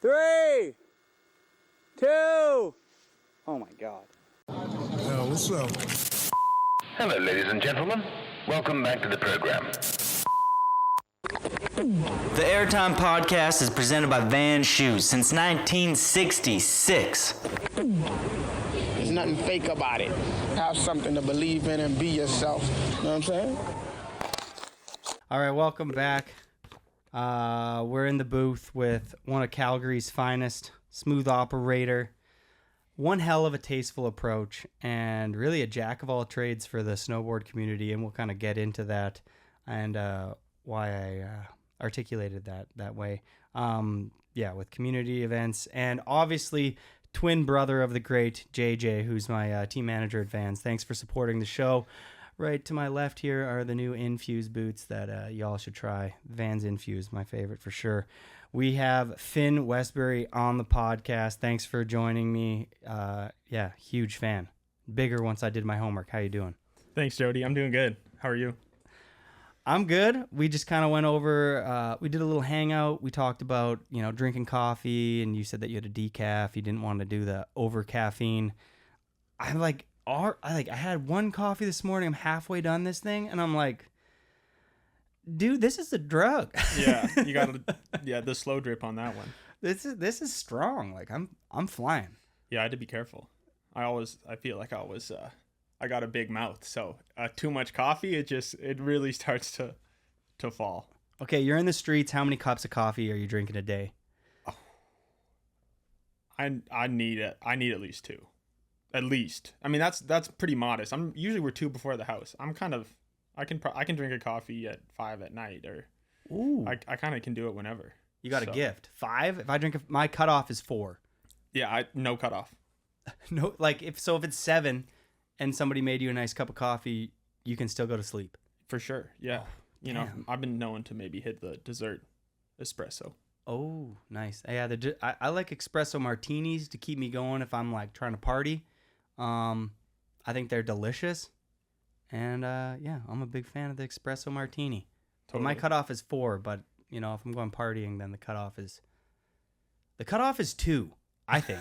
3, 2. Oh my God. Yo, what's up? Hello, ladies and gentlemen. Welcome back to the program. The Airtime Podcast is presented by Van Shoes since 1966. There's nothing fake about it. Have something to believe in and be yourself. You know what I'm saying? All right, welcome back. We're in the booth with one of Calgary's finest, smooth operator, one hell of a tasteful approach, and really a jack of all trades for the snowboard community, and we'll kind of get into that and why I articulated that way. With community events, and obviously twin brother of the great JJ, who's my team manager at Vans. Thanks for supporting the show. Right to my left here are the new Infuse boots that y'all should try. Vans Infuse, my favorite for sure. We have Finn Westbury on the podcast. Thanks for joining me. Huge fan. Bigger once I did my homework. How you doing? Thanks, Jody. I'm doing good. How are you? I'm good. We just kind of went over, we did a little hangout. We talked about, drinking coffee, and you said that you had a decaf. You didn't want to do the over caffeine. I had one coffee this morning. I'm halfway done this thing, and I'm like, dude, this is a drug. Yeah, you got the slow drip on that one. This is strong. Like I'm flying. Yeah, I had to be careful. I feel like I got a big mouth, so too much coffee, it really starts to fall. Okay, you're in the streets. How many cups of coffee are you drinking a day? Oh, I need it. I need at least 2. At least. I mean, that's pretty modest. We're 2 before the house. I can drink a coffee at 5 at night, or ooh, I kind of can do it whenever. You got a gift. 5? If I drink, my cutoff is 4. Yeah, no cutoff. No, like if it's 7, and somebody made you a nice cup of coffee, you can still go to sleep. For sure. Yeah. Oh, I've been known to maybe hit the dessert espresso. Oh, nice. Yeah, I like espresso martinis to keep me going if I'm like trying to party. I think they're delicious. And I'm a big fan of the espresso martini. Totally. But my cutoff is 4, but if I'm going partying, then the cutoff is 2, I think.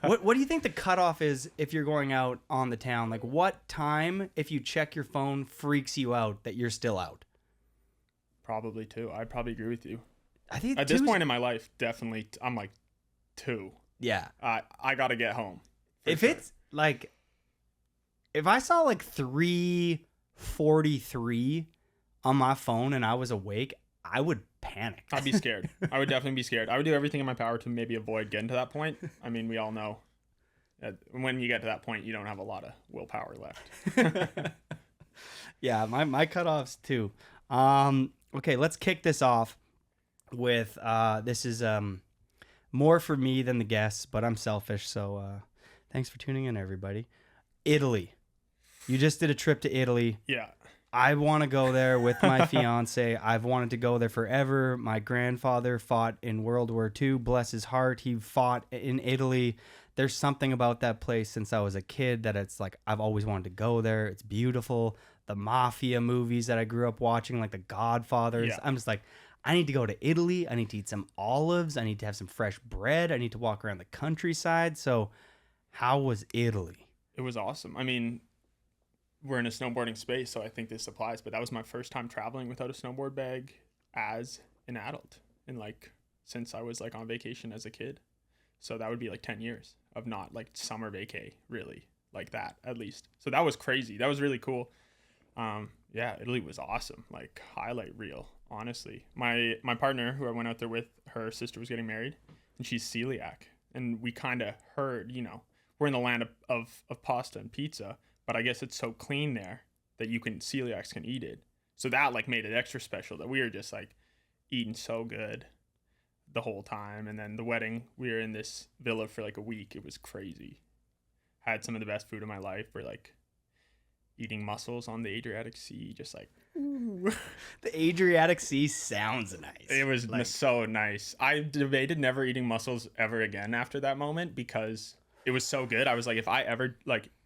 What do you think the cutoff is if you're going out on the town? Like, what time, if you check your phone, freaks you out that you're still out? Probably 2. I probably agree with you. I think at this point in my life, definitely, I'm like 2. Yeah. I got to get home. It's like, if I saw like 3:43 on my phone and I was awake, I would panic. I'd be scared. I would definitely be scared. I would do everything in my power to maybe avoid getting to that point. I mean, we all know that when you get to that point, you don't have a lot of willpower left. Yeah, my cutoff's 2. Okay, let's kick this off with this is more for me than the guests, but I'm selfish, so thanks for tuning in, everybody. Italy. You just did a trip to Italy. Yeah. I want to go there with my fiance. I've wanted to go there forever. My grandfather fought in World War II. Bless his heart. He fought in Italy. There's something about that place since I was a kid that it's like I've always wanted to go there. It's beautiful. The mafia movies that I grew up watching, like The Godfathers. Yeah. I'm just like, I need to go to Italy. I need to eat some olives. I need to have some fresh bread. I need to walk around the countryside. So how was Italy? It was awesome. I mean, we're in a snowboarding space, so I think this applies, but that was my first time traveling without a snowboard bag as an adult, and since I was on vacation as a kid. So that would be 10 years of not summer vacay, really, like that at least. So that was crazy. That was really cool. Italy was awesome, highlight reel, honestly. My partner, who I went out there with, her sister was getting married, and she's celiac, and we kind of heard, we're in the land of pasta and pizza, but I guess it's so clean there that celiacs can eat it. So that made it extra special that we were just eating so good the whole time. And then the wedding, we were in this villa for a week. It was crazy. Had some of the best food of my life. We're eating mussels on the Adriatic Sea, just ooh. The Adriatic Sea sounds nice. It was so nice. I debated never eating mussels ever again after that moment because it was so good. I was if I ever,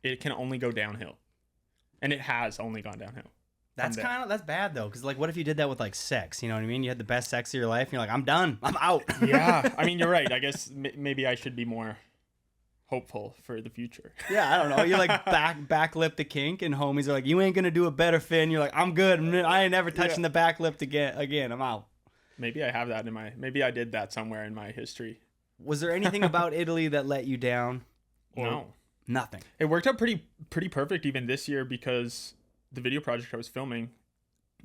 it can only go downhill. And it has only gone downhill. That's bad though, because like, what if you did that with like sex? You know what I mean? You had the best sex of your life, and you're like, I'm done, I'm out. Yeah, I mean, you're right. I guess maybe I should be more hopeful for the future. Yeah, I don't know. You're like back lip to kink, and homies are like, you ain't gonna do it better, Finn. You're like, I'm good. I ain't never touching the back lip again. I'm out. Maybe I have that maybe I did that somewhere in my history. Was there anything about Italy that let you down? No, nothing. It worked out pretty perfect even this year, because the video project I was filming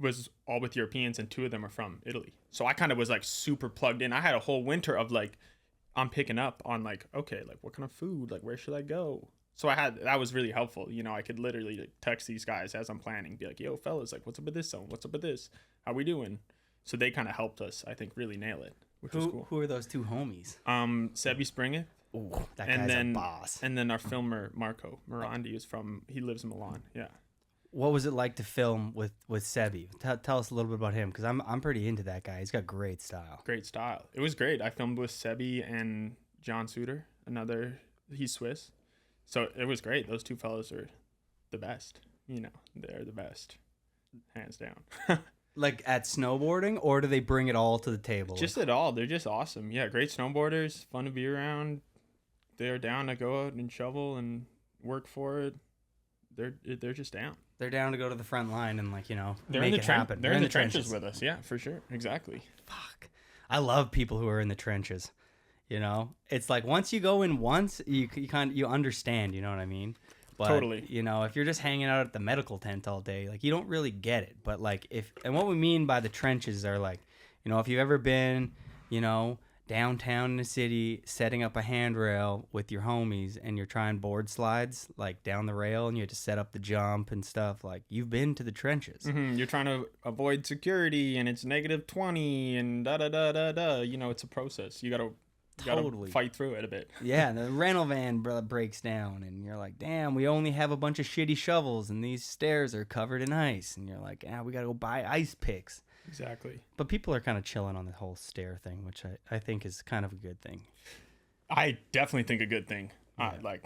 was all with Europeans, and 2 of them are from Italy. So I kind of was like super plugged in. I had a whole winter of like, I'm picking up on like, okay, like what kind of food, like where should I go? So that was really helpful. You know, I could literally like, text these guys as I'm planning, be like, yo fellas, like what's up with this zone? What's up with this? How we doing? So they kind of helped us, I think, really nail it, which was cool. Who are those 2 homies? Sebi Springeth. Ooh, that guy's a boss. And then our filmer, Marco Morandi, he lives in Milan. Yeah. What was it like to film with Sebi? Tell us a little bit about him, because I'm pretty into that guy. He's got great style. Great style. It was great. I filmed with Sebi and John Suter, he's Swiss. So it was great. Those 2 fellows are the best. You know, they're the best, hands down. Like at snowboarding, or do they bring it all to the table? Just at all. They're just awesome. Yeah, great snowboarders, fun to be around. They're down to go out and shovel and work for it. They're just down. They're down to go to the front line and make it happen. They're in the trenches with us. Yeah, for sure. Exactly. Fuck. I love people who are in the trenches. You know, it's like once you go in once, you understand. You know what I mean? But, totally. You know, if you're just hanging out at the medical tent all day, like you don't really get it. But like and what we mean by the trenches are like, you know, if you've ever been, you know, downtown in the city, setting up a handrail with your homies, and you're trying board slides like down the rail, and you have to set up the jump and stuff. Like you've been to the trenches. Mm-hmm. You're trying to avoid security, and it's -20, and da da da da da. You know, it's a process. You gotta fight through it a bit. Yeah, the rental van breaks down, and you're like, damn, we only have a bunch of shitty shovels, and these stairs are covered in ice, and you're like, we gotta go buy ice picks. Exactly. But people are kind of chilling on the whole stair thing, which I think is kind of a good thing. I definitely think a good thing. Yeah.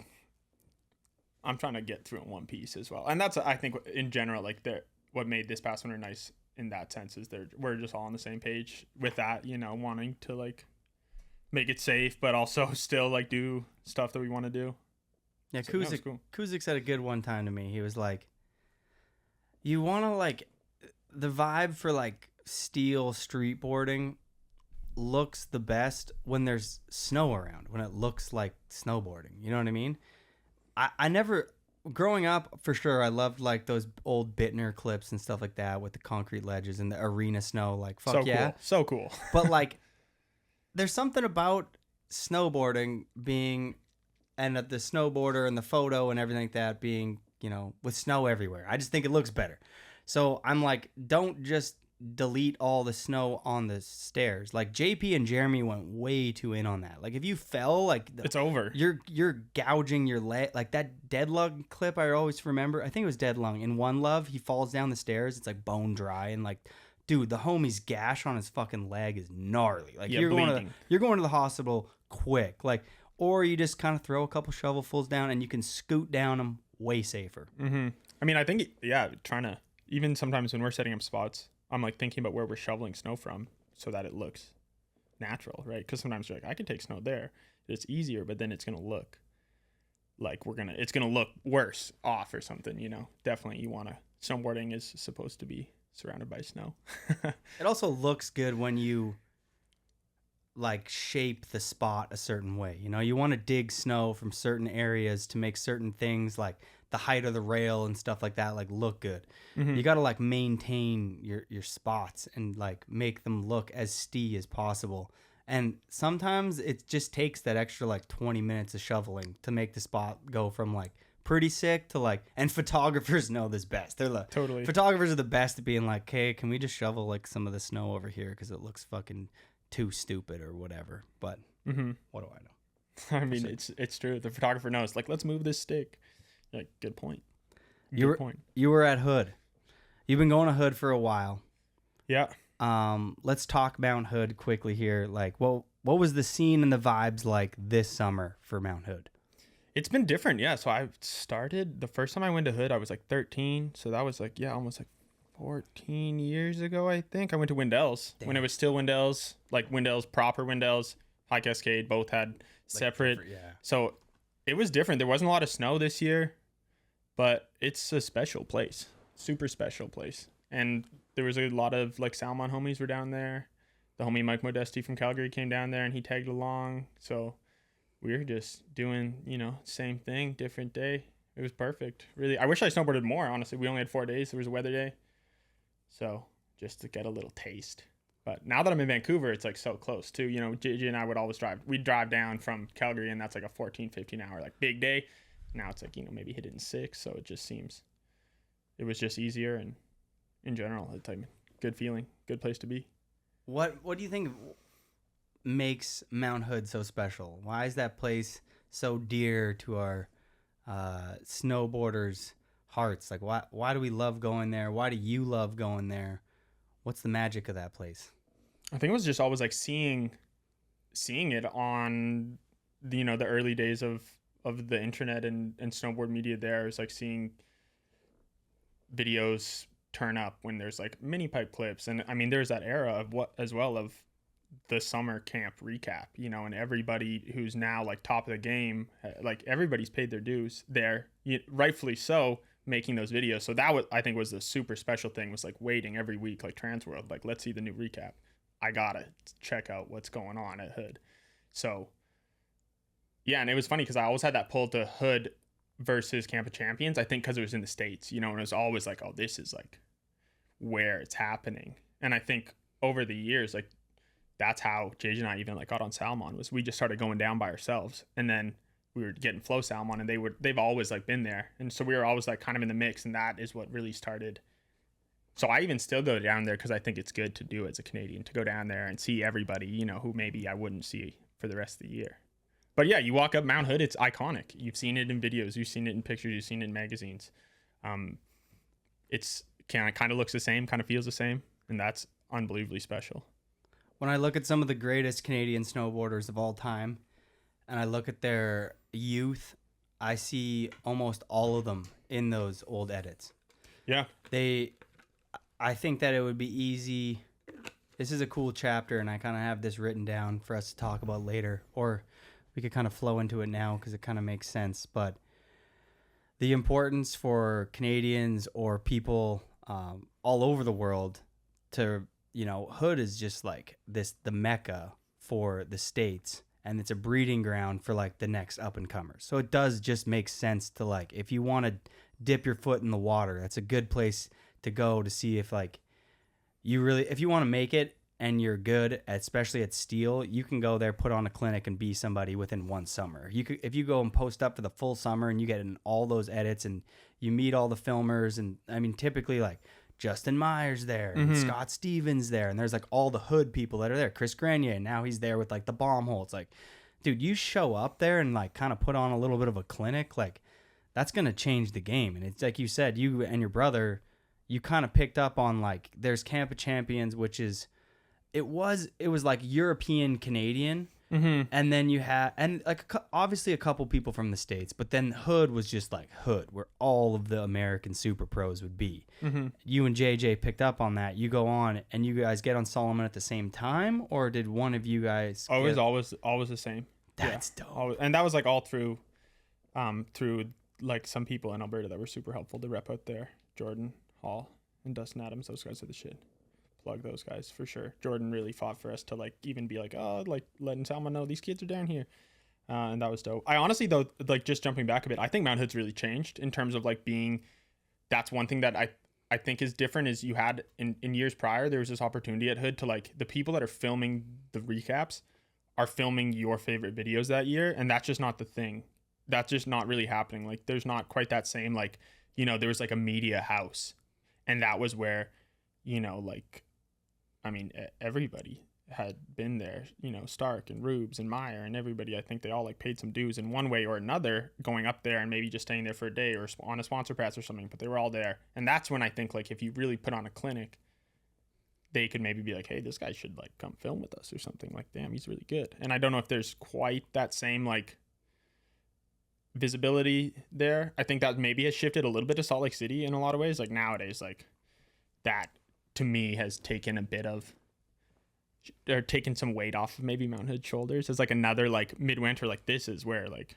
I'm trying to get through in one piece as well, and that's, I think, in general, like what made this past winter nice in that sense is we're just all on the same page with that. You know, wanting to like make it safe, but also still like do stuff that we want to do. Yeah, so, Kuzik said a good one time to me. He was like, you want to like, the vibe for like steel street boarding looks the best when there's snow around, when it looks like snowboarding. You know what I mean? I never, growing up, for sure, I loved like those old Bittner clips and stuff like that with the concrete ledges and the arena snow. Like, fuck so yeah. Cool. So cool. But like, there's something about snowboarding being, and the snowboarder and the photo and everything like that being, you know, with snow everywhere. I just think it looks better. So I'm like, don't just delete all the snow on the stairs. Like JP and Jeremy went way too in on that. Like if you fell, like it's over. You're gouging your leg. Like that Dead Lung clip, I always remember. I think it was Dead Lung. In One Love, he falls down the stairs. It's like bone dry, and like, dude, the homie's gash on his fucking leg is gnarly. Like you're going to the hospital quick. Like, or you just kind of throw a couple shovelfuls down, and you can scoot down them way safer. Mm-hmm. I mean, I think trying to, even sometimes when we're setting up spots, I'm like thinking about where we're shoveling snow from so that it looks natural, right? Because sometimes you're like, I could take snow there. It's easier, but then it's going to look like it's going to look worse off or something, you know? Definitely snowboarding is supposed to be surrounded by snow. It also looks good when you like shape the spot a certain way. You know, you want to dig snow from certain areas to make certain things like the height of the rail and stuff like that like look good. Mm-hmm. You got to like maintain your spots and like make them look as steady as possible. And sometimes it just takes that extra like 20 minutes of shoveling to make the spot go from like pretty sick to like, and photographers know this best. They're like, totally. Photographers are the best at being like, hey, can we just shovel like some of the snow over here because it looks fucking too stupid or whatever. But what do I know? I mean, it's true. The photographer knows, like, let's move this stick. Like, good point. You were at Hood. You've been going to Hood for a while. Yeah. Let's talk Mount Hood quickly here. Like, what was the scene and the vibes like this summer for Mount Hood? It's been different, yeah. So I started, the first time I went to Hood, I was like 13. So that was like, almost like 14 years ago, I think. I went to Wendell's when it was still Wendell's, like Wendell's, proper Wendell's, High Cascade, both had separate. Yeah. So it was different. There wasn't a lot of snow this year, but it's a special place, super special place. And there was a lot of like Salmon homies were down there. The homie Mike Modesti from Calgary came down there and he tagged along. So we were just doing, same thing, different day. It was perfect. Really, I wish I snowboarded more, honestly. We only had 4 days. There was a weather day. So just to get a little taste. But now that I'm in Vancouver, it's like so close too. JJ and I would always drive. We'd drive down from Calgary and that's like a 14, 15 hour like big day. Now it's like, maybe hit it in 6. So it just seems, it was just easier. And in general, it's like good feeling, good place to be. What do you think makes Mount Hood so special? Why is that place so dear to our snowboarders' hearts? Like, why do we love going there? Why do you love going there? What's the magic of that place? I think it was just always like seeing it on the early days of the internet and snowboard media. There, it was like seeing videos turn up when there's like mini pipe clips, and I mean there's that era of of the summer camp recap, and everybody who's now like top of the game, like everybody's paid their dues there, rightfully so, making those videos. So that was, I think, was the super special thing, was like waiting every week, like Transworld, like let's see the new recap. I gotta check out what's going on at Hood. So yeah, and it was funny because I always had that pull to Hood versus Camp of Champions. I think because it was in the States, and it was always like, oh, this is like where it's happening. And I think over the years, like that's how JJ and I even like got on Salmon, was we just started going down by ourselves, and then we were getting Flow Salmon, and they've always like been there, and so we were always like kind of in the mix, and that is what really started. So I even still go down there because I think it's good to do as a Canadian, to go down there and see everybody, who maybe I wouldn't see for the rest of the year. But yeah, you walk up Mount Hood, it's iconic. You've seen it in videos, you've seen it in pictures, you've seen it in magazines. It's kind of looks the same, kind of feels the same, and that's unbelievably special. When I look at some of the greatest Canadian snowboarders of all time, and I look at their youth, I see almost all of them in those old edits. Yeah. I think that it would be easy. This is a cool chapter, and I kind of have this written down for us to talk about later, or we could kind of flow into it now because it kind of makes sense. But the importance for Canadians or people all over the world to, Hood is just like the mecca for the States, and it's a breeding ground for like the next up and comers. So it does just make sense to, like, if you want to dip your foot in the water, that's a good place to go to see if like if you want to make it and you're good, especially at steel, you can go there, put on a clinic, and be somebody within one summer. If you go and post up for the full summer and you get in all those edits and you meet all the filmers, and I mean typically like Justin Myers there, and Scott Stevens there, and there's like all the Hood people that are there. Chris Grenier, and now he's there with like the bomb hole. It's like, dude, you show up there and like kind of put on a little bit of a clinic, like that's gonna change the game. And it's like you said, you and your brother, you kind of picked up on like there's Camp of Champions, which is it was like European Canadian. And then you had, and like obviously a couple people from the States, but then Hood was just like Hood, where all of the American super pros would be. You and JJ picked up on that. You go on and you guys get on Solomon at the same time, or did one of you guys? Oh, it was always the same. That's dope. And that was like all through like some people in Alberta that were super helpful to rep out there. Jordan Hall and Dustin Adams, those guys are the shit. Plug those guys for sure. Jordan really fought for us to like even be like, oh, like letting Salma know these kids are down here, and that was dope. I honestly, though, like just jumping back a bit, I think Mount Hood's really changed in terms of like being. That's one thing that I think is different, is you had in years prior, there was this opportunity at Hood to like the people that are filming the recaps are filming your favorite videos that year, and that's just not the thing. That's just not really happening. Like there's not quite that same like, there was like a media house, and that was where, like. I mean, everybody had been there, Stark and Rubes and Meyer and everybody. I think they all like paid some dues in one way or another, going up there and maybe just staying there for a day or on a sponsor pass or something, but they were all there. And that's when I think like if you really put on a clinic, they could maybe be like, hey, this guy should like come film with us or something. Like, damn, he's really good. And I don't know if there's quite that same like visibility there. I think that maybe has shifted a little bit to Salt Lake City in a lot of ways. Like nowadays, like that to me has taken a bit of, or taken some weight off of maybe Mount Hood's shoulders. It's like another like midwinter, like this is where like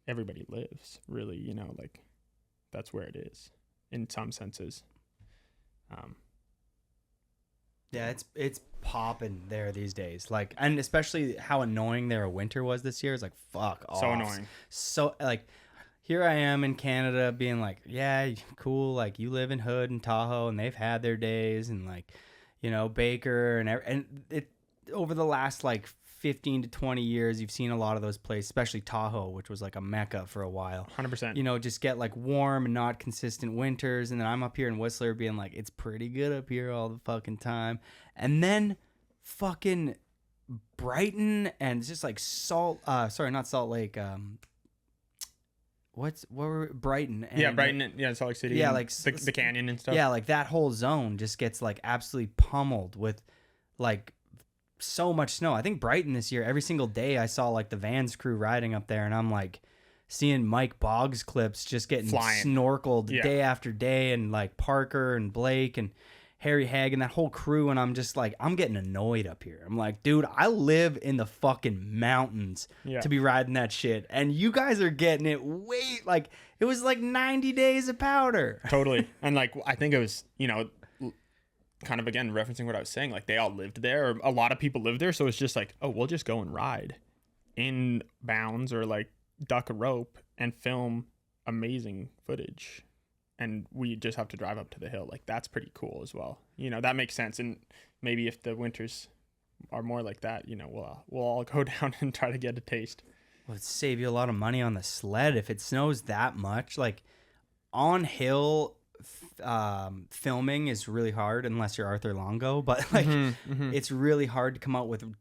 everybody lives, really, you know, like that's where it is in some senses. Yeah, it's popping there these days. Like, and especially how annoying their winter was this year. It's like, fuck off. So annoying. So like, here I am in Canada being like, yeah, cool. Like you live in Hood and Tahoe, and they've had their days, and like, you know, Baker and it over the last like 15 to 20 years, you've seen a lot of those places, especially Tahoe, which was like a mecca for a while. 100%. You know, just get like warm and not consistent winters. And then I'm up here in Whistler being like, it's pretty good up here all the fucking time. And then fucking Brighton and just like not Salt Lake. Brighton? And Brighton, Salt Lake City. Yeah, and like the canyon and stuff. Yeah, like that whole zone just gets like absolutely pummeled with like so much snow. I think Brighton this year, every single day I saw like the Vans crew riding up there, and I'm like seeing Mike Boggs clips just getting snorkeled day after day, and like Parker and Blake and Harry Hagg and that whole crew, and I'm just like, I'm getting annoyed up here. I'm like, dude, I live in the fucking mountains to be riding that shit, and you guys are getting it like it was like 90 days of powder. Totally. And like I think it was, you know, kind of again referencing what I was saying, like they all lived there, or a lot of people lived there, so it's just like, oh, we'll just go and ride in bounds or like duck a rope and film amazing footage, and we just have to drive up to the hill. Like that's pretty cool as well, you know. That makes sense. And maybe if the winters are more like that, you know, we'll all go down and try to get a taste. Well, it'd save you a lot of money on the sled if it snows that much. Like on hill filming is really hard unless you're Arthur Longo, but like it's really hard to come out with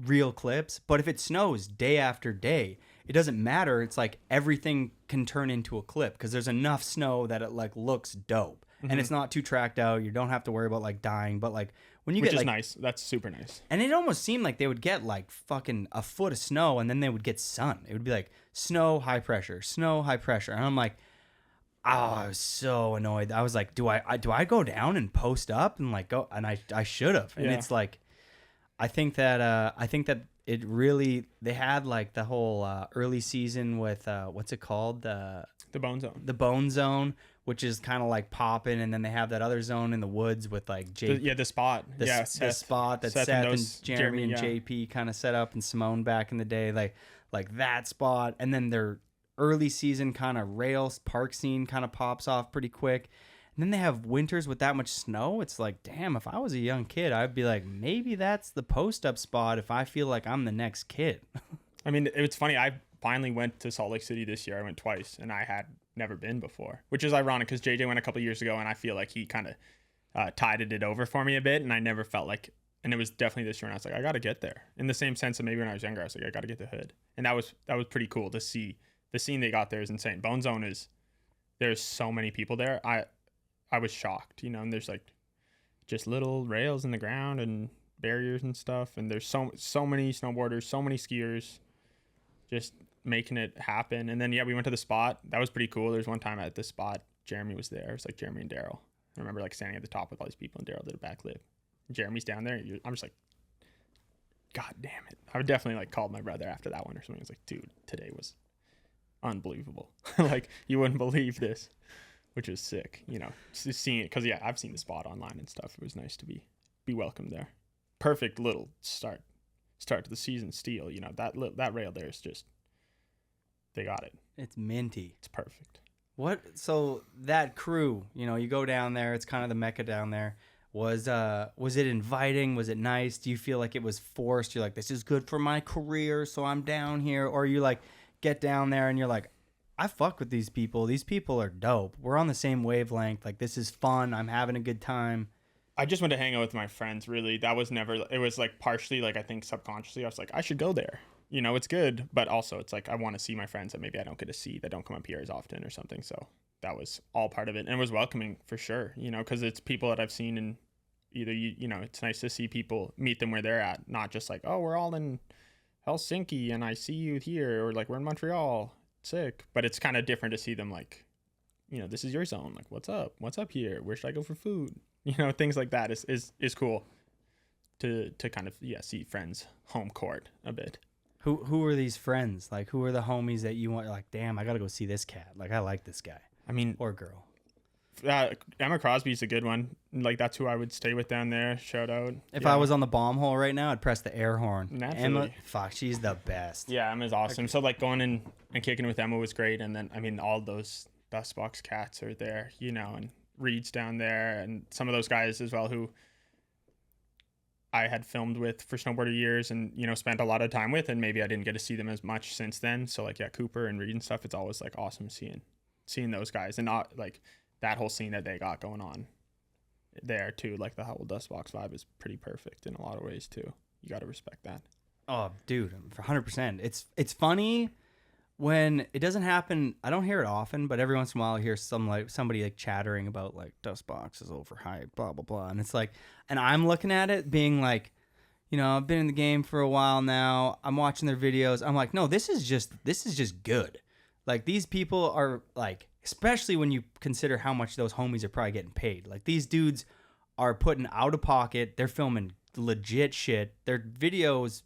real clips. But if it snows day after day, it doesn't matter. It's like everything can turn into a clip because there's enough snow that it like looks dope, and it's not too tracked out. You don't have to worry about like dying. But like when you Which get is like, nice. That's super nice. And it almost seemed like they would get like fucking a foot of snow, and then they would get sun. It would be like snow, high pressure, snow, high pressure, and I'm like, oh, I was so annoyed. I was like, do I go down and post up and like go? And I should have. And it's like, I think that it really, they had like the whole early season with what's it called, the Bone Zone. The Bone Zone, which is kind of like popping, and then they have that other zone in the woods with like the spot. The spot that Seth and Jeremy and JP kind of set up, and Simone back in the day, like that spot, and then their early season kind of rails park scene kind of pops off pretty quick. And then they have winters with that much snow. It's like, damn, if I was a young kid, I'd be like, maybe that's the post-up spot if I feel like I'm the next kid. I mean, it's funny. I finally went to Salt Lake City this year. I went twice, and I had never been before, which is ironic because JJ went a couple years ago, and I feel like he kind of tided it over for me a bit, and I never felt like, and it was definitely this year, and I was like, I got to get there. In the same sense that maybe when I was younger, I was like, I got to get to Hood. And that was pretty cool to see. The scene they got there is insane. Bone Zone there's so many people there. I was shocked, you know, and there's like just little rails in the ground and barriers and stuff. And there's so many snowboarders, so many skiers just making it happen. And then, we went to the spot. That was pretty cool. There's one time at this spot, Jeremy was there. It was like Jeremy and Daryl. I remember like standing at the top with all these people, and Daryl did a backflip. Jeremy's down there. I'm just like, God damn it. I would definitely like called my brother after that one or something. I was like, dude, today was unbelievable. Like you wouldn't believe this, which was sick, you know, just seeing it. Cause I've seen the spot online and stuff. It was nice to be welcomed there. Perfect little start to the season steal, you know, that rail there is just, they got it. It's minty. It's perfect. So that crew, you know, you go down there, it's kind of the mecca down there. Was it inviting? Was it nice? Do you feel like it was forced? You're like, this is good for my career, so I'm down here. Or you like get down there and you're like, I fuck with these people. These people are dope. We're on the same wavelength. Like, this is fun. I'm having a good time. I just went to hang out with my friends, really. That was never, it was like partially, like, I think subconsciously, I was like, I should go there. You know, it's good. But also, it's like, I want to see my friends that maybe I don't get to see, that don't come up here as often or something. So that was all part of it. And it was welcoming for sure, you know, because it's people that I've seen in either, you know, it's nice to see people, meet them where they're at. Not just like, oh, we're all in Helsinki and I see you here. Or like, we're in Montreal. Sick. But it's kind of different to see them like this is your zone. Like, what's up here? Where should I go for food? Things like that is cool to kind of, see friends home court a bit. Who are these friends? Like, who are the homies that you want? Like, damn, I got to go see this cat. Like, I like this guy. I mean, or girl. Emma Crosby's a good one. Like, that's who I would stay with down there. Shout out. If I was on the bomb hole right now, I'd press the air horn. Naturally. Emma, fuck, she's the best. Yeah, Emma's awesome. So, like, going in and kicking with Emma was great. And then, I mean, all those Dust Box cats are there, and Reed's down there. And some of those guys as well who I had filmed with for snowboarder years and, spent a lot of time with. And maybe I didn't get to see them as much since then. So, like, Cooper and Reed and stuff, it's always, like, awesome seeing those guys. And not, like, that whole scene that they got going on there too. Like, the whole Dust Box vibe is pretty perfect in a lot of ways too. You got to respect that. Oh, dude, for 100%. It's funny when it doesn't happen. I don't hear it often, but every once in a while I hear somebody like chattering about like Dust Box is overhyped, blah blah blah, and it's like, and I'm looking at it being like, I've been in the game for a while now. I'm watching their videos. I'm like, no, this is just good. Like, these people are like, especially when you consider how much those homies are probably getting paid. Like, these dudes are putting out of pocket. They're filming legit shit. Their videos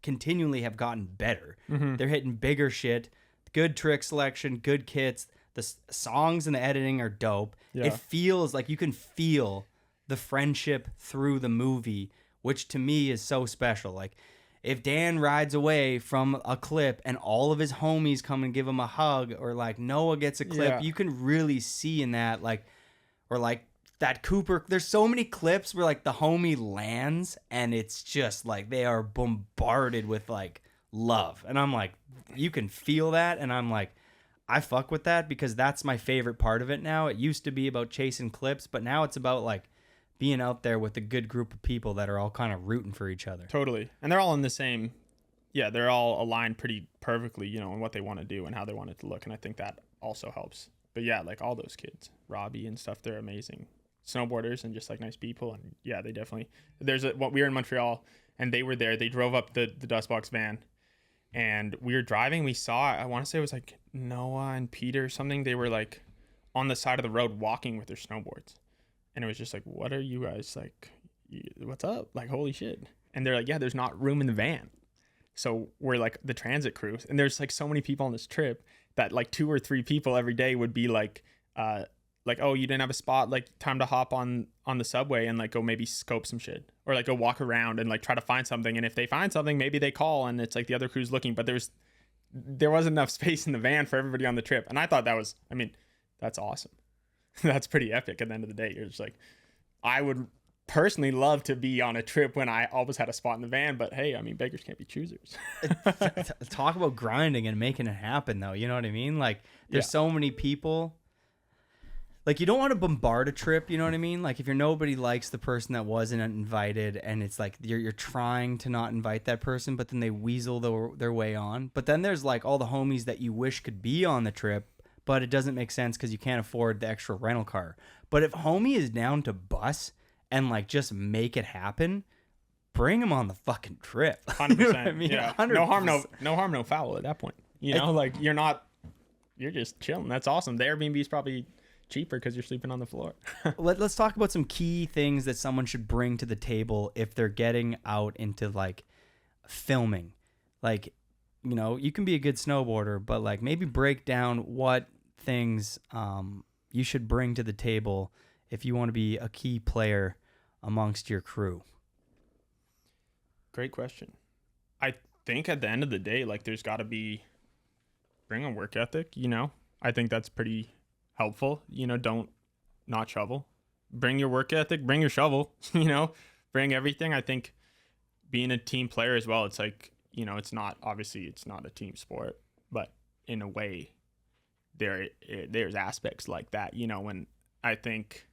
continually have gotten better. Mm-hmm. They're hitting bigger shit. Good trick selection, good kits. The songs and the editing are dope. Yeah. It feels like you can feel the friendship through the movie, which to me is so special. Like, if Dan rides away from a clip and all of his homies come and give him a hug, or like Noah gets a clip, you can really see in that, like, or like that Cooper. There's so many clips where like the homie lands and it's just like they are bombarded with like love. And I'm like, you can feel that. And I'm like, I fuck with that because that's my favorite part of it now. It used to be about chasing clips, but now it's about like being out there with a good group of people that are all kind of rooting for each other. Totally. And they're all in the same, they're all aligned pretty perfectly, in what they want to do and how they want it to look. And I think that also helps. But like all those kids, Robbie and stuff, they're amazing snowboarders and just like nice people. And they definitely, we were in Montreal and they were there. They drove up the Dust Box van and we were driving. We saw, I want to say it was like Noah and Peter or something. They were like on the side of the road walking with their snowboards. And it was just like, what are you guys like? What's up? Like, holy shit. And they're like, there's not room in the van. So we're like the transit crew. And there's like so many people on this trip that like 2 or 3 people every day would be like, oh, you didn't have a spot, like time to hop on the subway and like go maybe scope some shit or like go walk around and like try to find something. And if they find something, maybe they call and it's like the other crew's looking, but there wasn't enough space in the van for everybody on the trip. And I thought that's awesome. That's pretty epic. At the end of the day, you're just like, I would personally love to be on a trip when I always had a spot in the van, but hey, beggars can't be choosers. Talk about grinding and making it happen though. You know what I mean? Like, there's so many people. Like, you don't want to bombard a trip, you know what I mean? Like, if nobody likes the person that wasn't invited and it's like you're trying to not invite that person, but then they weasel their way on. But then there's like all the homies that you wish could be on the trip, but it doesn't make sense because you can't afford the extra rental car. But if homie is down to bus and like just make it happen, bring him on the fucking trip. 100%. You know what I mean? Yeah. 100%. No harm, no foul at that point. Like you're just chilling. That's awesome. The Airbnb is probably cheaper because you're sleeping on the floor. Let's talk about some key things that someone should bring to the table if they're getting out into like filming. Like, you can be a good snowboarder, but like maybe break down what things you should bring to the table if you want to be a key player amongst your crew. Great question. I think at the end of the day, like, there's got to be bring a work ethic. I think that's pretty helpful. Don't not shovel. Bring your work ethic, bring your shovel, bring everything. I think being a team player as well, it's like, it's not a team sport, but in a way there's aspects like that, when I think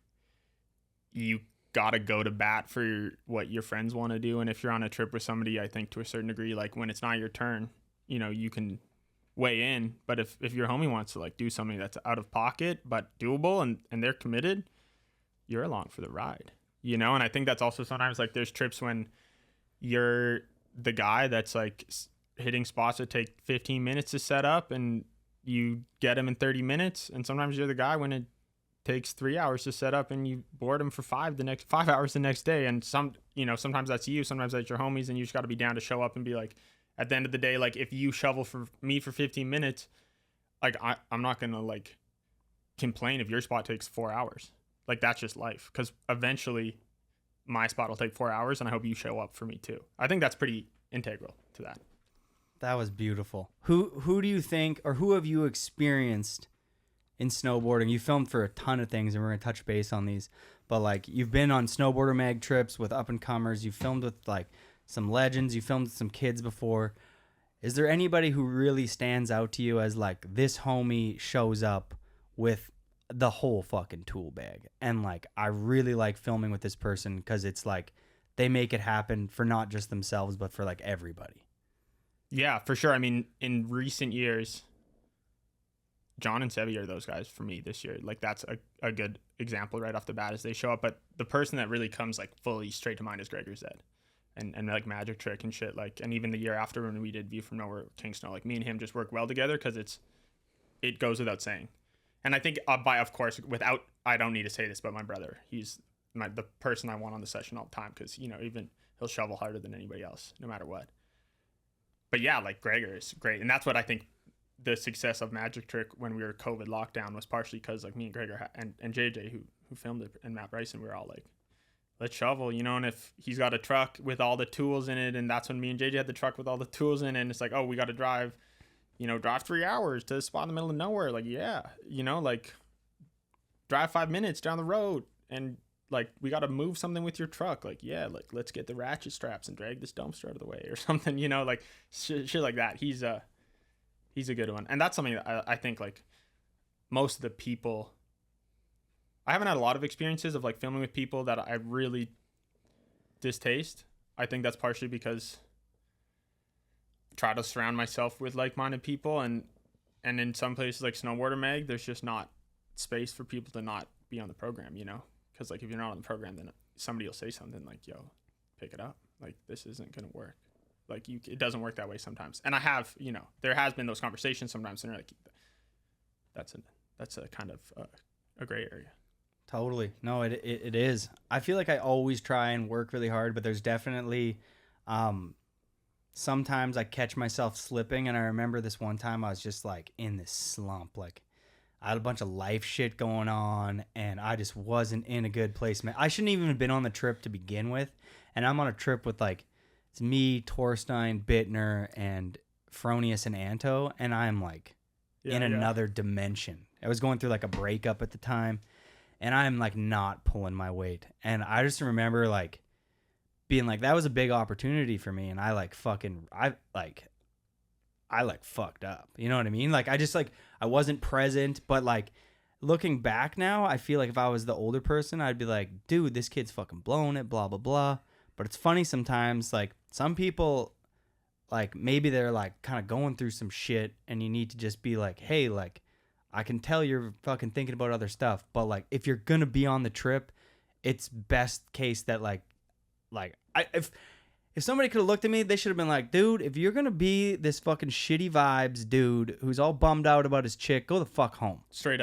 you got to go to bat for what your friends want to do. And if you're on a trip with somebody, I think to a certain degree, like when it's not your turn, you can weigh in. But if your homie wants to like do something that's out of pocket but doable and they're committed, you're along for the ride, and I think that's also sometimes like there's trips when you're the guy that's like hitting spots that take 15 minutes to set up and you get them in 30 minutes, and sometimes you're the guy when it takes 3 hours to set up and you board them for 5 hours the next day. And sometimes that's you, sometimes that's your homies, and you just got to be down to show up and be like, at the end of the day, like if you shovel for me for 15 minutes, like I'm not gonna like complain if your spot takes 4 hours. Like that's just life, because eventually my spot will take 4 hours, and I hope you show up for me too. I think that's pretty integral to that. That was beautiful. Who do you think, or who have you experienced in snowboarding? You filmed for a ton of things, and we're gonna touch base on these. But like, you've been on snowboarder mag trips with up and comers. You filmed with like some legends. You filmed with some kids before. Is there anybody who really stands out to you as like, this homie shows up with the whole fucking tool bag, and like, I really like filming with this person because it's like they make it happen for not just themselves but for like everybody? Yeah, for sure. I mean, in recent years, John and Sevi are those guys for me this year. Like that's a good example right off the bat as they show up. But the person that really comes like fully straight to mind is Gregor Zed and like Magic Trick and shit. Like, and even the year after when we did View from Nowhere, King Snow, like me and him just work well together because it goes without saying. And I think of course, I don't need to say this, but my brother, he's the person I want on the session all the time, because, even he'll shovel harder than anybody else, no matter what. But yeah, like Gregor is great. And that's what I think the success of Magic Trick when we were COVID lockdown was partially because like me and Gregor and JJ who filmed it, and Matt Bryson, we were all like, let's shovel, and if he's got a truck with all the tools in it, and that's when me and JJ had the truck with all the tools in it, and it's like, oh, we got to drive 3 hours to a spot in the middle of nowhere. Like, yeah, like drive 5 minutes down the road, and like, we got to move something with your truck. Like, yeah, like let's get the ratchet straps and drag this dumpster out of the way or something, like shit like that. He's a good one. And that's something that I think like most of the people, I haven't had a lot of experiences of like filming with people that I really distaste. I think that's partially because I try to surround myself with like-minded people, and in some places like Snowboarder Mag, there's just not space for people to not be on the program, because like if you're not on the program, then somebody will say something like, yo, pick it up, like this isn't gonna work. Like it doesn't work that way sometimes. And I have, there has been those conversations sometimes, and they're like, that's a kind of a gray area. Totally. No, it is. I feel like I always try and work really hard, but there's definitely sometimes I catch myself slipping. And I remember this one time I was just like in this slump, like I had a bunch of life shit going on, and I just wasn't in a good place, man. I shouldn't even have been on the trip to begin with. And I'm on a trip with like, it's me, Torstein, Bittner, and Fronius and Anto, and I'm like in another dimension. I was going through like a breakup at the time, and I'm like not pulling my weight. And I just remember like being like, that was a big opportunity for me, and I fucked up. You know what I mean? Like I wasn't present, but like looking back now, I feel like if I was the older person, I'd be like, dude, this kid's fucking blowing it, blah, blah, blah. But it's funny sometimes, like some people, like maybe they're like kind of going through some shit, and you need to just be like, hey, like I can tell you're fucking thinking about other stuff, but like if you're gonna be on the trip, it's best case that if somebody could have looked at me, they should have been like, dude, if you're gonna be this fucking shitty vibes dude who's all bummed out about his chick, go the fuck home. Straight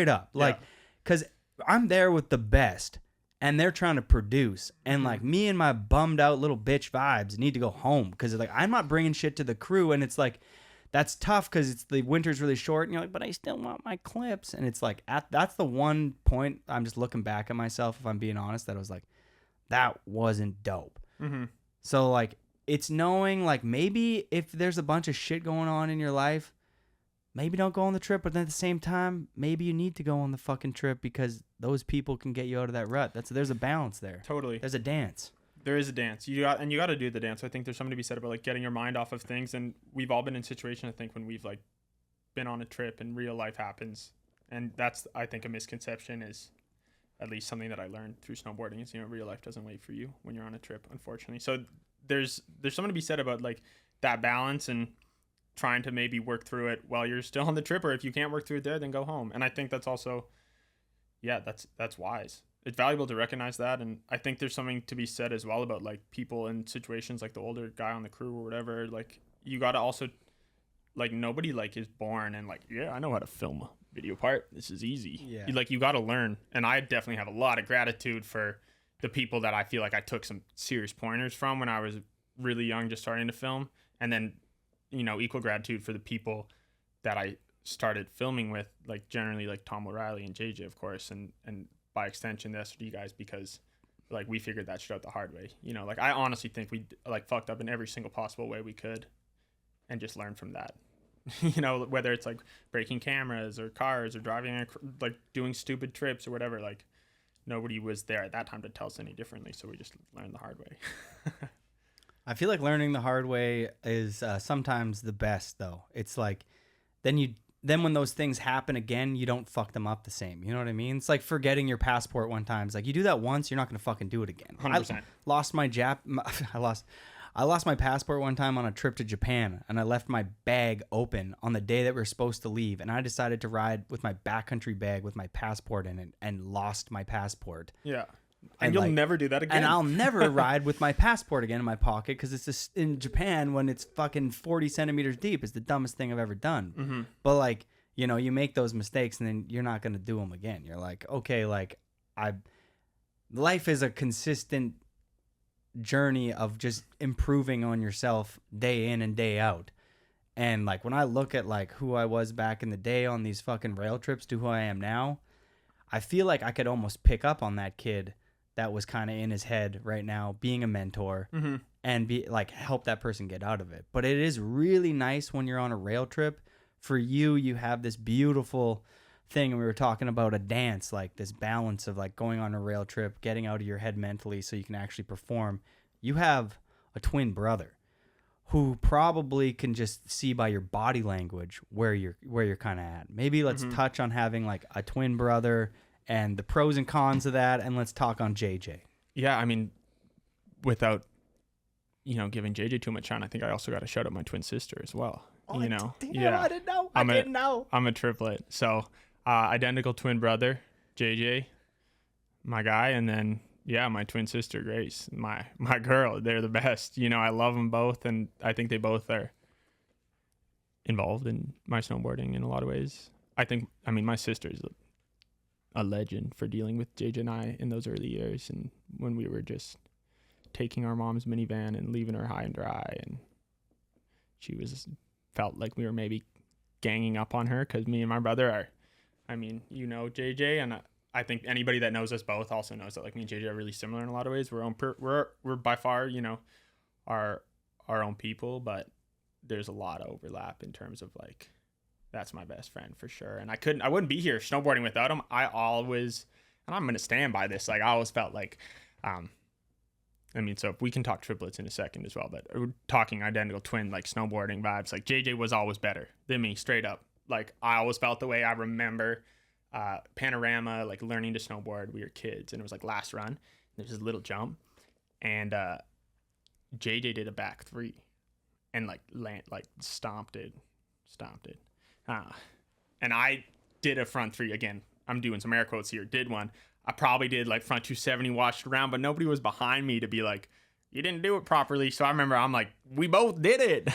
up. Like, because I'm there with the best, and they're trying to produce, and like me and my bummed out little bitch vibes need to go home, because like I'm not bringing shit to the crew, and it's like that's tough because it's the winter's really short, and you're like, but I still want my clips, and it's like that's the one point I'm just looking back at myself, if I'm being honest, that I was like, that wasn't dope. Mm-hmm. So like it's knowing like maybe if there's a bunch of shit going on in your life, maybe don't go on the trip, but then at the same time, maybe you need to go on the fucking trip because those people can get you out of that rut. There's a balance there. Totally. There's a dance. There is a dance. You got to do the dance. I think there's something to be said about like getting your mind off of things, and we've all been in situations, I think, when we've like been on a trip and real life happens, and that's, I think, a misconception, is at least something that I learned through snowboarding, is real life doesn't wait for you when you're on a trip, unfortunately. So there's something to be said about like that balance and trying to maybe work through it while you're still on the trip, or if you can't work through it there, then go home. And I think that's also, that's wise. It's valuable to recognize that. And I think there's something to be said as well about like people in situations like the older guy on the crew or whatever, like you got to also like nobody like is born and like, yeah, I know how to film a video part. This is easy. Yeah. You got to learn. And I definitely have a lot of gratitude for the people that I feel like I took some serious pointers from when I was really young, just starting to film. And then, equal gratitude for the people that I started filming with, like generally like Tom O'Reilly and JJ, of course. And by extension, the SRD guys, because like we figured that shit out the hard way. Like I honestly think we like fucked up in every single possible way we could and just learned from that. Whether it's like breaking cameras or cars or driving, like doing stupid trips or whatever, like nobody was there at that time to tell us any differently. So we just learned the hard way. I feel like learning the hard way is sometimes the best, though. It's like then when those things happen again, you don't fuck them up the same. You know what I mean? It's like forgetting your passport one time. It's like you do that once, you're not going to fucking do it again. 100%. I lost my passport one time on a trip to Japan, and I left my bag open on the day that we were supposed to leave, and I decided to ride with my backcountry bag with my passport in it and lost my passport. Yeah. And you'll never do that again. And I'll never ride with my passport again in my pocket because it's just in Japan when it's fucking 40 centimeters deep. It's the dumbest thing I've ever done. Mm-hmm. But like, you make those mistakes and then you're not going to do them again. You're like, okay, like life is a consistent journey of just improving on yourself day in and day out. And like when I look at like who I was back in the day on these fucking rail trips to who I am now, I feel like I could almost pick up on that kid that was kind of in his head right now, being a mentor, mm-hmm. and be like help that person get out of it. But it is really nice when you're on a rail trip. For you have this beautiful thing, and we were talking about a dance, like this balance of like going on a rail trip, getting out of your head mentally so you can actually perform. You have a twin brother who probably can just see by your body language where you're kind of at. Maybe let's mm-hmm. touch on having like a twin brother and the pros and cons of that, and let's talk on JJ. Yeah, I mean, without giving JJ too much shine, I think I also got to shout out my twin sister as well. Oh, Yeah, I didn't know. I didn't know. I'm a triplet, so identical twin brother JJ, my guy, and then my twin sister Grace, my girl. They're the best. I love them both, and I think they both are involved in my snowboarding in a lot of ways. My sister is a legend for dealing with JJ and I in those early years, and when we were just taking our mom's minivan and leaving her high and dry, and felt like we were maybe ganging up on her because me and my brother are, JJ, and I think anybody that knows us both also knows that like me and JJ are really similar in a lot of ways. We're by far our own people, but there's a lot of overlap in terms of like that's my best friend for sure. And I wouldn't be here snowboarding without him. I always, and I'm gonna stand by this, like I always felt like so we can talk triplets in a second as well, but we're talking identical twin, like snowboarding vibes. Like JJ was always better than me, straight up. Like I always felt the way. I remember Panorama, like learning to snowboard. We were kids, and it was like last run. There's this little jump, and JJ did a back three, and stomped it. And I did a front three again. I'm doing some air quotes here. Did one. I probably did like front 270, watched around, but nobody was behind me to be like, you didn't do it properly. So I remember I'm like, we both did it.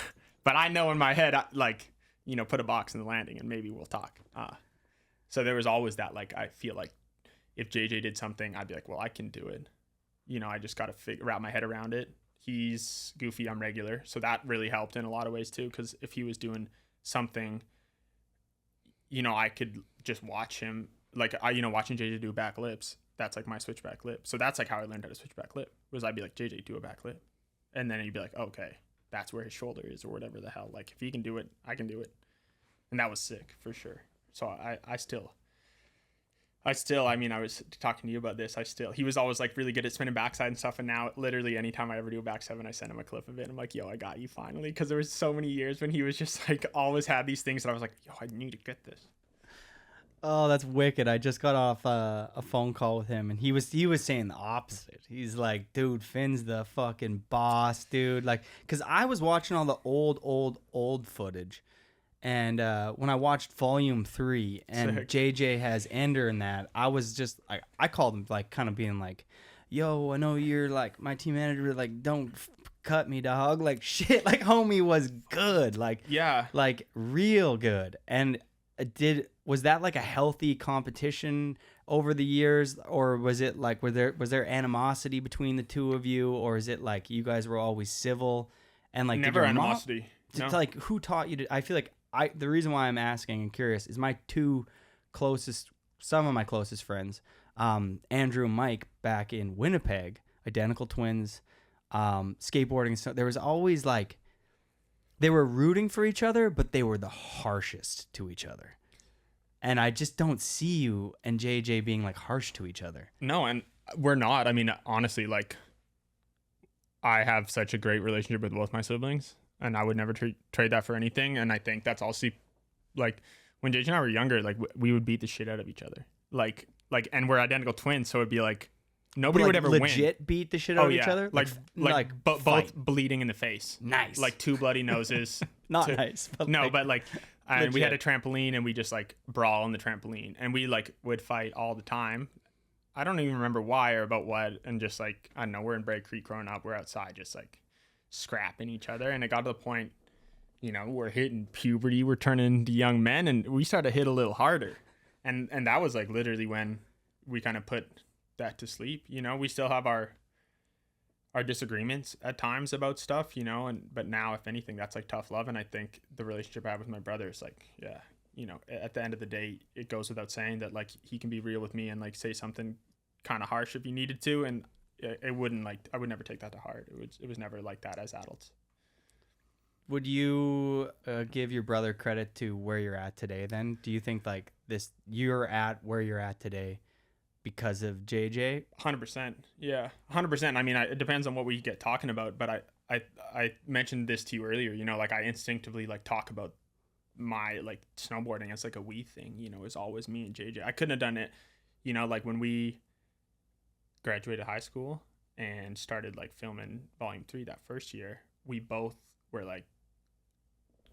But I know in my head, put a box in the landing and maybe we'll talk. So there was always that, like, I feel like if JJ did something, I'd be like, well, I can do it. I just got to wrap my head around it. He's goofy, I'm regular. So that really helped in a lot of ways too. Because if he was doing something, I could just watch him. Like, watching JJ do back lips, that's like my switch back lip. So that's like how I learned how to switch back lip, was I'd be like, JJ, do a back lip. And then he'd be like, okay, that's where his shoulder is or whatever the hell. Like, if he can do it, I can do it. And that was sick for sure. So I still, I was talking to you about this. He was always like really good at spinning backside and stuff. And now literally anytime I ever do a back seven, I send him a clip of it. I'm like, yo, I got you finally. Cause there was so many years when he was just like, always had these things that I was like, yo, I need to get this. Oh, that's wicked. I just got off a phone call with him, and he was saying the opposite. He's like, dude, Finn's the fucking boss, dude. Like, because I was watching all the old footage, and when I watched Volume 3, and Sick. JJ has Ender in that, I was just, I called him, like, kind of being like, yo, I know you're, like, my team manager, like, don't cut me, dog. Like shit, like homie was good. Like Yeah. like real good. And was that like a healthy competition over the years, or was it like was there animosity between the two of you, or is it like you guys were always civil and like Never animosity. No. like who taught you to? I feel like the reason why I'm asking and curious is some of my closest friends, Andrew and Mike back in Winnipeg, identical twins, skateboarding and stuff. There was always like they were rooting for each other, but they were the harshest to each other. And I just don't see you and JJ being like harsh to each other. No, and we're not. I mean, honestly, like I have such a great relationship with both my siblings, and I would never trade that for anything. And I think that's also like when JJ and I were younger, like we would beat the shit out of each other. Like, and we're identical twins, so it'd be like nobody Like, would ever win. legit beat the shit out of each other? Both fight. bleeding in the face. Nice. Like 2 bloody noses. Not nice. But No, but like, and we had a legit. trampoline and we just like brawl on the trampoline, and we like would fight all the time. I don't even remember why or about what, and just like, I don't know, we're in Bragg Creek growing up, we're outside just like scrapping each other, and it got to the point, you know, we're hitting puberty, we're turning into young men, and we started to hit a little harder, and that was like literally when we kind of put that to sleep. You know, we still have our disagreements at times about stuff, you know, but now if anything, that's like tough love. And I think the relationship I have with my brother is like, yeah, you know, at the end of the day, it goes without saying that like he can be real with me and like say something kind of harsh if he needed to, and it wouldn't like, I would never take that to heart. It was never like that as adults. Would you give your brother credit to where you're at today then? Do you think like you're at where you're at today because of JJ? 100%. Yeah, 100%. I mean, it depends on what we get talking about, but I mentioned this to you earlier, you know, like I instinctively like talk about my like snowboarding as like a we thing, you know, it's always me and JJ. I couldn't have done it, you know, like when we graduated high school and started like filming Volume 3 that first year, we both were like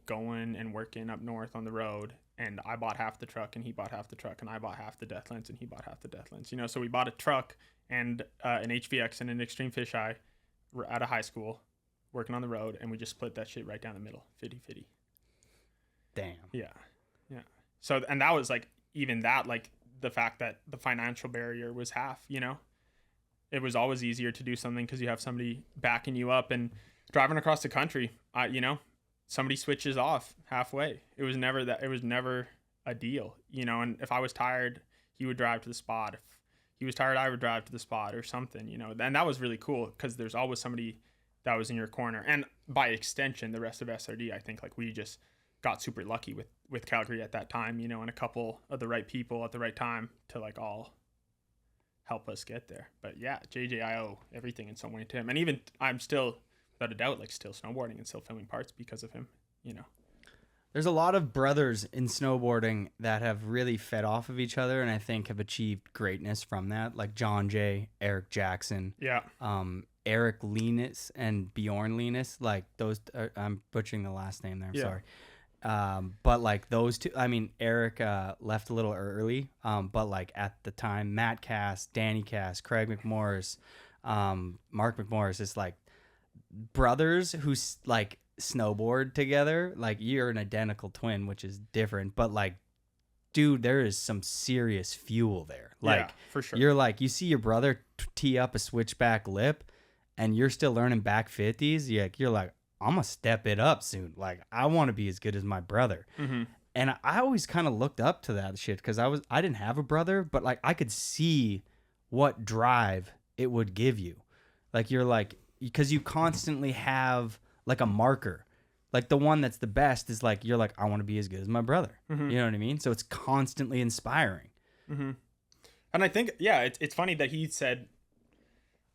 going and working up north on the road, and I bought half the truck and he bought half the truck, and I bought half the death lens and he bought half the death lens, you know. So we bought a truck and an HVX and an extreme fisheye out of high school working on the road, and we just split that shit right down the middle, 50-50. Damn. Yeah. So, and that was like, even that, like the fact that the financial barrier was half, you know, it was always easier to do something because you have somebody backing you up. And driving across the country, you know, somebody switches off halfway. It was never a deal, you know. And if I was tired, he would drive to the spot. If he was tired, I would drive to the spot or something, you know. And that was really cool because there's always somebody that was in your corner. And by extension, the rest of SRD, I think like we just got super lucky with Calgary at that time, you know, and a couple of the right people at the right time to like all help us get there. But yeah, JJ, I owe everything in some way to him. And even I'm still, without a doubt, like still snowboarding and still filming parts because of him, you know. There's a lot of brothers in snowboarding that have really fed off of each other and I think have achieved greatness from that, like John Jay, Eric Jackson. Yeah. Eric Linus and Bjorn Linus, like those I'm butchering the last name there, I'm sorry. But like those two, I mean, Eric left a little early, but like at the time, Matt Cass, Danny Cass, Craig McMorris, Mark McMorris is like brothers who like snowboard together. Like you're an identical twin, which is different, but like, dude, there is some serious fuel there. Like, yeah, for sure. You're like, you see your brother tee up a switchback lip and you're still learning back 50s. You're like, I'm gonna step it up soon. Like I want to be as good as my brother. Mm-hmm. And I always kind of looked up to that shit because I didn't have a brother, but like I could see what drive it would give you. Like you're like, because you constantly have like a marker. Like the one that's the best is like, you're like, I want to be as good as my brother. Mm-hmm. You know what I mean? So it's constantly inspiring. Mm-hmm. And I think, yeah, it's funny that he said,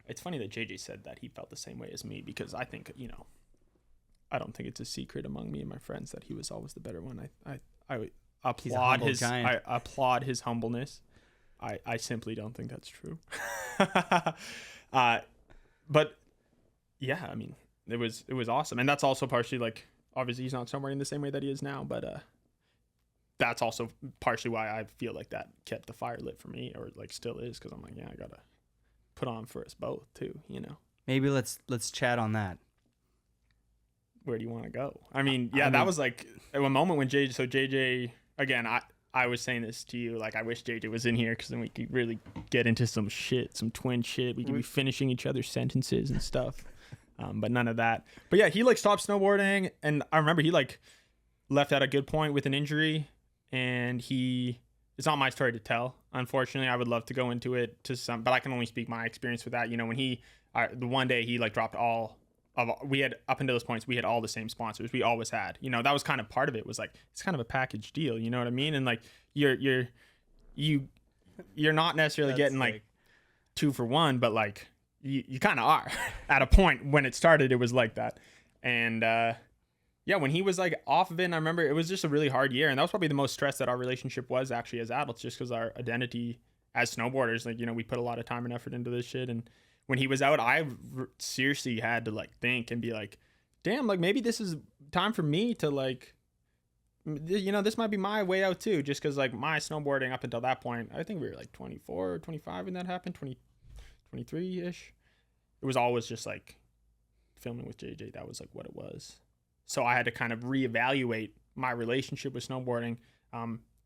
it's funny that JJ said that he felt the same way as me, because I think, you know, I don't think it's a secret among me and my friends that he was always the better one. I applaud I applaud his humbleness. I simply don't think that's true. But yeah, I mean, it was awesome. And that's also partially like, obviously he's not snowboarding the same way that he is now, but that's also partially why I feel like that kept the fire lit for me, or like still is, because I'm like, yeah, I gotta put on for us both too, you know. Maybe let's chat on that. where do you want to go? I mean, that was like a moment when JJ again, I was saying this to you, like I wish JJ was in here because then we could really get into some twin shit. We could be finishing each other's sentences and stuff. But none of that. But yeah, he like stopped snowboarding, and I remember he like left at a good point with an injury, and it's not my story to tell. Unfortunately, I would love to go into it but I can only speak my experience with that. You know, when the one day he like dropped we had up until those points, we had all the same sponsors. We always had, you know, that was kind of part of it, was like, it's kind of a package deal. You know what I mean? And like, you're not necessarily getting like 2 for 1, but like, you kind of are at a point. When it started, it was like that. And when he was like off of it, and I remember it was just a really hard year, and that was probably the most stress that our relationship was actually as adults, just because our identity as snowboarders, like, you know, we put a lot of time and effort into this shit. And when he was out, I seriously had to like think and be like, damn, like maybe this is time for me to like, you know, this might be my way out too, just because like my snowboarding up until that point, I think we were like 24 or 25 when that happened, 23-ish. It was always just like filming with JJ. That was like what it was. So I had to kind of reevaluate my relationship with snowboarding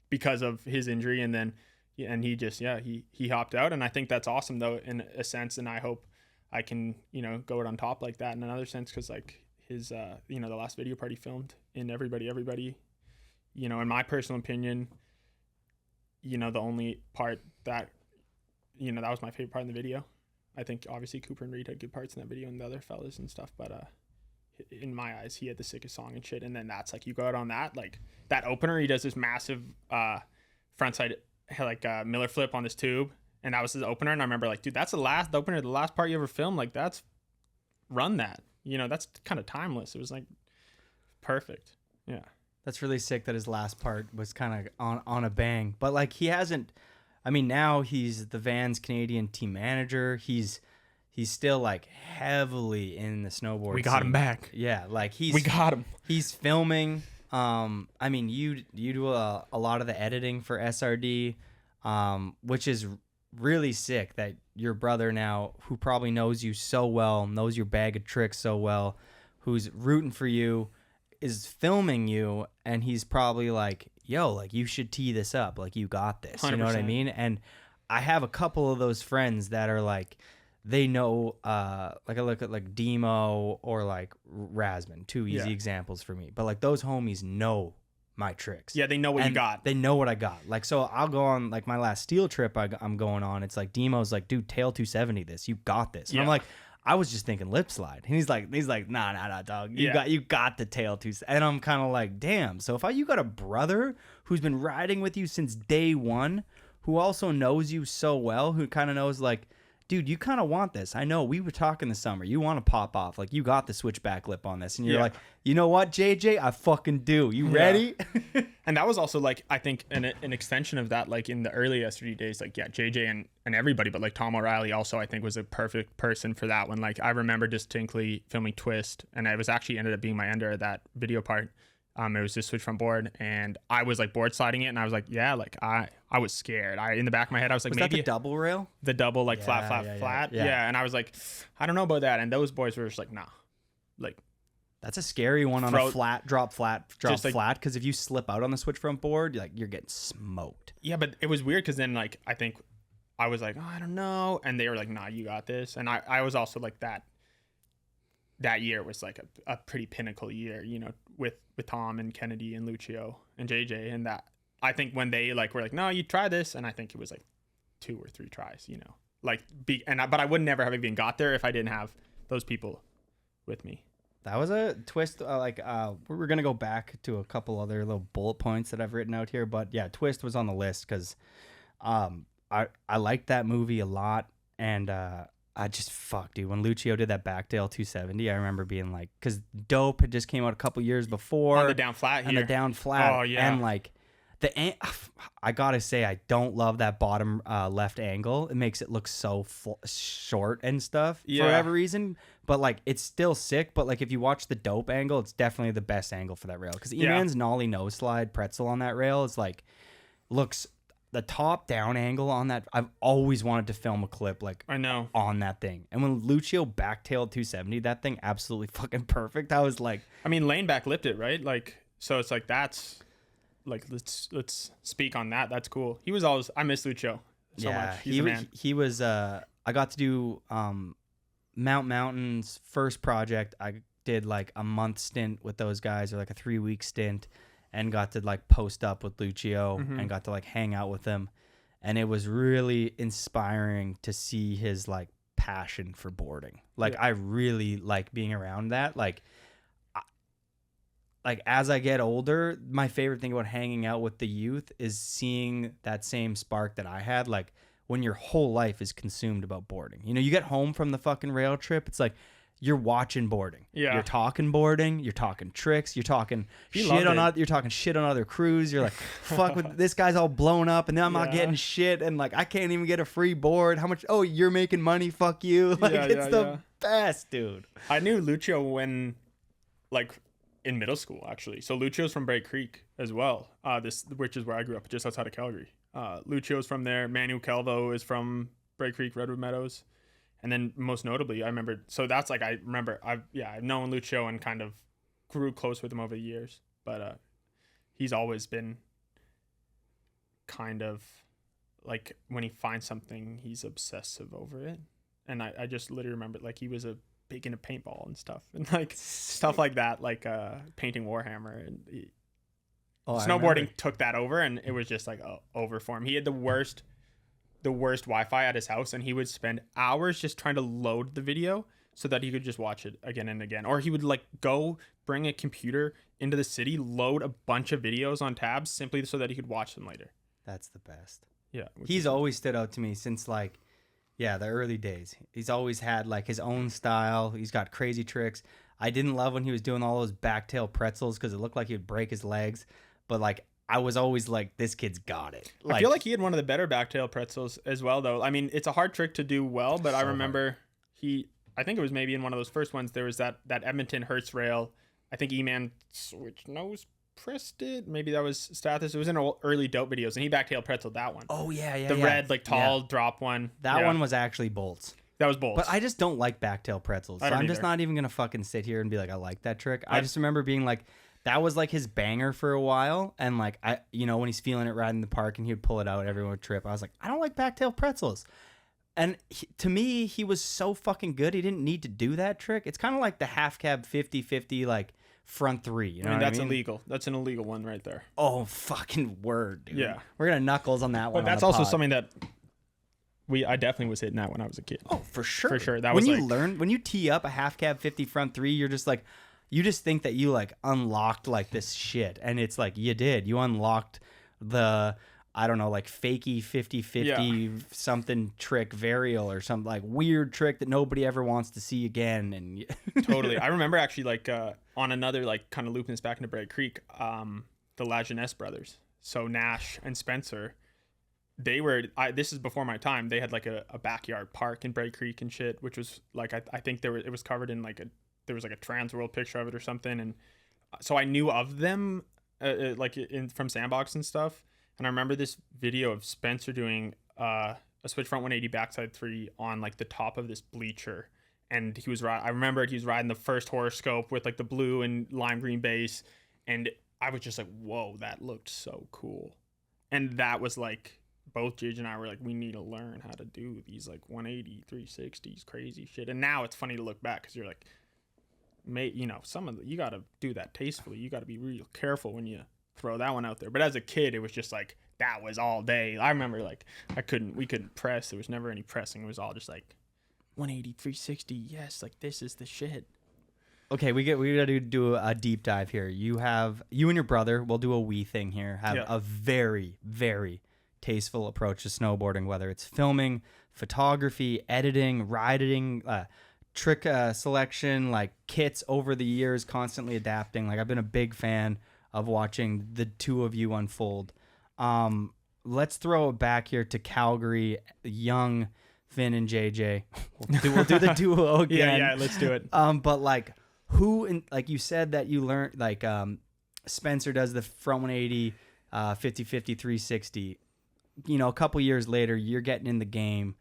because of his injury. And then, he just, he hopped out. And I think that's awesome though, in a sense. And I hope I can, you know, go it on top like that in another sense. Cause like his, you know, the last video part he filmed in everybody, you know, in my personal opinion, you know, the only part that, you know, that was my favorite part in the video. I think obviously Cooper and Reed had good parts in that video and the other fellas and stuff, but in my eyes, he had the sickest song and shit. And then that's like, you go out on that, like that opener, he does this massive frontside like Miller flip on this tube, and that was his opener. And I remember like, dude, that's the opener, the last part you ever filmed. Like run that, you know, that's kind of timeless. It was like perfect. Yeah. That's really sick that his last part was kind of on a bang. But like I mean, now he's the Vans Canadian team manager. He's still like heavily in the snowboard. We got scene. him back. Yeah, like we got him. He's filming. I mean, you do a lot of the editing for SRD, which is really sick that your brother now, who probably knows you so well, knows your bag of tricks so well, who's rooting for you, is filming you, and he's probably like, yo, like you should tee this up, like you got this. 100%. You know what I mean? And I have a couple of those friends that are like, they know, like I look at like Demo or like Rasman, 2 easy examples for me. But like those homies know my tricks. Yeah, they know what you got. They know what I got. Like, so I'll go on like my last steel trip I'm going on. It's like Demo's like, dude, tail 270 this. You got this. And I'm like, I was just thinking lip slide. And he's like, nah, dog. You got the tail 270. And I'm kind of like, damn. So if you got a brother who's been riding with you since day one, who also knows you so well, who kind of knows like, dude, you kind of want this. I know we were talking this summer. You want to pop off. Like, you got the switchback lip on this. And you're like, you know what, JJ? I fucking do. You ready? And that was also, like, I think an extension of that, like, in the early SRD days, like, JJ and everybody, but, like, Tom O'Reilly also, I think, was a perfect person for that one. Like, I remember distinctly filming Twist, and it was actually ended up being my ender, that video part. It was just switch front board, and I was like board sliding it, and I was like, yeah, like I was scared. In the back of my head, I was like, maybe that the double rail, the double like flat. Yeah. And I was like, I don't know about that. And those boys were just like, nah, like that's a scary one on a flat, drop flat. Because if you slip out on the switch front board, you're getting smoked. Yeah, but it was weird because then like I think I was like, oh, I don't know, and they were like, nah, you got this, and I was also like that. That year was like a pretty pinnacle year, you know, with Tom and Kennedy and Lucio and JJ, and that I think when they like were like, no, you try this, and I think it was like 2 or 3 tries, you know, like but I would never have even got there if I didn't have those people with me. That was a twist. We're gonna go back to a couple other little bullet points that I've written out here, but yeah, Twist was on the list because I liked that movie a lot, and I just dude. When Lucio did that backtail 270, I remember being like, because Dope had just came out a couple years before on the down flat here. Oh yeah, and like I gotta say, I don't love that bottom left angle. It makes it look so short and stuff for whatever reason. But like, it's still sick. But like, if you watch the Dope angle, it's definitely the best angle for that rail. Because E-Man's nollie nose slide pretzel on that rail is like looks the top down angle on that. I've always wanted to film a clip like I know. on that thing. And when Lucio backtailed 270, that thing absolutely fucking perfect. I was like, I mean, lane back lipped it, right? Like, so it's like that's like let's speak on that. That's cool. He was always I miss Lucio so much. He's the man. He was. I got to do Mount Mountain's first project. I did like a month stint with those guys, or like a 3-week stint, and got to like post up with Lucio and got to like hang out with him. And it was really inspiring to see his like passion for boarding. Like I really like being around that. Like as I get older, my favorite thing about hanging out with the youth is seeing that same spark that I had. Like when your whole life is consumed about boarding. You know, you get home from the fucking rail trip, it's like you're watching boarding. Yeah. You're talking boarding, you're talking tricks, you're talking shit on other crews. You're like, fuck with this guy's all blown up and then I'm not getting shit and like I can't even get a free board. How much you're making money, fuck you. Like it's the best, dude. I knew Lucio when like in middle school actually. So Lucio's from Bray Creek as well. Which is where I grew up, just outside of Calgary. Lucio's from there. Manu Calvo is from Bray Creek, Redwood Meadows. And then most notably, I remember, so that's like, I remember, I've known Lucio and kind of grew close with him over the years. But he's always been kind of like, when he finds something, he's obsessive over it. And I just literally remember, like, he was big into paintball and stuff. And like, stuff like that, like painting Warhammer. And snowboarding took that over, and it was just like over for him. He had the worst Wi-Fi at his house, and he would spend hours just trying to load the video so that he could just watch it again and again. Or he would like go bring a computer into the city, load a bunch of videos on tabs simply so that he could watch them later. That's the best. Yeah. He's always stood out to me since like, the early days. He's always had like his own style. He's got crazy tricks. I didn't love when he was doing all those backtail pretzels because it looked like he would break his legs. But like, I was always like, this kid's got it. Like, I feel like he had one of the better backtail pretzels as well, though. I mean, it's a hard trick to do well, but I remember I think it was maybe in one of those first ones, there was that Edmonton Hertz rail. I think E-Man switch nose pressed it. Maybe that was Stathis. It was in early dope videos, and he backtail pretzeled that one. Oh, yeah. The red, like, tall drop one. That one was actually bolts. That was bolts. But I just don't like backtail pretzels. So I'm just not even going to fucking sit here and be like, I like that trick. I just remember being like, that was like his banger for a while. And like, when he's feeling it riding the park and he would pull it out, everyone would trip. I was like, I don't like backtail pretzels. And to me, he was so fucking good. He didn't need to do that trick. It's kind of like the half cab 50-50, like front three. You know what I mean? That's illegal. That's an illegal one right there. Oh, fucking word, dude. Yeah. We're going to knuckles on that one. But that's also something that I definitely was hitting that when I was a kid. Oh, for sure. For sure. That when was when you tee up a half cab 50 front three, you're just like, you just think that you like unlocked like this shit. And it's like, you did. You unlocked the, I don't know, like fakey 50-50 something trick varial or some like weird trick that nobody ever wants to see again. And totally. I remember actually like on another like kind of looping this back into Bray Creek, the Lajeunesse brothers. So Nash and Spencer, they were, this is before my time. They had like a backyard park in Bray Creek and shit, which was like, I think it was covered in like there was like a Trans World picture of it or something. And so I knew of them from Sandbox and stuff. And I remember this video of Spencer doing a switch front 180 backside 3 on like the top of this bleacher. And I remember he was riding the first horoscope with like the blue and lime green base. And I was just like, whoa, that looked so cool. And that was like, both Jige and I were like, we need to learn how to do these like 180, 360s, crazy shit. And now it's funny to look back because you're like, you got to do that tastefully. You got to be real careful when you throw that one out there. But as a kid, it was just like, that was all day. I remember like, we couldn't press. There was never any pressing. It was all just like 180, 360. Yes. Like this is the shit. Okay. We got to do a deep dive here. You and your brother, we'll do a wee thing here, have a very, very tasteful approach to snowboarding, whether it's filming, photography, editing, riding, trick selection, like kits over the years, constantly adapting. Like I've been a big fan of watching the two of you unfold. Let's throw it back here to Calgary, young Finn and JJ. We'll do the duo again. Yeah, let's do it. But like like you said that you learned, like Spencer does the front 180, 50-50, 360. a couple years later, you're getting in the game,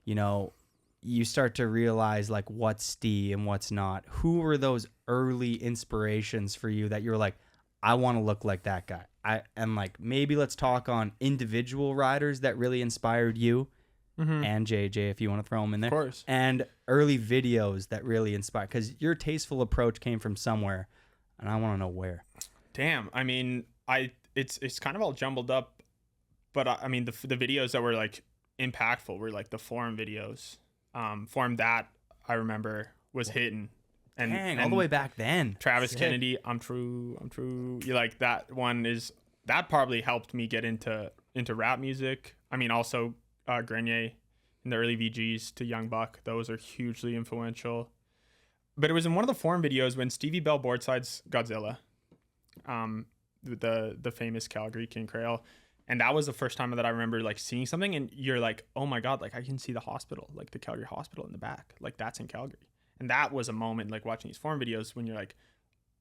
you start to realize like what's Steve and what's not. Who were those early inspirations for you that you're like, I want to look like that guy? And like, maybe let's talk on individual riders that really inspired you, and JJ, if you want to throw them in there. Of course. And early videos that really inspired, because your tasteful approach came from somewhere, and I want to know where. Damn. I mean, it's kind of all jumbled up, but I mean, the videos that were like impactful were like the forum videos. Forum that I remember was hitting. And all the way back then. Travis Sick. Kennedy, I'm true. You like that one that probably helped me get into rap music. I mean, also Grenier in the early VGs to Young Buck. Those are hugely influential. But it was in one of the forum videos when Stevie Bell boardsides Godzilla, the famous Calgary King Crail. And that was the first time that I remember like seeing something and you're like, oh my God, like I can see the hospital, like the Calgary hospital in the back. Like that's in Calgary. And that was a moment like watching these forum videos when you're like,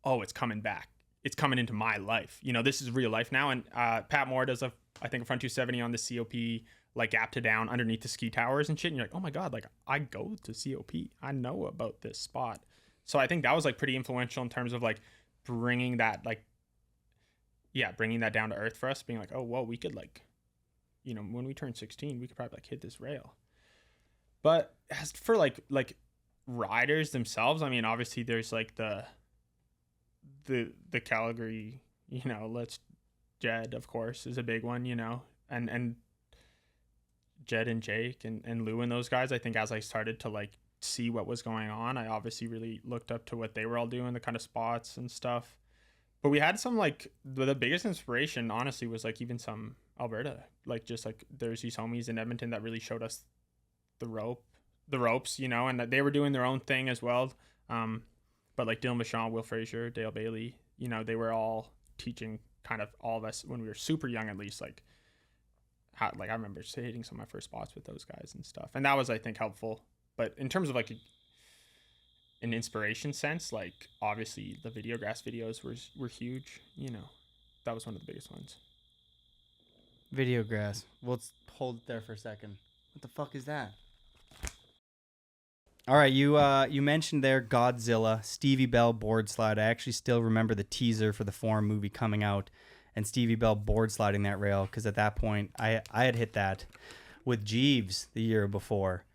oh, it's coming back. It's coming into my life. This is real life now. And Pat Moore does a front 270 on the COP, like up to down underneath the ski towers and shit. And you're like, oh my God, like I go to COP. I know about this spot. So I think that was like pretty influential in terms of like bringing that down to earth for us, being like, oh, well, we could like, when we turn 16, we could probably like hit this rail. But as for like riders themselves, I mean, obviously there's like the Calgary, let's Jed, of course, is a big one, and Jed and Jake and Lou and those guys. I think as I started to like see what was going on, I obviously really looked up to what they were all doing, the kind of spots and stuff. But we had some like the biggest inspiration, honestly, was like even some Alberta, like just like there's these homies in Edmonton that really showed us the ropes, and that they were doing their own thing as well. But like Dylan Vachon, Will Frazier, Dale Bailey, they were all teaching kind of all of us when we were super young, at least like how, like I remember hitting some of my first spots with those guys and stuff. And that was, I think, helpful. But in terms of like an inspiration sense, like obviously the Videograss videos were huge. That was one of the biggest ones. Videograss. Let's hold it there for a second. What the fuck is that? All right, you mentioned there Godzilla, Stevie Bell board slide. I actually still remember the teaser for the Forum movie coming out and Stevie Bell board sliding that rail, because at that point I had hit that with Jeeves the year before.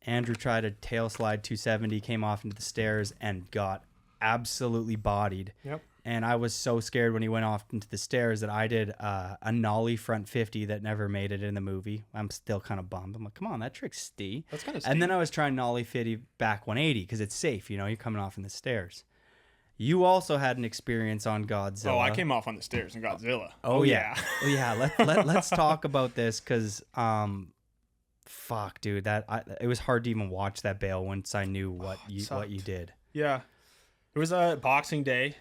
Andrew tried a tail slide 270, came off into the stairs and got absolutely bodied. Yep. And I was so scared when he went off into the stairs that I did a nollie front 50 that never made it in the movie. I'm still kind of bummed. I'm like, come on, that trick's Steve. That's kind of And then I was trying nollie 50 back 180 because it's safe. You're coming off in the stairs. You also had an experience on Godzilla. Oh, I came off on the stairs in Godzilla. Oh yeah. Oh yeah. Let's talk about this because, fuck, dude, it was hard to even watch that bail once I knew what you did. Yeah, it was a Boxing Day.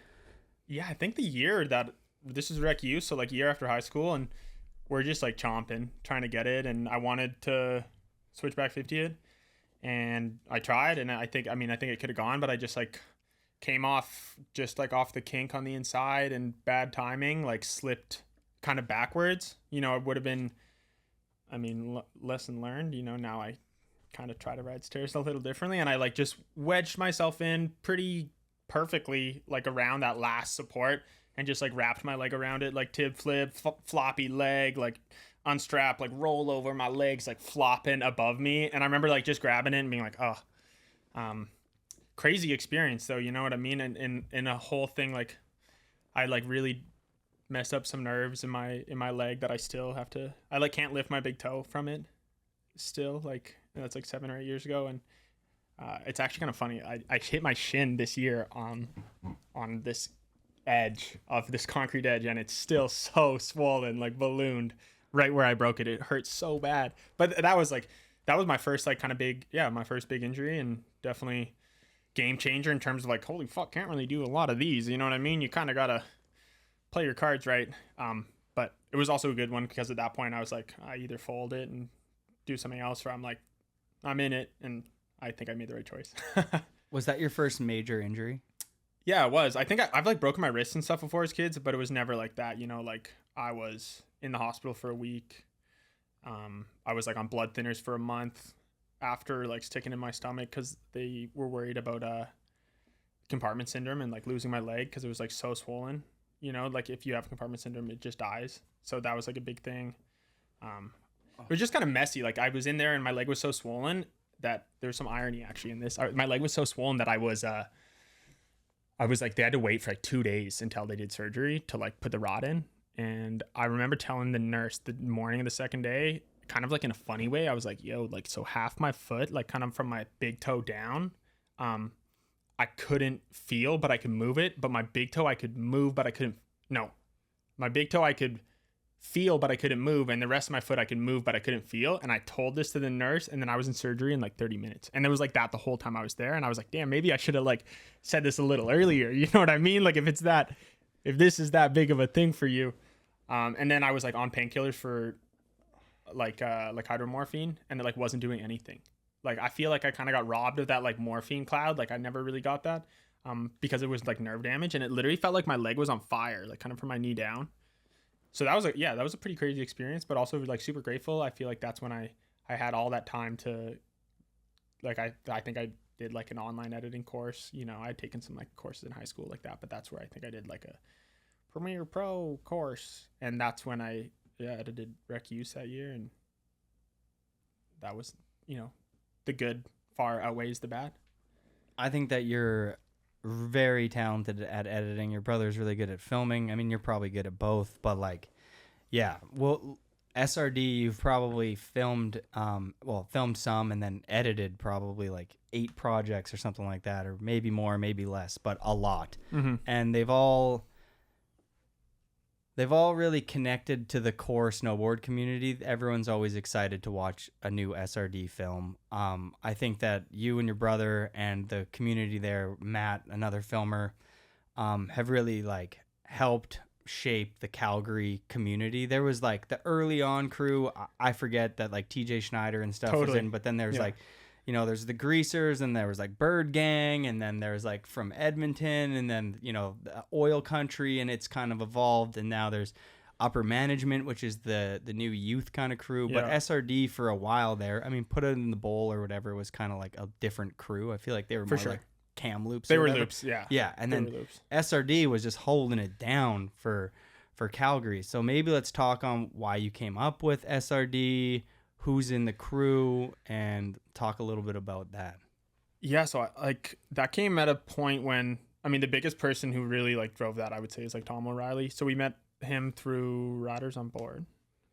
Yeah, I think the year that this is Rec U, so like year after high school, and we're just like chomping, trying to get it, and I wanted to switch back 50 it, and I tried, and I think it could have gone, but I just like came off just like off the kink on the inside and bad timing, like slipped kind of backwards. It would have been, lesson learned. Now I kind of try to ride stairs a little differently, and I like just wedged myself in pretty perfectly like around that last support and just like wrapped my leg around it, like tib flip, floppy leg, like unstrap, like roll over, my legs like flopping above me. And I remember like just grabbing it and being like, crazy experience though, you know what I mean? And in a whole thing, like I like really messed up some nerves in my leg that I still have to, I like can't lift my big toe from it still, like that's like 7 or 8 years ago. And it's actually kind of funny. I hit my shin this year on this edge of this concrete edge, and it's still so swollen, like ballooned right where I broke it. It hurts so bad. But that was my first like kind of my first big injury, and definitely game changer in terms of like, holy fuck, can't really do a lot of these. You know what I mean? You kind of gotta play your cards right. But it was also a good one because at that point I was like, I either fold it and do something else, or I'm like, I'm in it, and I think I made the right choice. Was that your first major injury? Yeah, it was. I think I've like broken my wrists and stuff before as kids, but it was never like that. Like I was in the hospital for a week, I was like on blood thinners for a month after like sticking in my stomach because they were worried about compartment syndrome and like losing my leg because it was like so swollen. You know, like if you have compartment syndrome, it just dies. So that was like a big thing. It was just kind of messy. Like I was in there and my leg was so swollen that there's some irony actually in this. My leg was so swollen that I was like, they had to wait for like 2 days until they did surgery to like put the rod in. And I remember telling the nurse the morning of the second day, kind of like in a funny way, I was like, yo, like, so half my foot, like kind of from my big toe down, I couldn't feel, but I could move it. But my big toe I could move, but I couldn't. No, my big toe I could feel, but I couldn't move. And the rest of my foot I could move, but I couldn't feel. And I told this to the nurse, and then I was in surgery in like 30 minutes. And it was like that the whole time I was there. And I was like, damn, maybe I should have like said this a little earlier. You know what I mean? Like if this is that big of a thing for you. And then I was like on painkillers for like hydromorphine, and it like wasn't doing anything. Like I feel like I kind of got robbed of that like morphine cloud. Like I never really got that because it was like nerve damage, and it literally felt like my leg was on fire, like kind of from my knee down. So that was a pretty crazy experience, but also like super grateful. I feel like that's when I had all that time to like, I think I did like an online editing course. You know, I had taken some like courses in high school like that, but that's where I think I did like a Premiere Pro course. And that's when I edited Rec Use that year. And that was, you know, the good far outweighs the bad. I think that you're very talented at editing. Your brother's really good at filming. I mean, you're probably good at both, but like, yeah. Well, SRD, you've probably filmed some and then edited probably like 8 projects or something like that, or maybe more, maybe less, but a lot. Mm-hmm. And they've all really connected to the core snowboard community. Everyone's always excited to watch a new SRD film. I think that you and your brother and the community there, Matt, another filmer, have really like helped shape the Calgary community. There was like the early on crew. I forget that like TJ Schneider and stuff was in, but then there's like, you know, there's the Greasers, and there was like Bird Gang, and then there's like from Edmonton, and then, you know, the Oil Country, and it's kind of evolved, and now there's Upper Management, which is the new youth kind of crew. But SRD for a while there, I mean, Put It in the Bowl or whatever was kind of like a different crew. I feel like they were more like cam loops. They were loops, yeah. And then SRD was just holding it down for Calgary. So maybe let's talk on why you came up with SRD, who's in the crew, and talk a little bit about that. Yeah, so that came at a point when, I mean, the biggest person who really like drove that, I would say, is like Tom O'Reilly. So we met him through Riders on Board.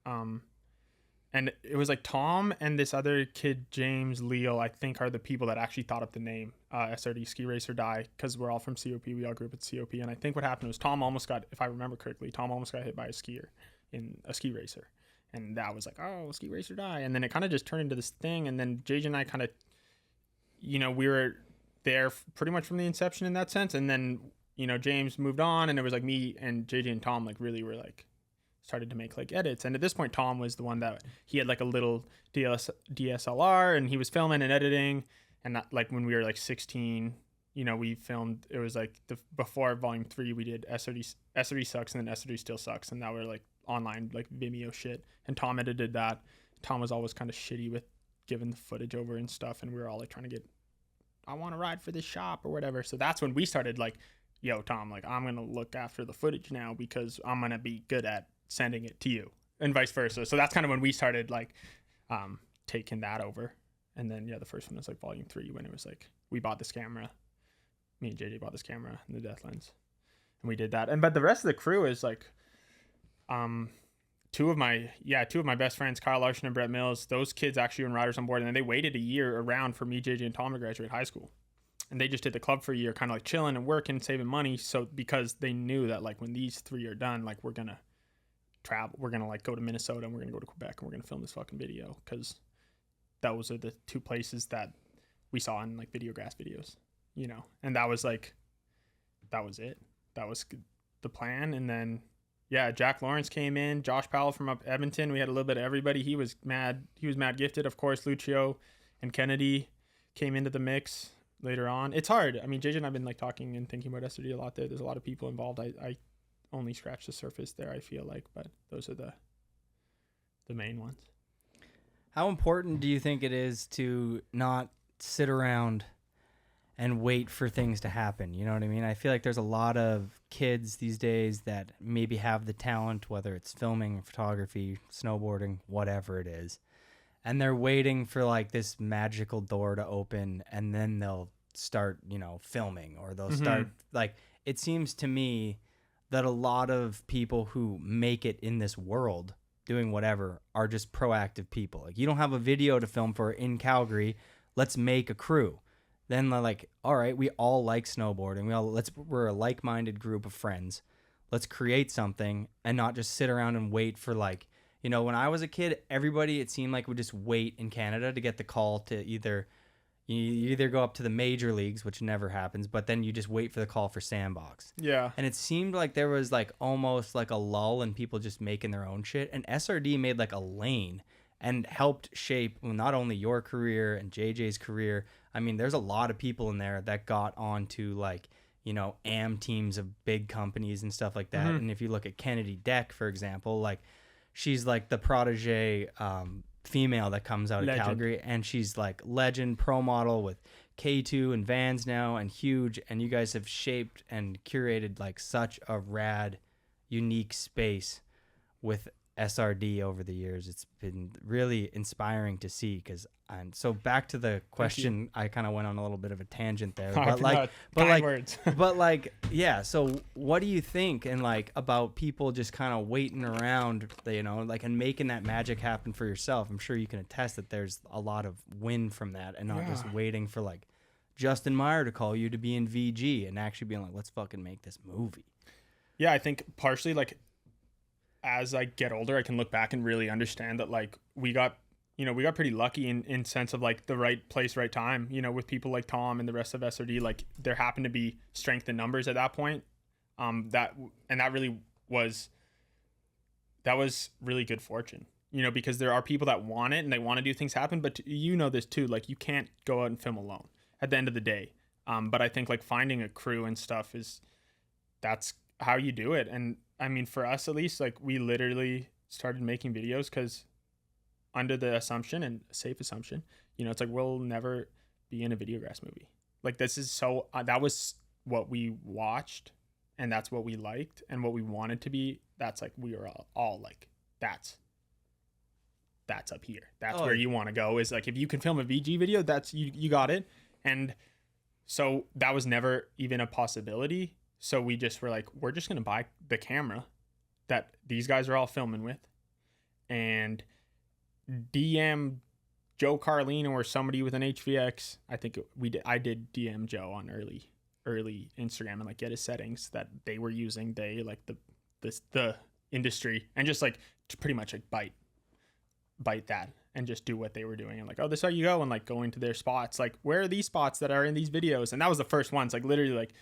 And it was like Tom and this other kid, James Leal, I think are the people that actually thought up the name SRD, Ski Race or Die, because we're all from COP. We all grew up at COP. And I think what happened was Tom almost got, if I remember correctly, hit by a skier in a ski racer. And that was like, oh, Ski Race or Die. And then it kind of just turned into this thing. And then JJ and I kind of, you know, we were there pretty much from the inception in that sense. And then, you know, James moved on, and it was like me and JJ and Tom like really were like started to make like edits. And at this point, Tom was the one that he had like a little DSLR, and he was filming and editing. And that, like when we were like 16, you know, we filmed, it was like before Volume 3, we did SRD Sucks, and then SRD Still Sucks. And now we're like online, like Vimeo shit. And Tom edited that. Tom was always kind of shitty with giving the footage over and stuff. And we were all like trying to get, I want to ride for this shop or whatever. So that's when we started like, yo, Tom, like I'm going to look after the footage now because I'm going to be good at sending it to you, and vice versa. So that's kind of when we started like taking that over. And then, yeah, the first one was like Volume 3, when it was like, we bought this camera. Me and JJ bought this camera and the Death Lens. And we did that. But the rest of the crew is like, two of my best friends, Kyle Larson and Brett Mills, those kids actually were in Riders on Board, and then they waited a year around for me, JJ, and Tom to graduate high school. And they just did the club for a year, kind of like chilling and working, saving money. So because they knew that like when these 3 are done, like we're going to travel, we're going to like go to Minnesota, and we're going to go to Quebec, and we're going to film this fucking video, because those are the 2 places that we saw in like Videographs videos, you know. And that was like, that was it. That was the plan. And then, yeah, Jack Lawrence came in, Josh Powell from up Edmonton. We had a little bit of everybody. He was mad gifted. Of course, Lucio and Kennedy came into the mix later on. It's hard. I mean, JJ and I've been like talking and thinking about SRD a lot there. There's a lot of people involved. I only scratched the surface there, I feel like, but those are the main ones. How important do you think it is to not sit around and wait for things to happen? You know what I mean? I feel like there's a lot of kids these days that maybe have the talent, whether it's filming, photography, snowboarding, whatever it is, and they're waiting for like this magical door to open, and then they'll start, you know, filming, or they'll start like, it seems to me that a lot of people who make it in this world doing whatever are just proactive people. Like, you don't have a video to film for in Calgary, let's make a crew. Then they're like, all right, we all like snowboarding. We're a like-minded group of friends. Let's create something and not just sit around and wait for, like, you know, when I was a kid, everybody, it seemed like, would just wait in Canada to get the call to either, you either go up to the major leagues, which never happens, but then you just wait for the call for Sandbox. Yeah. And it seemed like there was like almost like a lull in people just making their own shit. And SRD made like a lane and helped shape not only your career and JJ's career. I mean, there's a lot of people in there that got onto, like, you know, AM teams of big companies and stuff like that. And if you look at Kennidi Deck, for example, like, she's like the protege female that comes out of Calgary, and she's like legend pro model with K2 and Vans now, and huge. And you guys have shaped and curated like such a rad, unique space with SRD over the years. It's been really inspiring to see. And so back to the question, I kind of went on a little bit of a tangent there, but like, yeah. So what do you think, and like, about people just kind of waiting around, you know, like, and making that magic happen for yourself? I'm sure you can attest that there's a lot of win from that, and not just waiting for like Justin Meyer to call you to be in VG and actually being like, let's fucking make this movie. Yeah, I think partially, like, as I get older, I can look back and really understand that, like, we got pretty lucky in sense of like the right place, right time, you know, with people like Tom and the rest of SRD. Like, there happened to be strength in numbers at that point. That was really good fortune, you know, because there are people that want it and they want to do things happen, but you know this too, like, you can't go out and film alone at the end of the day. But I think like finding a crew and stuff that's how you do it. And I mean, for us at least, like, we literally started making videos because under the assumption, and safe assumption, you know, it's like, we'll never be in a Videograss movie. Like, this is so, that was what we watched, and that's what we liked and what we wanted to be. That's like, we were all like, that's up here. That's where you want to go, is like, if you can film a VG video, that's, you got it. And so that was never even a possibility. So we just were like, we're just going to buy the camera that these guys are all filming with, and DM Joe Carlino or somebody with an HVX. I think I did DM Joe on early Instagram and like get his settings that they were using. They like the industry, and just like to pretty much like bite that and just do what they were doing, and like, oh, this is how you go, and like going to their spots, like, where are these spots that are in these videos? And that was the first ones, like, literally like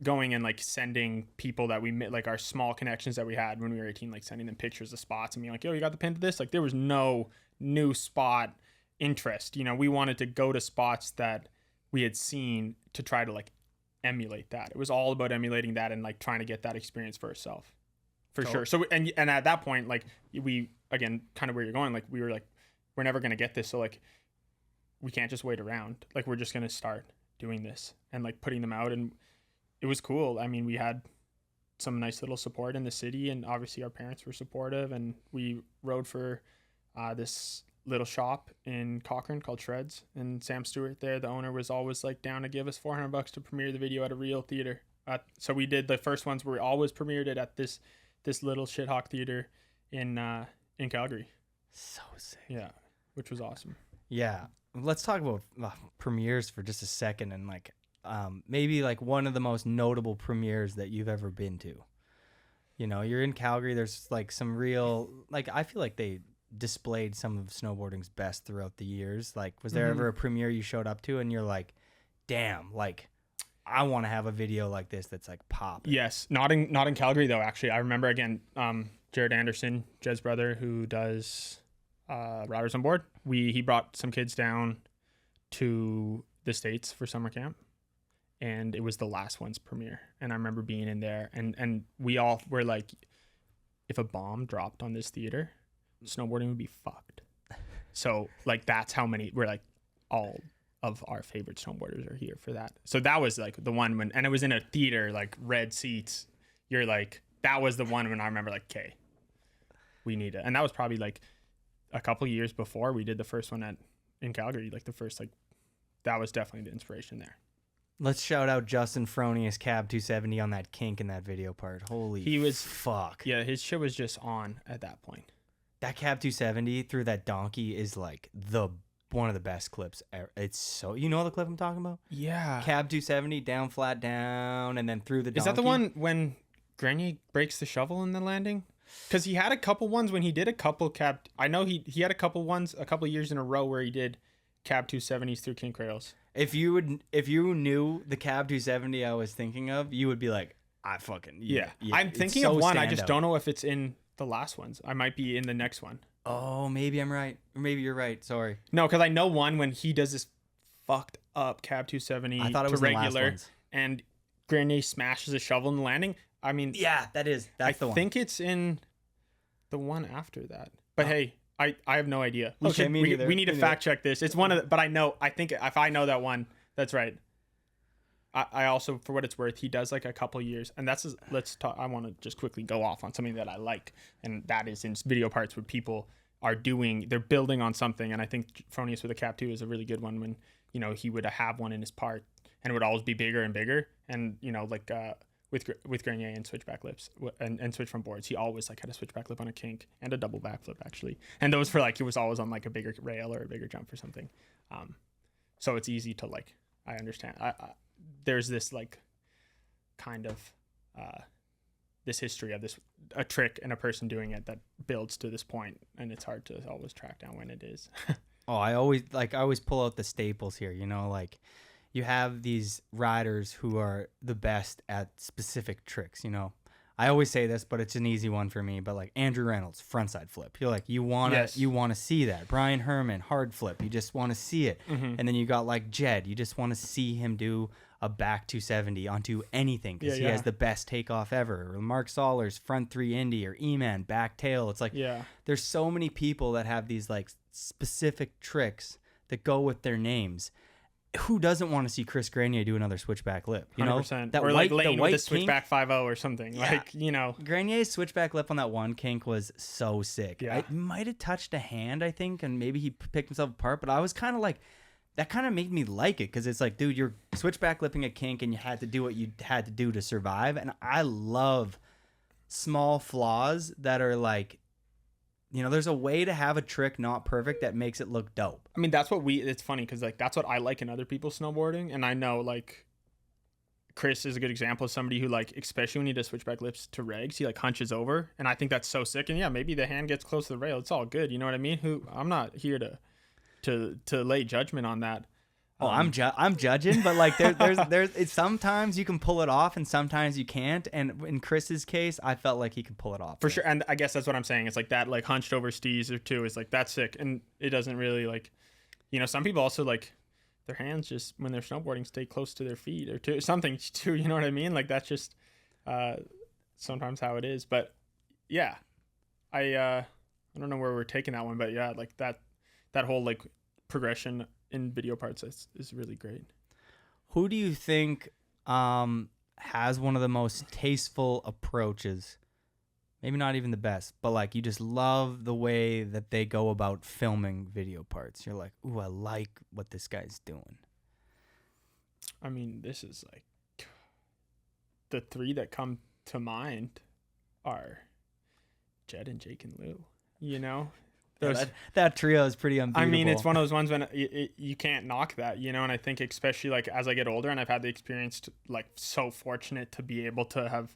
going and like sending people that we met, like our small connections that we had when we were 18, like sending them pictures of spots and being like, yo, you got the pin to this? Like, there was no new spot interest. You know, we wanted to go to spots that we had seen to try to like emulate that. It was all about emulating that and like trying to get that experience for ourselves, for sure. So, and at that point, like, we, again, kind of where you're going, like, we were like, we're never going to get this. So like, we can't just wait around. Like, we're just going to start doing this and like putting them out. And it was cool. I mean, we had some nice little support in the city, and obviously our parents were supportive, and we rode for this little shop in Cochrane called Shreds, and Sam Stewart there, the owner, was always like down to give us $400 to premiere the video at a real theater. So we did the first ones were always premiered it at this little shithawk theater in Calgary. So sick. Yeah, which was awesome. Yeah. Let's talk about premieres for just a second, and like, maybe like one of the most notable premieres that you've ever been to. You know, you're in Calgary, there's like some real, like, I feel like they displayed some of snowboarding's best throughout the years. Like, was there ever a premiere you showed up to and you're like, damn, like, I want to have a video like this that's like pop? Yes, not in Calgary though. Actually, I remember, again, Jared Anderson, Jed's brother, who does Riders on Board. He brought some kids down to the States for summer camp, and it was the last one's premiere. And I remember being in there, and we all were like, if a bomb dropped on this theater, snowboarding would be fucked. So like that's how many we're like all of our favorite snowboarders are here for that. So that was like the one when, and it was in a theater, like red seats. You're like, that was the one when I remember like, okay, we need it. And that was probably like a couple years before we did the first one in Calgary. Like the first, like that was definitely the inspiration there. Let's shout out Justin Fronius Cab 270 on that kink in that video part. Holy fuck. Yeah, his shit was just on at that point. That Cab 270 through that donkey is like one of the best clips ever. It's so, you know the clip I'm talking about? Yeah. Cab 270 down, flat down, and then through the donkey. Is that the one when Grenier breaks the shovel in the landing? Because he had a couple ones when he did a couple cab. I know he had a couple ones a couple years in a row where he did Cab 270s through kink rails. If you knew the Cab 270 I was thinking of, you would be like, I fucking yeah. I'm thinking of one. I just don't know if it's in the last ones. I might be in the next one. Oh, maybe I'm right. Or maybe you're right. Sorry. No, because I know one when he does this fucked up Cab 270 I thought it to was regular, the last ones. and Grenier smashes a shovel in the landing. I mean, yeah, that's the one. I think it's in the one after that. But hey, I have no idea. We need to fact check this. It's one of the, but I think if I know that one, that's right. I also, for what it's worth, he does like a couple years, and let's talk. I want to just quickly go off on something that I like, and that is in video parts where people they're building on something, and I think Fronius with a Cap 2 is a really good one when, you know, he would have one in his part, and it would always be bigger and bigger, and, you know, like with Grenier and switchback lips and switch from boards, he always like had a switchback lip on a kink and a double backflip actually, and those for like he was always on like a bigger rail or a bigger jump or something, so it's easy to like, I understand. There's this like kind of this history of a trick and a person doing it that builds to this point, and it's hard to always track down when it is. Oh, I always pull out the staples here, you know, like you have these riders who are the best at specific tricks, you know. I always say this, but it's an easy one for me, but like Andrew Reynolds, frontside flip. You're like, you want to see that. Brian Herman, hard flip. You just want to see it. Mm-hmm. And then you got like Jed. You just want to see him do a back 270 onto anything because he has the best takeoff ever. Or Mark Sollers, front 3 Indy, or E-Man, back tail. It's like, there's so many people that have these like specific tricks that go with their names. Who doesn't want to see Chris Grenier do another switchback lip? You know, 100%. Or like Lane with a switchback 5.0 or something. Yeah. Like, you know, Grenier's switchback lip on that one kink was so sick. Yeah. It might have touched a hand, I think, and maybe he picked himself apart. But I was kind of like, that kind of made me like it because it's like, dude, you're switchback lipping a kink and you had to do what you had to do to survive. And I love small flaws that are like, you know, there's a way to have a trick not perfect that makes it look dope. I mean, it's funny because like that's what I like in other people's snowboarding, and I know like Chris is a good example of somebody who like, especially when he does switchback lips to regs, he like hunches over, and I think that's so sick. And yeah, maybe the hand gets close to the rail, it's all good. You know what I mean? I'm not here to lay judgment on that. Oh, I'm judging, but like it's sometimes you can pull it off and sometimes you can't. And in Chris's case, I felt like he could pull it off for sure. And I guess that's what I'm saying. It's like that, like hunched over steez or two is like, that's sick. And it doesn't really like, you know, some people also like their hands just when they're snowboarding stay close to their feet or to something too. You know what I mean? Like that's just sometimes how it is. But yeah, I don't know where we're taking that one, but yeah, like that whole like progression in video parts is really great. Who do you think has one of the most tasteful approaches? Maybe not even the best, but like you just love the way that they go about filming video parts. You're like, ooh, I like what this guy's doing. I mean, this is like the three that come to mind are Jed and Jake and Lou, you know? That trio is pretty unbeatable. I mean, it's one of those ones when you can't knock that, you know. And I think especially like as I get older, and I've had the experience, like so fortunate to be able to have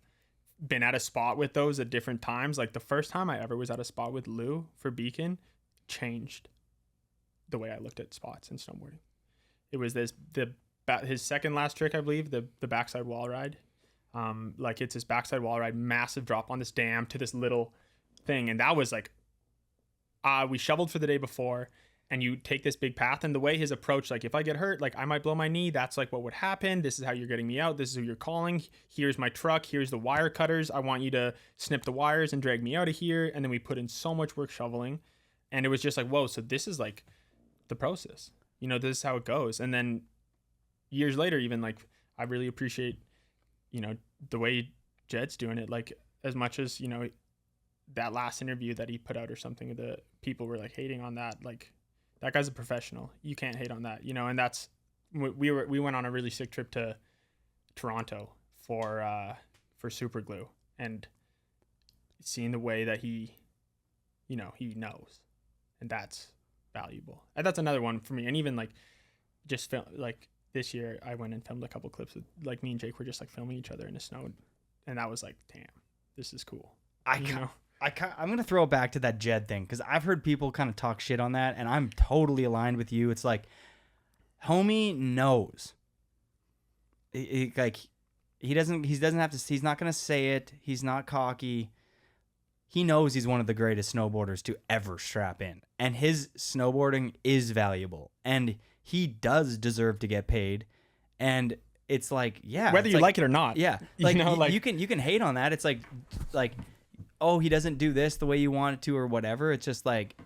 been at a spot with those at different times. Like the first time I ever was at a spot with Lou for Beacon changed the way I looked at spots in snowboarding. It was his second last trick, I believe, the backside wall ride. Like it's his backside wall ride, massive drop on this dam to this little thing, and that was like. We shoveled for the day before, and you take this big path, and the way his approach, like if I get hurt, like I might blow my knee, that's like what would happen. This is how you're getting me out. This is who you're calling. Here's my truck. Here's the wire cutters. I want you to snip the wires and drag me out of here. And then we put in so much work shoveling. And it was just like, whoa, so this is like the process, you know, this is how it goes. And then years later, even like, I really appreciate, you know, the way Jed's doing it. Like as much as, you know, that last interview that he put out or something, the people were like hating on that. Like that guy's a professional. You can't hate on that, you know? And that's, we went on a really sick trip to Toronto for super glue, and seeing the way that he, you know, he knows, and that's valuable. And that's another one for me. And even like just film, like this year I went and filmed a couple clips with, like, me and Jake were just like filming each other in the snow, and that was like, damn, this is cool. I'm going to throw it back to that Jed thing, because I've heard people kind of talk shit on that, and I'm totally aligned with you. It's like, homie knows. Like, he doesn't have to, he's not going to say it. He's not cocky. He knows he's one of the greatest snowboarders to ever strap in, and his snowboarding is valuable, and he does deserve to get paid. And it's like, yeah, whether you like it or not. Yeah. Like, you know, like, you can hate on that. It's like, oh, he doesn't do this the way you want it to or whatever. It's just like,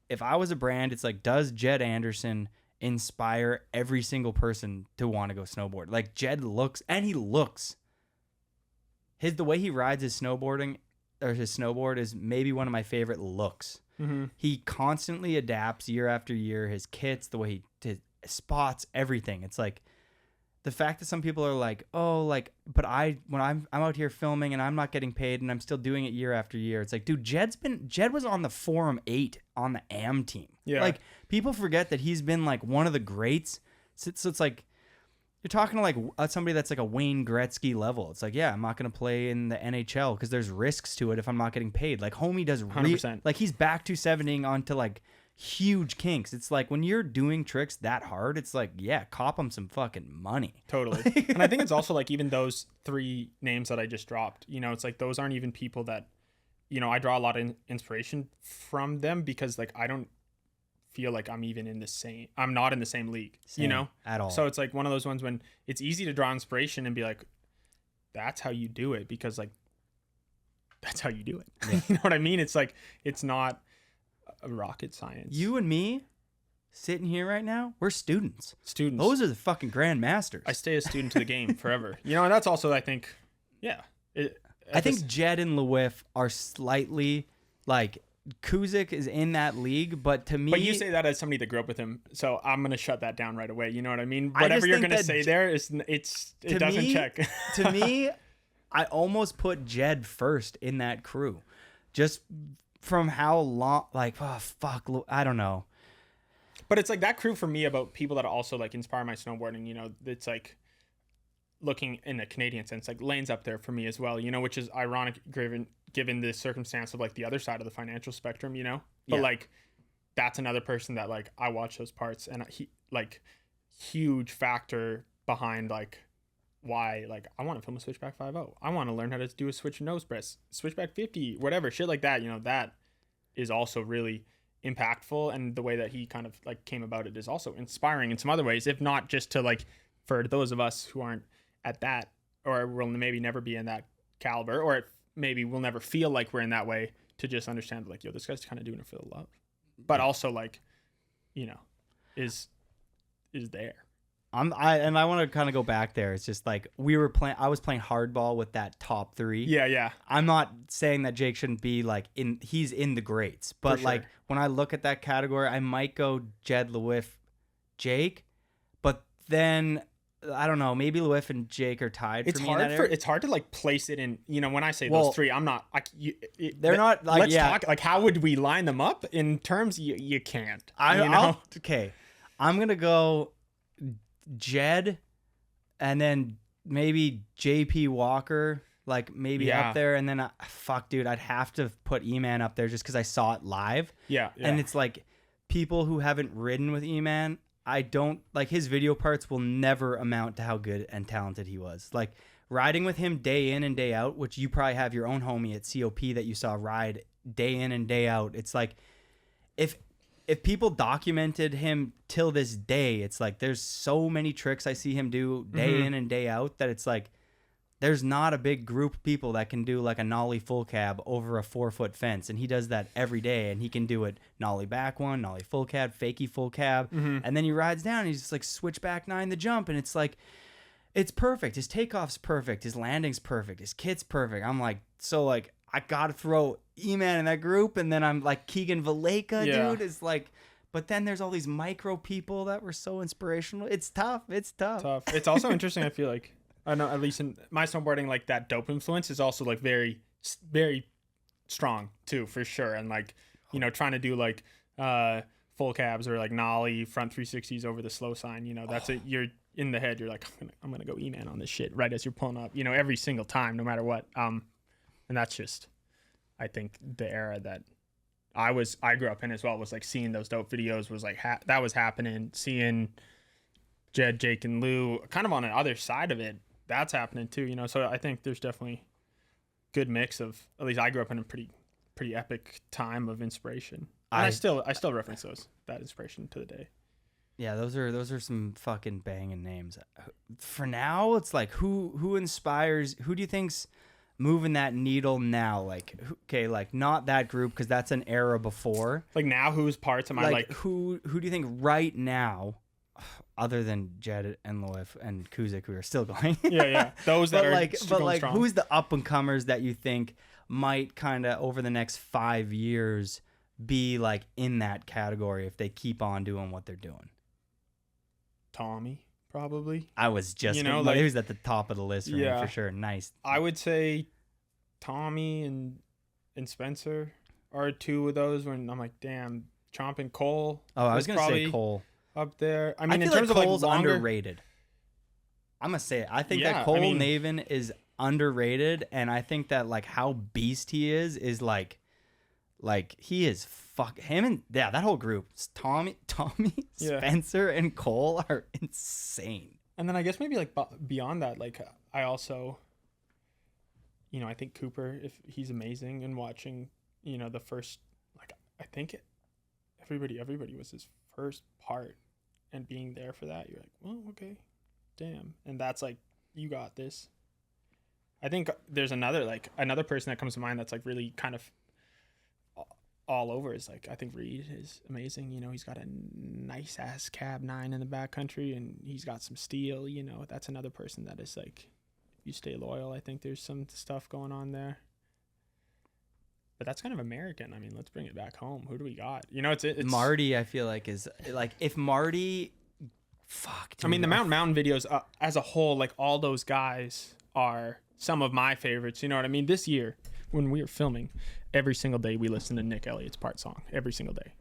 if I was a brand, it's like, does Jed Anderson inspire every single person to want to go snowboard? Like, Jed looks, and he looks, the way he rides his snowboarding or his snowboard is maybe one of my favorite looks. Mm-hmm. He constantly adapts year after year, his kits, the way he spots, everything. It's like, the fact that some people are like, oh, like, but when I'm out here filming and I'm not getting paid and I'm still doing it year after year. It's like, dude, Jed was on the Forum 8 on the AM team. Yeah. Like, people forget that he's been like one of the greats. So it's like, you're talking to like somebody that's like a Wayne Gretzky level. It's like, yeah, I'm not going to play in the NHL because there's risks to it if I'm not getting paid. Like, homie does 100%. Like, he's back to 70ing onto like huge kinks. It's like, when you're doing tricks that hard, it's like, yeah, cop him some fucking money. Totally. And I think it's also like, even those three names that I just dropped, you know, it's like, those aren't even people that, you know, I draw a lot of inspiration from them, because like, I don't feel like I'm not in the same league, you know, at all. So it's like one of those ones when it's easy to draw inspiration and be like, that's how you do it, because like, that's how you do it. Yeah. You know what I mean? It's like, it's not a rocket science. You and me sitting here right now, we're students. Those are the fucking grandmasters. I stay a student to the game forever. You know, and that's also, I think, yeah. I think Jed and Lewif are slightly like, Kuzik is in that league, but to me... But you say that as somebody that grew up with him, so I'm going to shut that down right away. You know what I mean? Whatever you're going to say there, it doesn't check. To me, I almost put Jed first in that crew. Just from how long... Like, oh, fuck, I don't know. But it's like that crew for me, about people that also like inspire my snowboarding, you know, it's like, looking in a Canadian sense, like Lane's up there for me as well, you know, which is ironic given the circumstance of like the other side of the financial spectrum, you know, but yeah. Like, that's another person that like, I watch those parts, and he like, huge factor behind like why, like, I want to film a switchback 5.0. I want to learn how to do a switch nose press, switchback 50, whatever shit like that, you know, that is also really impactful. And the way that he kind of like came about it is also inspiring in some other ways, if not just to like, for those of us who aren't at that, or will maybe never be in that caliber, or maybe we'll never feel like we're in that way, to just understand like, yo, this guy's kind of doing it for the love, but also like, you know, is there. I want to kind of go back there. It's just like, I was playing hardball with that top three. Yeah. I'm not saying that Jake shouldn't be like he's in the greats, but like, when I look at that category, I might go Jed, Lewif, Jake, but then I don't know, maybe Lewif and Jake are tied. It's for hard me it's hard to like place it in, you know, when I say those three, I'm not like, they're not like, let's talk like, how would we line them up in terms? You can't. Okay, I'm gonna go Jed, and then maybe JP Walker, like maybe up there, and then fuck, dude, I'd have to put E-Man up there just because I saw it live. Yeah. And it's like, people who haven't ridden with E-Man, I don't like, his video parts will never amount to how good and talented he was. Like, riding with him day in and day out, which you probably have your own homie at COP that you saw ride day in and day out. It's like, if people documented him till this day, it's like, there's so many tricks I see him do day in and day out that it's like, there's not a big group of people that can do like a nollie full cab over a 4-foot fence, and he does that every day, and he can do it nollie back one, nollie full cab, fakie full cab, and then he rides down and he's just like switch back 9 the jump, and it's like it's perfect. His takeoff's perfect, his landing's perfect, his kit's perfect. I'm like, so like I gotta throw E-Man in that group, and then I'm like Keegan Valeka, dude, is like. But then there's all these micro people that were so inspirational. It's tough. It's tough. It's also interesting. I feel like, I know, at least in my snowboarding, like that dope influence is also like very, very strong too, for sure. And like, you know, trying to do like full cabs or like nollie front 360s over the slow sign. You know, that's it. You're in the head. You're like, I'm gonna go E-Man on this shit right as you're pulling up. You know, every single time, no matter what. And that's just, I think, the era that I grew up in as well, was like seeing those dope videos was like that was happening. Seeing Jed, Jake, and Lou kind of on the other side of it, that's happening too, you know. So I think there's definitely good mix of, at least I grew up in a pretty epic time of inspiration. And I still reference that inspiration to the day. Yeah, those are some fucking banging names. For now, it's like who inspires? Who do you think's moving that needle now? Like, okay, like not that group, because that's an era before. Like now, whose parts am I like? Who do you think right now, other than Jed and Loif and Kuzik, who are still going? Yeah, those that are like, still but like, strong. who's the up and comers that you think might kind of over the next 5 years be like in that category if they keep on doing what they're doing? Tommy, probably. I was just, you know, like, like, he was at the top of the list for me, for sure. Nice. I would say Tommy and Spencer are two of those when I'm like, damn, Chomp and Cole. Oh, I was gonna say Cole up there. I mean, feel in terms like Cole's of like longer, underrated. I'm gonna say it. I think Yeah, that Cole I mean- Naven is underrated, and I think that like how beast he is like he is him and that whole group, Tommy, Yeah. Spencer, and Cole are insane. And then I guess maybe like beyond that, like I also, you know, I think Cooper, if he's amazing, and watching, you know, the first, like I think everybody was his first part, and being there for that, you're like, well, okay, damn, and that's like, you got this. I think there's another person that comes to mind that's like really kind of all over is like, I think Reed is amazing. You know, he's got a nice ass cab 9 in the backcountry, and he's got some steel. You know, that's another person that is like, if you stay loyal, I think there's some stuff going on there. But that's kind of American. I mean, let's bring it back home. Who do we got? You know, it's Marty. I feel like is like, if Marty, fuck. Dude, I mean, the Mountain videos as a whole, like all those guys are some of my favorites. You know what I mean? This year, when we were filming, every single day we listened to Nick Elliott's part song. Every single day.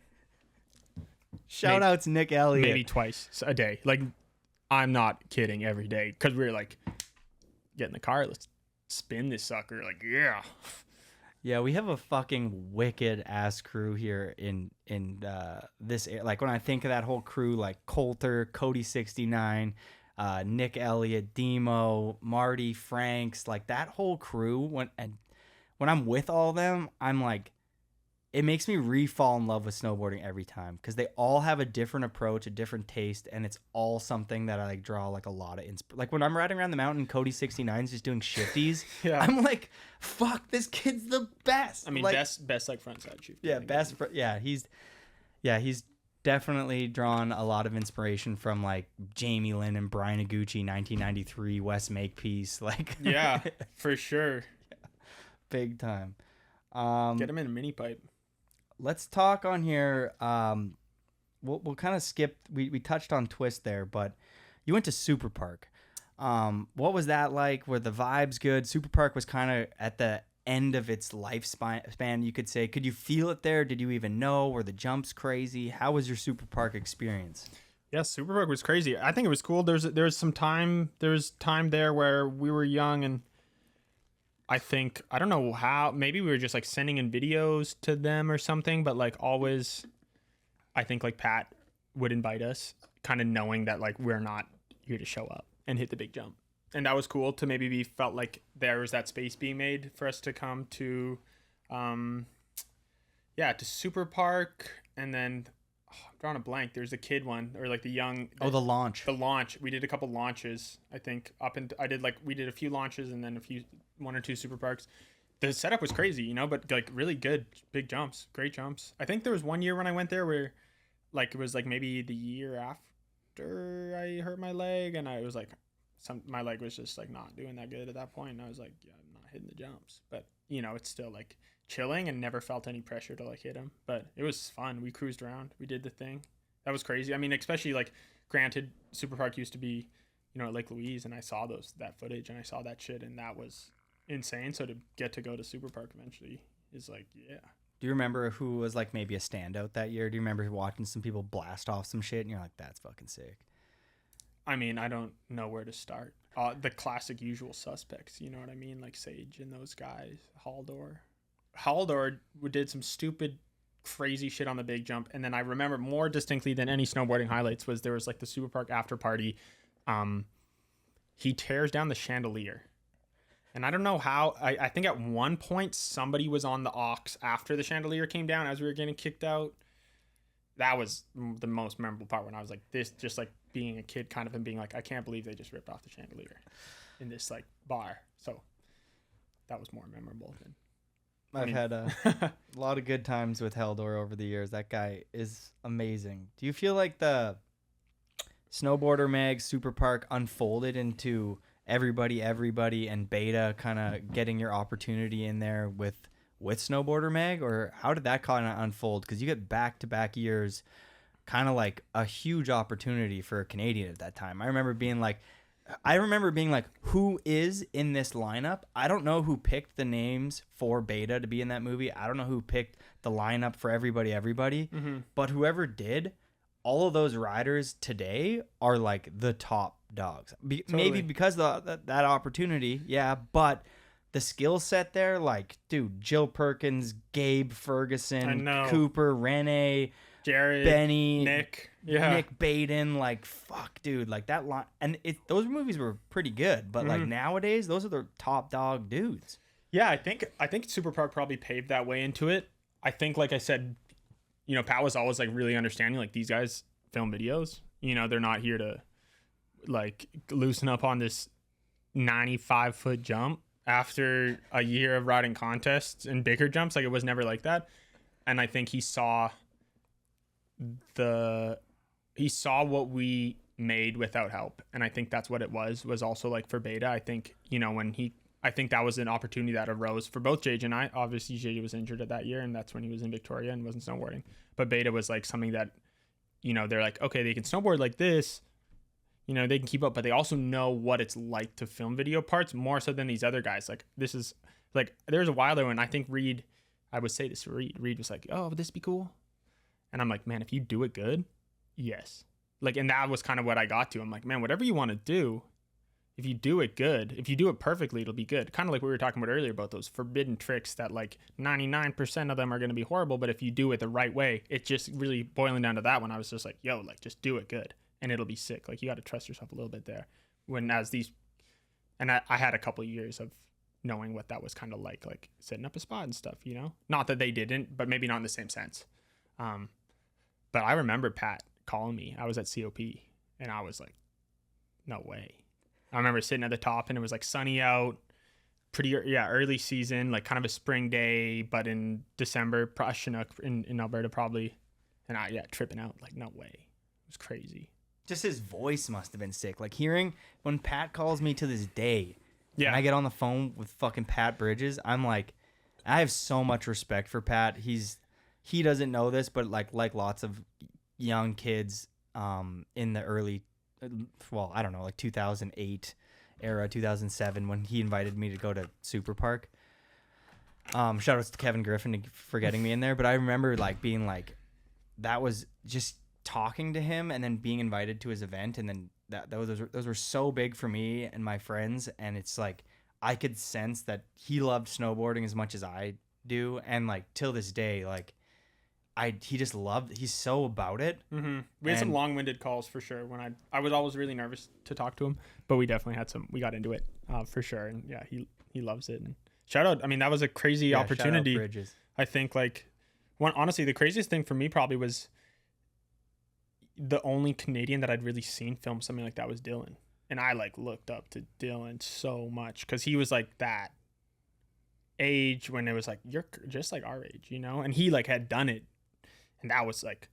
Shout out to Nick Elliott. Maybe twice a day. Like, I'm not kidding. Every day, because we were like, get in the car, let's spin this sucker. Like, yeah. Yeah, we have a fucking wicked ass crew here in this. Like when I think of that whole crew, like Coulter, Cody 69, Nick Elliott, Demo, Marty, Franks, like that whole crew. When I'm with all of them, I'm like, it makes me re-fall in love with snowboarding every time, because they all have a different approach, a different taste, and it's all something that I like draw like a lot of like when I'm riding around the mountain, Cody 69's just doing shifties. Yeah. I'm like, fuck, this kid's the best. I mean, like, best like front side shift. yeah, he's definitely drawn a lot of inspiration from like Jamie Lynn and Brian Iguchi, 1993 West Makepeace, like Yeah, for sure. big time. Get him in a mini pipe. Let's talk on here. We'll kind of skip. We touched on Twist there, but you went to Super Park. What was that like? Were the vibes good? Super Park was kind of at the end of its lifespan, you could say. Could you feel it there? Did you even know? Were the jumps crazy? How was your Super Park experience? Yeah, Super Park was crazy. I think it was cool. There was time there where we were young, and I think, I don't know how, maybe we were just like sending in videos to them or something, but like always, I think like Pat would invite us, kind of knowing that like we're not here to show up and hit the big jump. And that was cool to maybe felt like there was that space being made for us to come to, to Super Park. And then I'm drawing a blank. There's a kid one, or like the young. Oh, the launch. The launch. We did a couple launches. I think we did a few launches and then one or two super parks. The setup was crazy, you know, but like really good big jumps, great jumps. I think there was one year when I went there where, like, it was like maybe the year after I hurt my leg, and I was like, my leg was just like not doing that good at that point. And I was like, yeah, I'm not hitting the jumps, but you know, it's still like chilling and never felt any pressure to like hit them. But it was fun. We cruised around. We did the thing. That was crazy. I mean, especially like, granted, Super Park used to be, you know, at Lake Louise, and I saw that footage and I saw that shit, and that was insane. So to get to go to Super Park eventually is like, yeah. Do you remember who was like maybe a standout that year? Do you remember watching some people blast off some shit and you're like, that's fucking sick? I mean, I don't know where to start. The classic usual suspects, you know what I mean? Like Sage and those guys. Haldor did some stupid, crazy shit on the big jump. And then I remember more distinctly than any snowboarding highlights was there was like the Super Park after party. He tears down the chandelier. And I don't know how. I think at one point somebody was on the aux after the chandelier came down as we were getting kicked out. That was the most memorable part when I was like this, just like being a kid kind of, and being like, I can't believe they just ripped off the chandelier in this like bar. So that was more memorable than. I've had a lot of good times with Haldor over the years. That guy is amazing. Do you feel like the Snowboarder Mag Super Park unfolded into everybody and Beta kind of getting your opportunity in there with Snowboarder Mag, or how did that kind of unfold? Because you get back-to-back years, kind of like a huge opportunity for a Canadian at that time. I remember being like, who is in this lineup? I don't know who picked the names for Beta to be in that movie. I don't know who picked the lineup for everybody. Mm-hmm. But whoever did, all of those riders today are like the top dogs. Totally. Maybe because of that opportunity, yeah, but the skill set there, like, dude, Jill Perkins, Gabe Ferguson, Cooper, Rene, Jared, Benny, Nick Baden, like, fuck, dude, like that line. And those movies were pretty good, but like nowadays, those are the top dog dudes. Yeah, I think Super Park probably paved that way into it. I think, like I said, you know, Pat was always like really understanding, like, these guys film videos, you know, they're not here to like loosen up on this 95-foot jump after a year of riding contests and bigger jumps. Like, it was never like that. And I think he saw what we made without help. And I think that's what it was also like for Beta. I think, you know, I think that was an opportunity that arose for both JJ and I. Obviously, JJ was injured at that year, and that's when he was in Victoria and wasn't snowboarding. But Beta was like something that, you know, they're like, okay, they can snowboard like this, you know, they can keep up, but they also know what it's like to film video parts more so than these other guys. Like, this is like, there was a while there when I think I would say this to Reed was like, oh, would this be cool? And I'm like, man, if you do it good, yes. Like, and that was kind of what I got to. I'm like, man, whatever you want to do, if you do it good, if you do it perfectly, it'll be good. Kind of like we were talking about earlier about those forbidden tricks that like 99% of them are going to be horrible, but if you do it the right way, it's just really boiling down to that one. I was just like, yo, like, just do it good and it'll be sick. Like, you got to trust yourself a little bit there. I had a couple of years of knowing what that was kind of like setting up a spot and stuff, you know? Not that they didn't, but maybe not in the same sense. But I remember Pat calling me. I was at COP and I was like, no way. I remember sitting at the top and it was like sunny out, early season, like kind of a spring day, but in December, Chinook in Alberta probably. And tripping out, like, no way. It was crazy. Just his voice must have been sick. Like, hearing when Pat calls me to this day, and I get on the phone with fucking Pat Bridges, I'm like, I have so much respect for Pat. He doesn't know this, but like lots of young kids in the early, well, I don't know, like 2008 era, 2007, when he invited me to go to Super Park. Shout outs to Kevin Griffin for getting me in there. But I remember like being like, that was just talking to him and then being invited to his event. And then those were so big for me and my friends. And it's like, I could sense that he loved snowboarding as much as I do. And like till this day, like, he just loved, he's so about it. Mm-hmm. We had some long-winded calls for sure when I was always really nervous to talk to him, but we definitely had we got into it for sure. And yeah, he loves it. And shout out. I mean, that was a crazy opportunity. Shout out Bridges. I think like honestly, the craziest thing for me probably was the only Canadian that I'd really seen film something like that was Dylan. And I like looked up to Dylan so much because he was like that age when it was like, you're just like our age, you know? And he like had done it. And that was like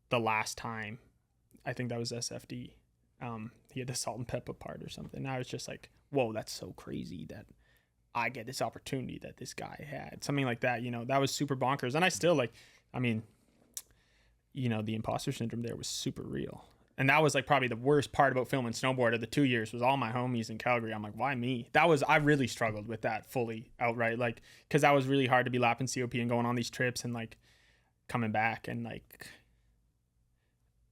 the last time. I think that was SFD. He had the salt and pepper part or something. And I was just like, whoa, that's so crazy that I get this opportunity that this guy had. Something like that, you know, that was super bonkers. And I still like, I mean, you know, the imposter syndrome there was super real. And that was like probably the worst part about filming snowboard the 2 years was all my homies in Calgary. I'm like, why me? I really struggled with that fully outright. Like, cause that was really hard to be lapping COP and going on these trips and like coming back and like,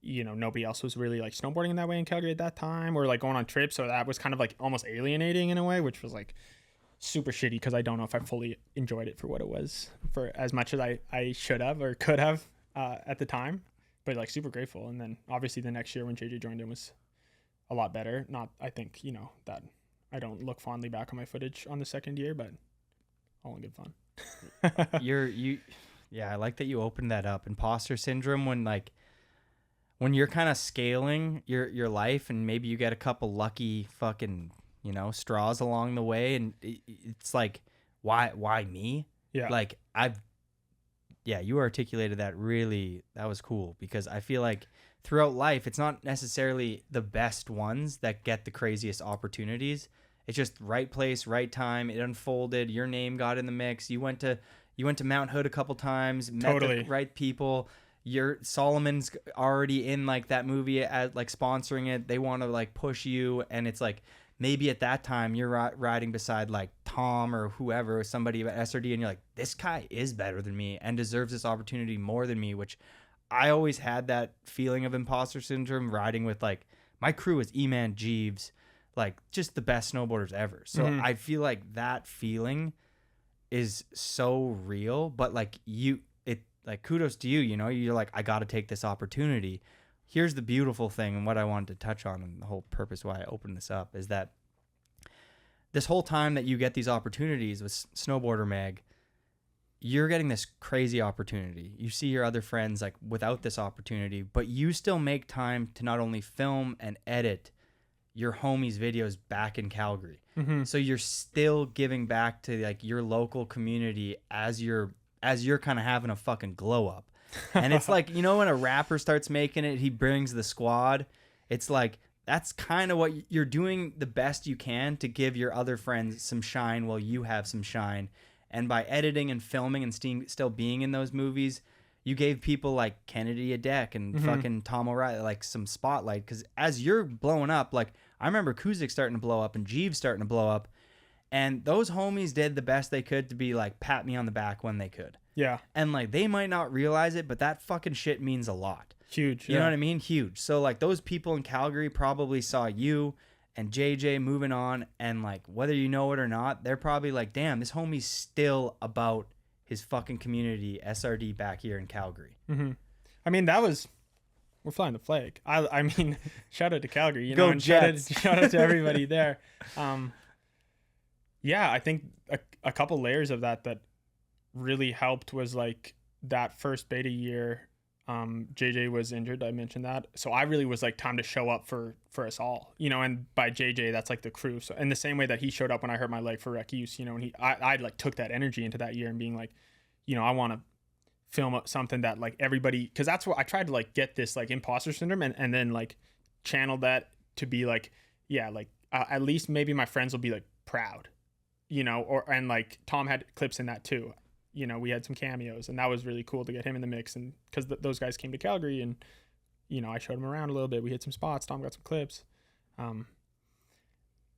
you know, nobody else was really like snowboarding in that way in Calgary at that time or like going on trips. So that was kind of like almost alienating in a way, which was like super shitty because I don't know if I fully enjoyed it for what it was for as much as I should have or could have at the time. But like super grateful. And then obviously the next year when JJ joined in was a lot better. Not, I think, you know, that I don't look fondly back on my footage on the second year, but all in good fun. Yeah, I like that you opened that up. Imposter syndrome when you're kind of scaling your life and maybe you get a couple lucky fucking, you know, straws along the way and it's like, why me? Yeah. Like you articulated that really, that was cool because I feel like throughout life, it's not necessarily the best ones that get the craziest opportunities. It's just right place, right time. It unfolded. Your name got in the mix. You went to Mount Hood a couple times, met the right people. Your Solomon's already in like that movie at like sponsoring it. They want to like push you. And it's like, maybe at that time you're riding beside like Tom or whoever, somebody at SRD, and you're like, this guy is better than me and deserves this opportunity more than me, which I always had that feeling of imposter syndrome riding with like, my crew is E-Man, Jeeves, like just the best snowboarders ever. So I feel like that feeling is so real, but like like kudos to you, you know, you're like, I got to take this opportunity. Here's the beautiful thing, and what I wanted to touch on, and the whole purpose why I opened this up, is that this whole time that you get these opportunities with Snowboarder Mag, you're getting this crazy opportunity. You see your other friends like without this opportunity, but you still make time to not only film and edit your homies' videos back in Calgary. So you're still giving back to like your local community as you're kind of having a fucking glow up. And it's like, you know, when a rapper starts making it, he brings the squad. It's like, that's kind of what you're doing, the best you can to give your other friends some shine while you have some shine. And by editing and filming and still being in those movies, you gave people like Kennidi Deck and fucking Tom O'Reilly like some spotlight. Because as you're blowing up, like I remember Kuzik starting to blow up and Jeeves starting to blow up. And those homies did the best they could to be like, pat me on the back when they could. Yeah. And like, they might not realize it, but that fucking shit means a lot. Huge. You know what I mean? Huge. So like those people in Calgary probably saw you and JJ moving on. And like, whether you know it or not, they're probably like, damn, this homie's still about his fucking community, SRD back here in Calgary. I mean, we're flying the flag. I mean, shout out to Calgary, you Go know, and Jets. shout out to everybody there. Yeah, I think a couple layers of that really helped was like that first beta year. JJ was injured. I mentioned that. So I really was like time to show up for us all, you know, and by JJ, that's like the crew. So in the same way that he showed up when I hurt my leg for rec use, you know, and I like took that energy into that year and being like, you know, I want to film something that like everybody, cause that's what I tried to like get this like imposter syndrome and then like channel that to be like, yeah, like at least maybe my friends will be like proud, you know, and like Tom had clips in that too. You know, we had some cameos and that was really cool to get him in the mix. And cause those guys came to Calgary and, you know, I showed him around a little bit. We hit some spots. Tom got some clips. And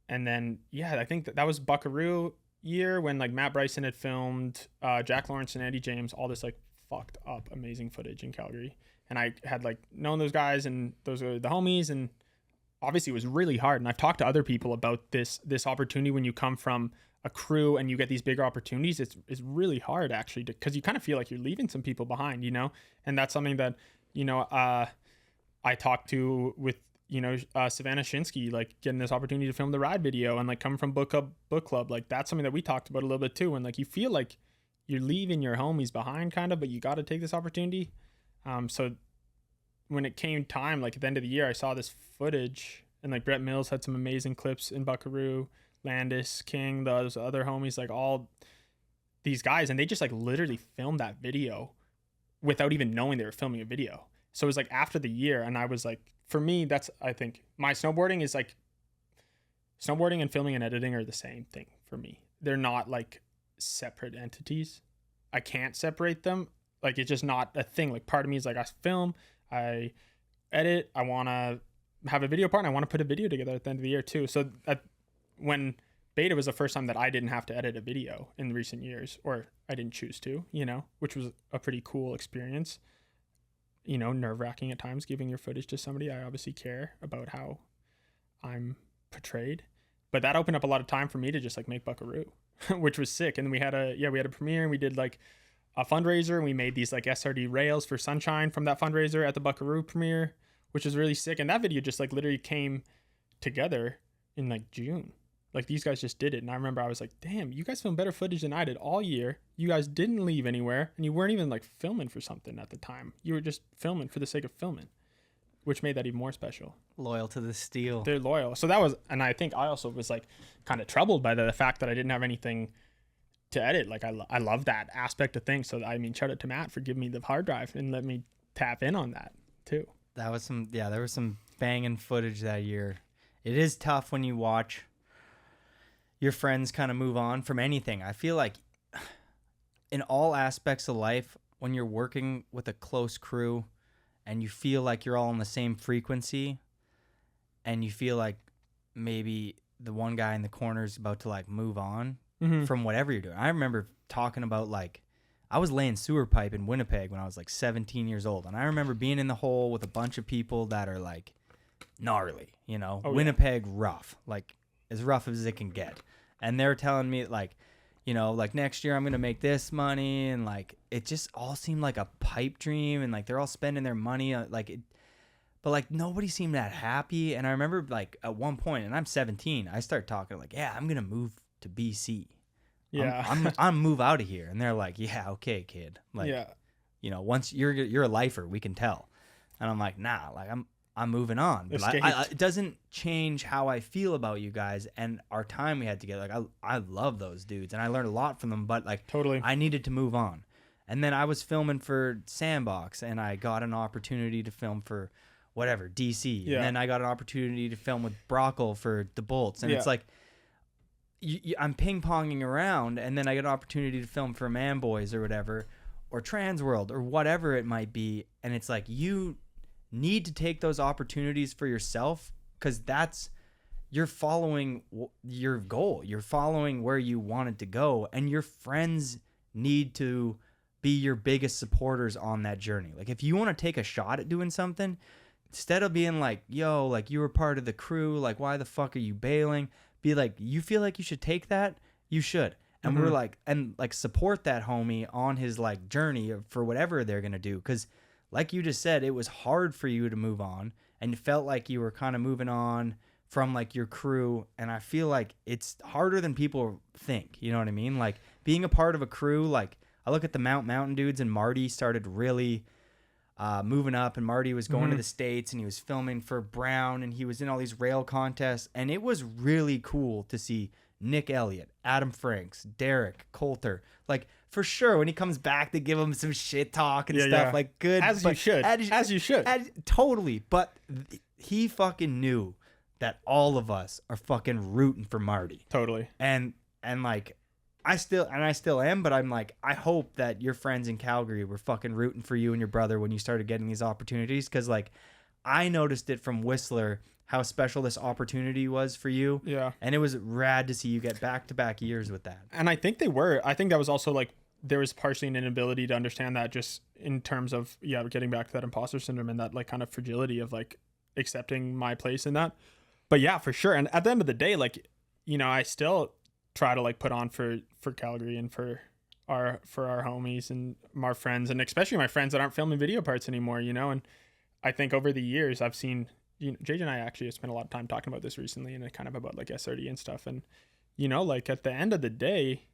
then, yeah, I think that was Buckaroo year when like Matt Bryson had filmed Jack Lawrence and Eddie James, all this like fucked up amazing footage in Calgary. And I had like known those guys and those are the homies. And obviously it was really hard. And I've talked to other people about this opportunity when you come from a crew and you get these bigger opportunities. It's really hard actually because you kind of feel like you're leaving some people behind, you know? And that's something that, you know, I talked to with, you know, Savannah Shinsky, like getting this opportunity to film the ride video and like coming from book club. Like that's something that we talked about a little bit too. And like, you feel like you're leaving your homies behind kind of, but you got to take this opportunity. So when it came time, like at the end of the year, I saw this footage, and like Brett Mills had some amazing clips in Buckaroo, Landis, King, those other homies, like all these guys, and they just like literally filmed that video without even knowing they were filming a video. So it was like after the year, and I was like, for me, that's, I think my snowboarding is like, snowboarding and filming and editing are the same thing for me. They're not like separate entities. I can't separate them. Like, it's just not a thing. Like, part of me is like, I film, I edit, I want to have a video part, and I want to put a video together at the end of the year too. So when beta was the first time that I didn't have to edit a video in recent years, or I didn't choose to, you know, which was a pretty cool experience. You know, nerve-wracking at times giving your footage to somebody. I obviously care about how I'm portrayed, but that opened up a lot of time for me to just like make Buckaroo, which was sick. And we had a premiere, and we did like a fundraiser, and we made these like SRD rails for Sunshine from that fundraiser at the Buckaroo premiere, which was really sick. And that video just like literally came together in like June. Like, these guys just did it. And I remember I was like, damn, you guys filmed better footage than I did all year. You guys didn't leave anywhere, and you weren't even like filming for something at the time. You were just filming for the sake of filming, which made that even more special. Loyal to the steel. They're loyal. So that was, and I think I also was like kind of troubled by the fact that I didn't have anything to edit. Like, I love that aspect of things. So I mean, shout out to Matt for giving me the hard drive and let me tap in on that too. That was there was some banging footage that year. It is tough when you watch your friends kind of move on from anything. I feel like in all aspects of life, when you're working with a close crew and you feel like you're all on the same frequency, and you feel like maybe the one guy in the corner is about to like move on from whatever you're doing. I remember talking about, like, I was laying sewer pipe in Winnipeg when I was like 17 years old. And I remember being in the hole with a bunch of people that are like gnarly, you know, Winnipeg rough, like as rough as it can get. And they're telling me, like, you know, like, next year I'm going to make this money. And like, it just all seemed like a pipe dream. And like, they're all spending their money on, like, it, but like nobody seemed that happy. And I remember like at one point, and I'm 17, I start talking like, yeah, I'm going to move to BC. Yeah. I'm move out of here. And they're like, yeah, okay, kid. Like, yeah. You know, once you're a lifer, we can tell. And I'm like, nah, like I'm moving on. But it doesn't change how I feel about you guys and our time we had together. Like, I love those dudes, and I learned a lot from them, but like, totally, I needed to move on. And then I was filming for Sandbox, and I got an opportunity to film for whatever, DC. Yeah. And then I got an opportunity to film with Brockle for the Bolts. And it's like, I'm ping-ponging around, and then I get an opportunity to film for Man Boys or whatever, or Trans World or whatever it might be. And it's like, you need to take those opportunities for yourself, because you're following your goal. You're following where you wanted to go, and your friends need to be your biggest supporters on that journey. Like, if you want to take a shot at doing something, instead of being like, yo, like, you were part of the crew, like, why the fuck are you bailing? Be like, you feel like you should take that? You should. And we're like, and like, support that homie on his like journey for whatever they're going to do. Because like you just said, it was hard for you to move on, and it felt like you were kind of moving on from like your crew. And I feel like it's harder than people think. You know what I mean? Like, being a part of a crew, like, I look at the Mountain dudes, and Marty started really moving up, and Marty was going to the States, and he was filming for Brown, and he was in all these rail contests. And it was really cool to see Nick Elliott, Adam Franks, Derek, Coulter, like, for sure, when he comes back, to give him some shit talk and stuff, like, good. As you should. Totally. But he fucking knew that all of us are fucking rooting for Marty. Totally. And like, I still am, but I'm like, I hope that your friends in Calgary were fucking rooting for you and your brother when you started getting these opportunities. Because like, I noticed it from Whistler, how special this opportunity was for you. Yeah. And it was rad to see you get back-to-back years with that. And I think they were. I think that was also like, there was partially an inability to understand that, just in terms of, getting back to that imposter syndrome and that like kind of fragility of like accepting my place in that. But yeah, for sure. And at the end of the day, like, you know, I still try to like put on for Calgary and for our homies and our friends, and especially my friends that aren't filming video parts anymore, you know. And I think over the years I've seen, you know, JJ and I actually have spent a lot of time talking about this recently, and kind of about like SRD and stuff. And, you know, like, at the end of the day,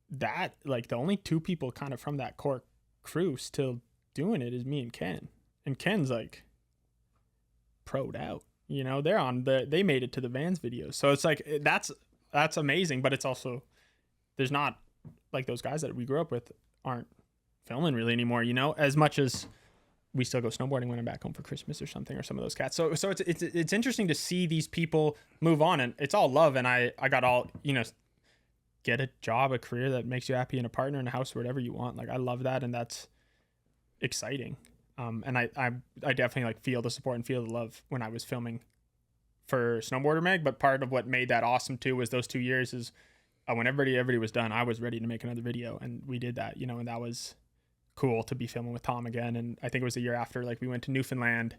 that like the only two people kind of from that core crew still doing it is me and Ken. and Ken's like pro'd out, you know, they made it to the Vans videos. So it's like, that's amazing. But it's also, there's not like those guys that we grew up with aren't filming really anymore, you know, as much as we still go snowboarding when I'm back home for Christmas or something, or some of those cats. So it's interesting to see these people move on, and it's all love. And I got all, you know, get a job, a career that makes you happy, and a partner in a house, whatever you want. Like, I love that. And that's exciting. And I definitely like feel the support and feel the love when I was filming for Snowboarder Mag. But part of what made that awesome too was those 2 years is when everybody was done, I was ready to make another video, and we did that, you know, and that was cool to be filming with Tom again. And I think it was a year after, like, we went to Newfoundland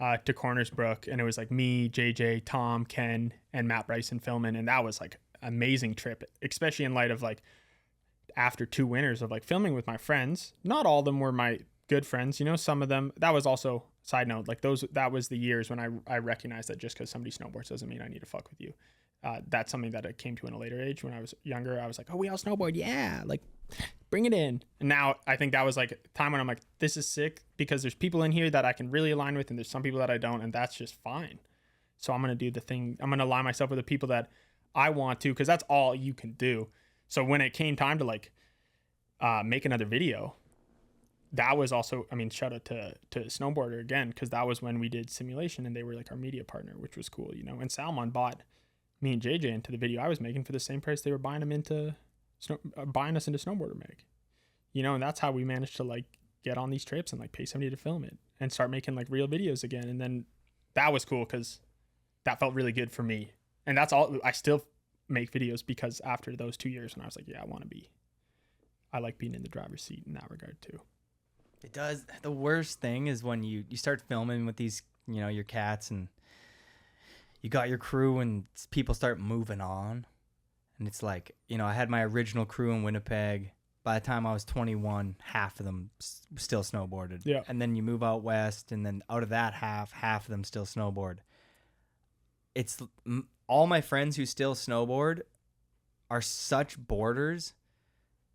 to Corners Brook, and it was like me, JJ, Tom, Ken, and Matt Bryson filming, and that was like amazing trip, especially in light of like after 2 winters of like filming with my friends. Not all of them were my good friends, you know, some of them. That was also, side note, like that was the years when I recognized that just because somebody snowboards doesn't mean I need to fuck with you. That's something that I came to in a later age. When I was younger, I was like, oh, we all snowboard, yeah, like bring it in. And now I think that was like a time when I'm like, this is sick, because there's people in here that I can really align with, and there's some people that I don't, and that's just fine. So I'm going to do the thing. I'm going to align myself with the people that I want to, because that's all you can do. So when it came time to like make another video, that was also, I mean, shout out to Snowboarder again, because that was when we did Simulation, and they were like our media partner, which was cool, you know. And Salmon bought me and JJ into the video I was making for the same price they were buying us into Snowboarder Mag, you know. And that's how we managed to like get on these trips and like pay somebody to film it and start making like real videos again. And then that was cool because that felt really good for me. And that's all. I still make videos because after those 2 years, when I was like, yeah, I like being in the driver's seat in that regard too. It does. The worst thing is when you start filming with these, you know, your cats, and you got your crew and people start moving on. And it's like, you know, I had my original crew in Winnipeg. By the time I was 21, half of them still snowboarded. Yeah. And then you move out west, and then out of that half of them still snowboard. It's all my friends who still snowboard are such boarders.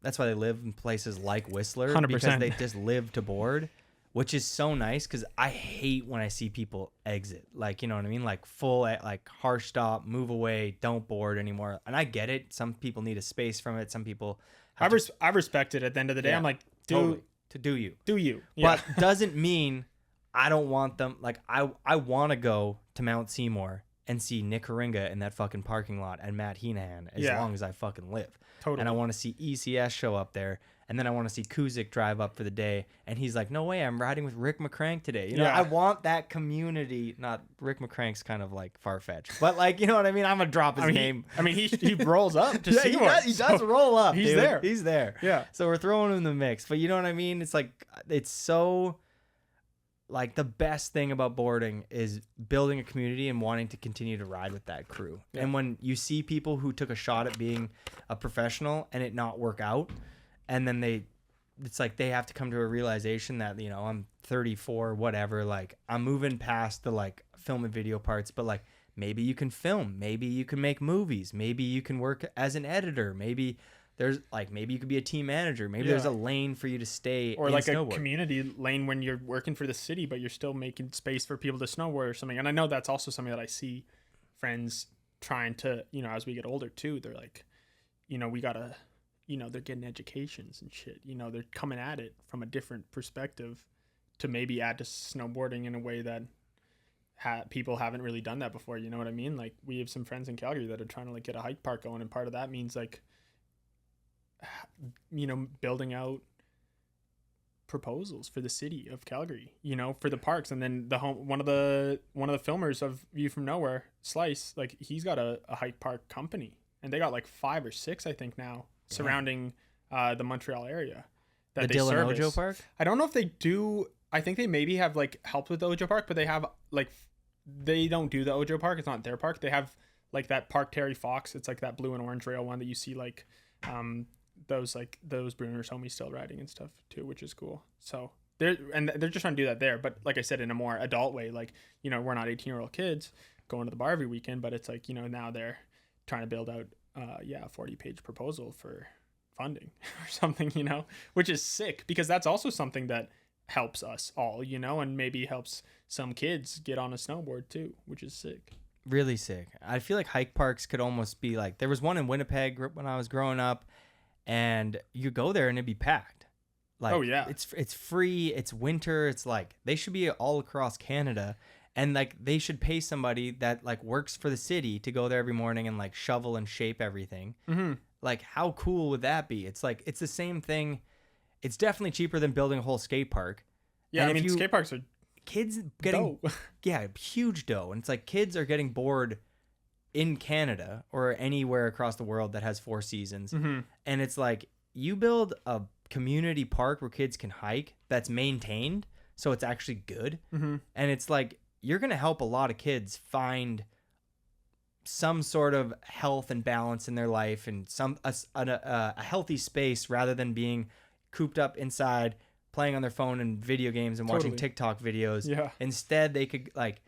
That's why they live in places like Whistler, 100%. because they just live to board, which is so nice, because I hate when I see people exit. Like, you know what I mean? Like full, like harsh stop, move away, don't board anymore. And I get it. Some people need a space from it. Some people I respect it at the end of the day. Yeah, I'm like, totally. To do you. Do you. Yeah. But doesn't mean I don't want them. Like, I want to go to Mount Seymour and see Nick Haringa in that fucking parking lot and Matt Heenan as long as I fucking live. Totally. And I want to see ECS show up there. And then I want to see Kuzik drive up for the day. And he's like, no way, I'm riding with Rick McCrank today. You know, I want that community. Not Rick McCrank's kind of like far-fetched. But like, you know what I mean? I'm going to drop his name. He rolls up to see he does roll up. He's dude. there. He's there. Yeah. So we're throwing him in the mix. But you know what I mean? It's like, it's so... Like, the best thing about boarding is building a community and wanting to continue to ride with that crew. Yeah. And when you see people who took a shot at being a professional and it not work out, and then it's like they have to come to a realization that, you know, I'm 34, whatever, like I'm moving past the like film and video parts, but like maybe you can film, maybe you can make movies, maybe you can work as an editor, maybe there's like, maybe you could be a team manager, maybe there's a lane for you to stay or in like snowboard. A community lane when you're working for the city, but you're still making space for people to snowboard or something. And I know that's also something that I see friends trying to, you know, as we get older too, they're like, you know, we gotta, you know, they're getting educations and shit, you know, they're coming at it from a different perspective to maybe add to snowboarding in a way that people haven't really done that before. You know what I mean? Like, we have some friends in Calgary that are trying to like get a hike park going, and part of that means like, you know, building out proposals for the city of Calgary, you know, for the parks. And then one of the filmers of View from Nowhere, Slice, like he's got a hike park company, and they got like 5 or 6, I think now, surrounding the Montreal area that the they Dylan service. Ojo Park? I don't know if they do. I think they maybe have like helped with the Ojo Park, but they have like, they don't do the Ojo Park. It's not their park. They have like that Park Terry Fox. It's like that blue and orange rail one that you see like those Brunner's homies still riding and stuff too, which is cool. So they're just trying to do that there. But like I said, in a more adult way, like, you know, we're not 18-year-old kids going to the bar every weekend, but it's like, you know, now they're trying to build out a 40-page proposal for funding or something, you know, which is sick, because that's also something that helps us all, you know, and maybe helps some kids get on a snowboard too, which is sick. Really sick. I feel like hike parks could almost be like, there was one in Winnipeg when I was growing up, and you go there and it'd be packed. Like, oh yeah, it's free. It's winter. It's like they should be all across Canada, and like they should pay somebody that like works for the city to go there every morning and like shovel and shape everything. Mm-hmm. Like, how cool would that be? It's like, it's the same thing. It's definitely cheaper than building a whole skate park. Yeah, and I mean, skate parks are kids getting yeah, huge dough, and it's like kids are getting bored in Canada or anywhere across the world that has 4 seasons. Mm-hmm. And it's like, you build a community park where kids can hike that's maintained, so it's actually good. Mm-hmm. And it's like, you're gonna help a lot of kids find some sort of health and balance in their life, and a healthy space, rather than being cooped up inside playing on their phone and video games and watching TikTok videos. Yeah. Instead, they could, like,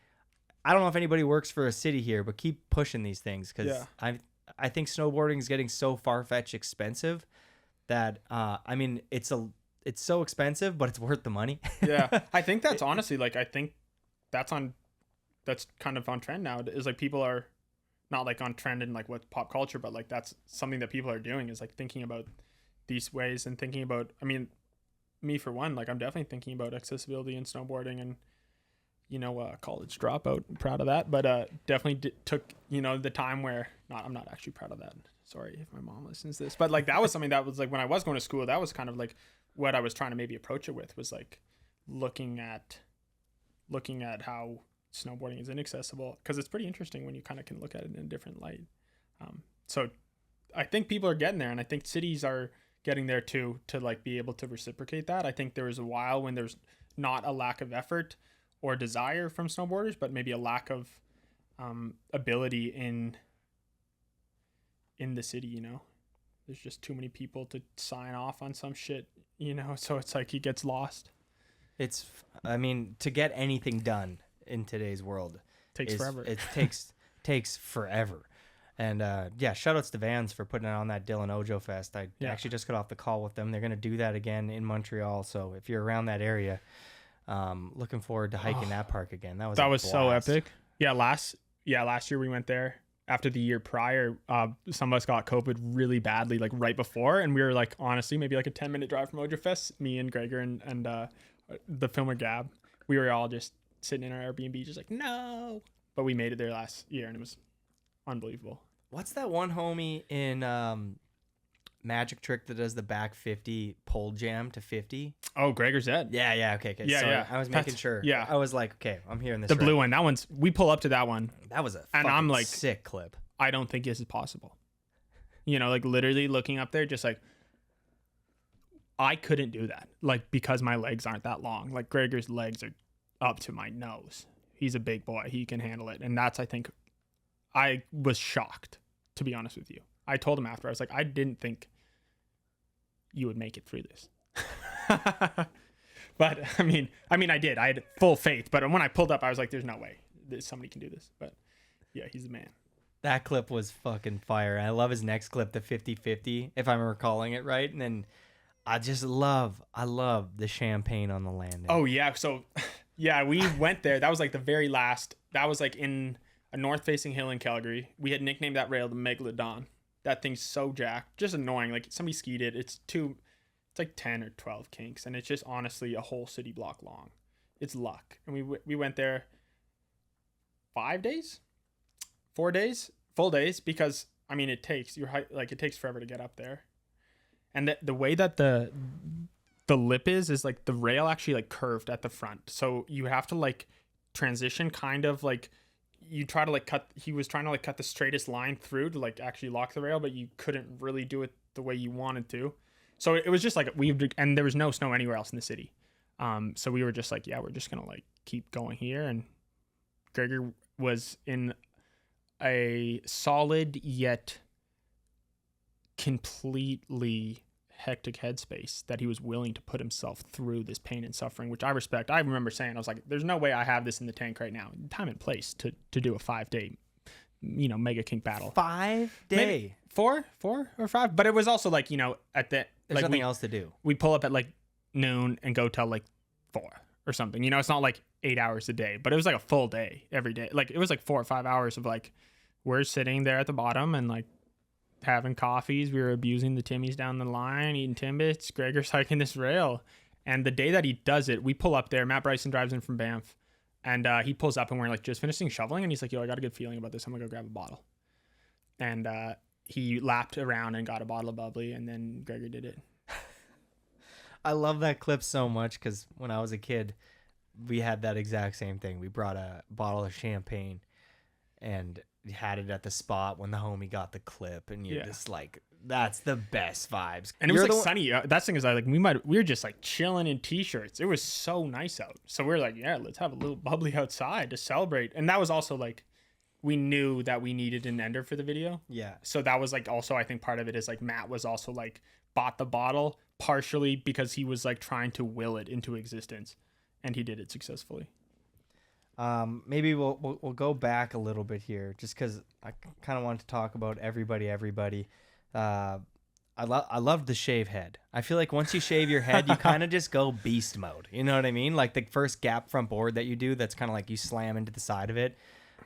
I don't know if anybody works for a city here, but keep pushing these things, because I think snowboarding is getting so far-fetched expensive that I mean, it's so expensive, but it's worth the money. Yeah, I think that's honestly, like, I think that's kind of on trend now. Is like, people are not like on trend in like what pop culture, but like that's something that people are doing, is like thinking about these ways and thinking about, I mean, me for one, like I'm definitely thinking about accessibility in snowboarding, and you know, college dropout, I'm proud of that, but definitely took, you know, the time where I'm not actually proud of that. Sorry if my mom listens to this, but like that was something that was like, when I was going to school, that was kind of like what I was trying to maybe approach it with, was like looking at how snowboarding is inaccessible, because it's pretty interesting when you kind of can look at it in a different light. So I think people are getting there, and I think cities are getting there too, to like be able to reciprocate that. I think there was a while when there's not a lack of effort or desire from snowboarders, but maybe a lack of ability in the city, you know. There's just too many people to sign off on some shit, you know, so it's like he gets lost. I mean, to get anything done in today's world takes forever. It takes forever. And yeah, shout outs to Vans for putting it on that Dylan Ojo Fest. I actually just got off the call with them. They're going to do that again in Montreal. So if you're around that area, looking forward to hiking that park again. That was so epic. Yeah, last year we went there. After the year prior, some of us got COVID really badly, like right before, and we were like, honestly, maybe like a 10-minute drive from Ojo Fest. Me and Gregor and the filmer Gab, we were all just sitting in our Airbnb, just like, no. But we made it there last year, and it was unbelievable. What's that one homie in Magic Trick that does the back 50 pole jam to 50? Oh, Gregor Zed. Yeah. Okay. Yeah, sorry. yeah. I was making sure. Yeah. I was like, okay, I'm hearing this. The right. blue one. That one's. We pull up to that one. That was a and fucking I'm like, sick clip. I don't think this is possible. You know, like literally looking up there, just like, I couldn't do that. Like, because my legs aren't that long. Like, Gregor's legs are up to my nose. He's a big boy. He can handle it. And that's, I think, I was shocked, to be honest with you. I told him after, I was like, I didn't think you would make it through this. But I mean, I did. I had full faith. But when I pulled up, I was like, there's no way that somebody can do this. But yeah, he's the man. That clip was fucking fire. I love his next clip, the 50-50, if I'm recalling it right. And then I love the champagne on the landing. Oh, yeah. So, yeah, we went there. That was like the very last. That was like in a north-facing hill in Calgary. We had nicknamed that rail the Megalodon. That thing's so jacked. Just annoying. Like, somebody skied it. It's like 10 or 12 kinks. And it's just honestly a whole city block long. It's luck. And we went there 5 days? 4 days? Full days. Because, I mean, it takes forever to get up there. And the way that the lip is like the rail actually like curved at the front. So you have to like transition kind of like, you try to like he was trying to like cut the straightest line through to like actually lock the rail, but you couldn't really do it the way you wanted to. So it was just like, and there was no snow anywhere else in the city. So we were just like, yeah, we're just going to like keep going here. And Gregor was in a solid yet completely hectic headspace that he was willing to put himself through this pain and suffering, which I respect. I remember saying, I was like, there's no way I have this in the tank right now. Time and place to do a 5-day, you know, mega kink battle. 5 day. Maybe 4 or 5. But it was also like, you know, at the, There's like nothing else to do. We pull up at like noon and go till like 4 or something. You know, it's not like 8 hours a day, but it was like a full day every day. Like it was like 4 or 5 hours of like, we're sitting there at the bottom and like having coffees. We were abusing the Timmies down the line, eating Timbits. Gregor's hiking this rail. And the day that he does it, we pull up there. Matt Bryson drives in from Banff. And he pulls up and we're like just finishing shoveling. And he's like, yo, I got a good feeling about this. I'm going to go grab a bottle. And he lapped around and got a bottle of bubbly. And then Gregor did it. I love that clip so much because when I was a kid, we had that exact same thing. We brought a bottle of champagne and had it at the spot when the homie got the clip. And you're just like, that's the best vibes. And it was like sunny. That thing is like, we were just like chilling in t-shirts. It was so nice out. So we were like, yeah, let's have a little bubbly outside to celebrate. And that was also like, we knew that we needed an ender for the video. Yeah. So that was like also, I think part of it is like Matt was also like bought the bottle partially because he was like trying to will it into existence, and he did it successfully. Maybe we'll go back a little bit here just because I kind of want to talk about everybody. I love the shave head. I feel like once you shave your head, you kind of just go beast mode. You know what I mean? Like the first gap front board that you do, that's kind of like you slam into the side of it.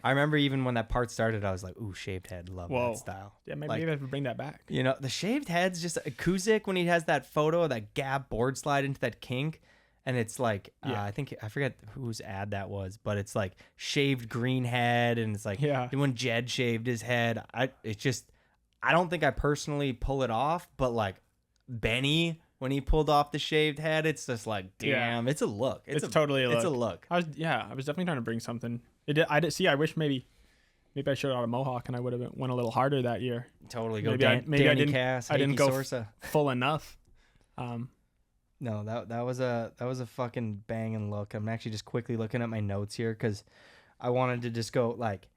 I remember even when that part started, I was like, ooh, shaved head. Love that style. Yeah, maybe I have to bring that back. You know, the shaved head's just Kuzik when he has that photo of that gap board slide into that kink. And it's like, I forget whose ad that was, but it's like shaved green head. And it's like when Jed shaved his head, I don't think I personally pull it off, but like Benny, when he pulled off the shaved head, it's just like, damn, it's a look. It's totally a look. It's a look. I was definitely trying to bring something. I wish maybe I should have got a mohawk and I would have went a little harder that year. Totally go. Maybe I didn't go Sorsa. Full enough. No, that was a fucking banging look. I'm actually just quickly looking at my notes here because I wanted to just go like.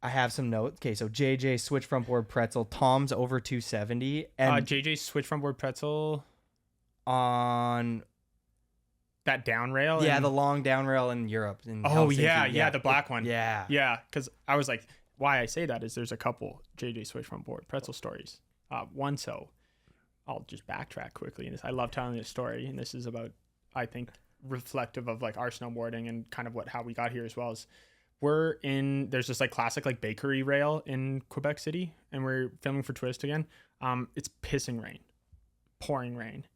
I have some notes. Okay, so JJ switch front board pretzel. Tom's over 270. And JJ switch front board pretzel on that down rail. Yeah, the long down rail in Europe. Yeah, the black one. Yeah. Because I was like, why I say that is there's a couple JJ switch front board pretzel stories. One, so I'll just backtrack quickly. And I love telling this story, and this is about, I think, reflective of like our snowboarding and kind of how we got here as well as. There's this like classic like bakery rail in Quebec City, and we're filming for Twist again. It's pissing rain, pouring rain,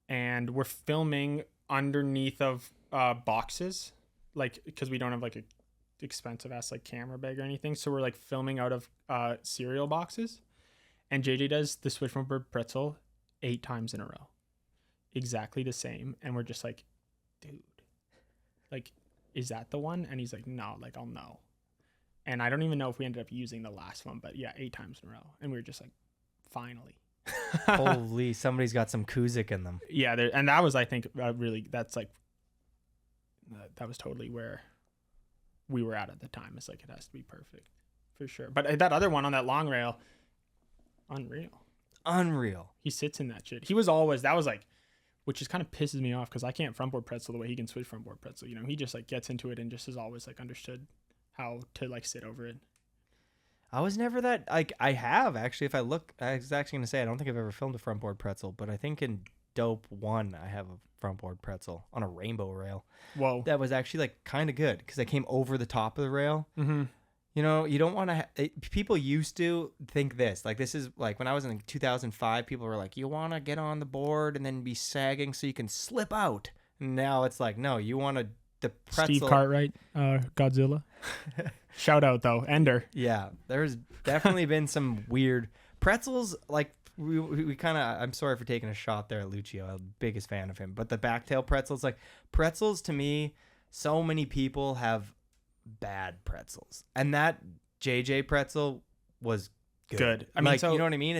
and we're filming underneath of boxes, like because we don't have like a expensive ass like camera bag or anything, so we're like filming out of cereal boxes, and JJ does the switch from pretzel 8 times in a row, exactly the same, and we're just like, dude, like. Is that the one? And he's like, no, like I'll know. And I don't even know if we ended up using the last one, but yeah, 8 times in a row. And we were just like, finally. Holy, somebody's got some Kuzik in them. Yeah, and that was, I think, really, that's like, that was totally where we were at the time. It's like, it has to be perfect, for sure. But that other one on that long rail, unreal. He sits in that shit. That was like, which just kind of pisses me off because I can't frontboard pretzel the way he can switch frontboard pretzel. You know, he just like gets into it and just has always like understood how to like sit over it. I was never that like I have actually. If I look, I was actually gonna say I don't think I've ever filmed a frontboard pretzel, but I think in Dope 1 I have a frontboard pretzel on a rainbow rail. Whoa, that was actually like kind of good because I came over the top of the rail. Mm-hmm. You know, you don't want to. People used to think this. Like, this is like when I was in 2005, people were like, you want to get on the board and then be sagging so you can slip out. And now it's like, no, you want the pretzel. Steve Cartwright, Godzilla. Shout out, though. Ender. Yeah, there's definitely been some weird pretzels. Like, we kind of. I'm sorry for taking a shot there at Lucio. I'm the biggest fan of him. But the backtail pretzels, like, pretzels to me, so many people have bad pretzels, and that JJ pretzel was good. I mean, like, you know what I mean?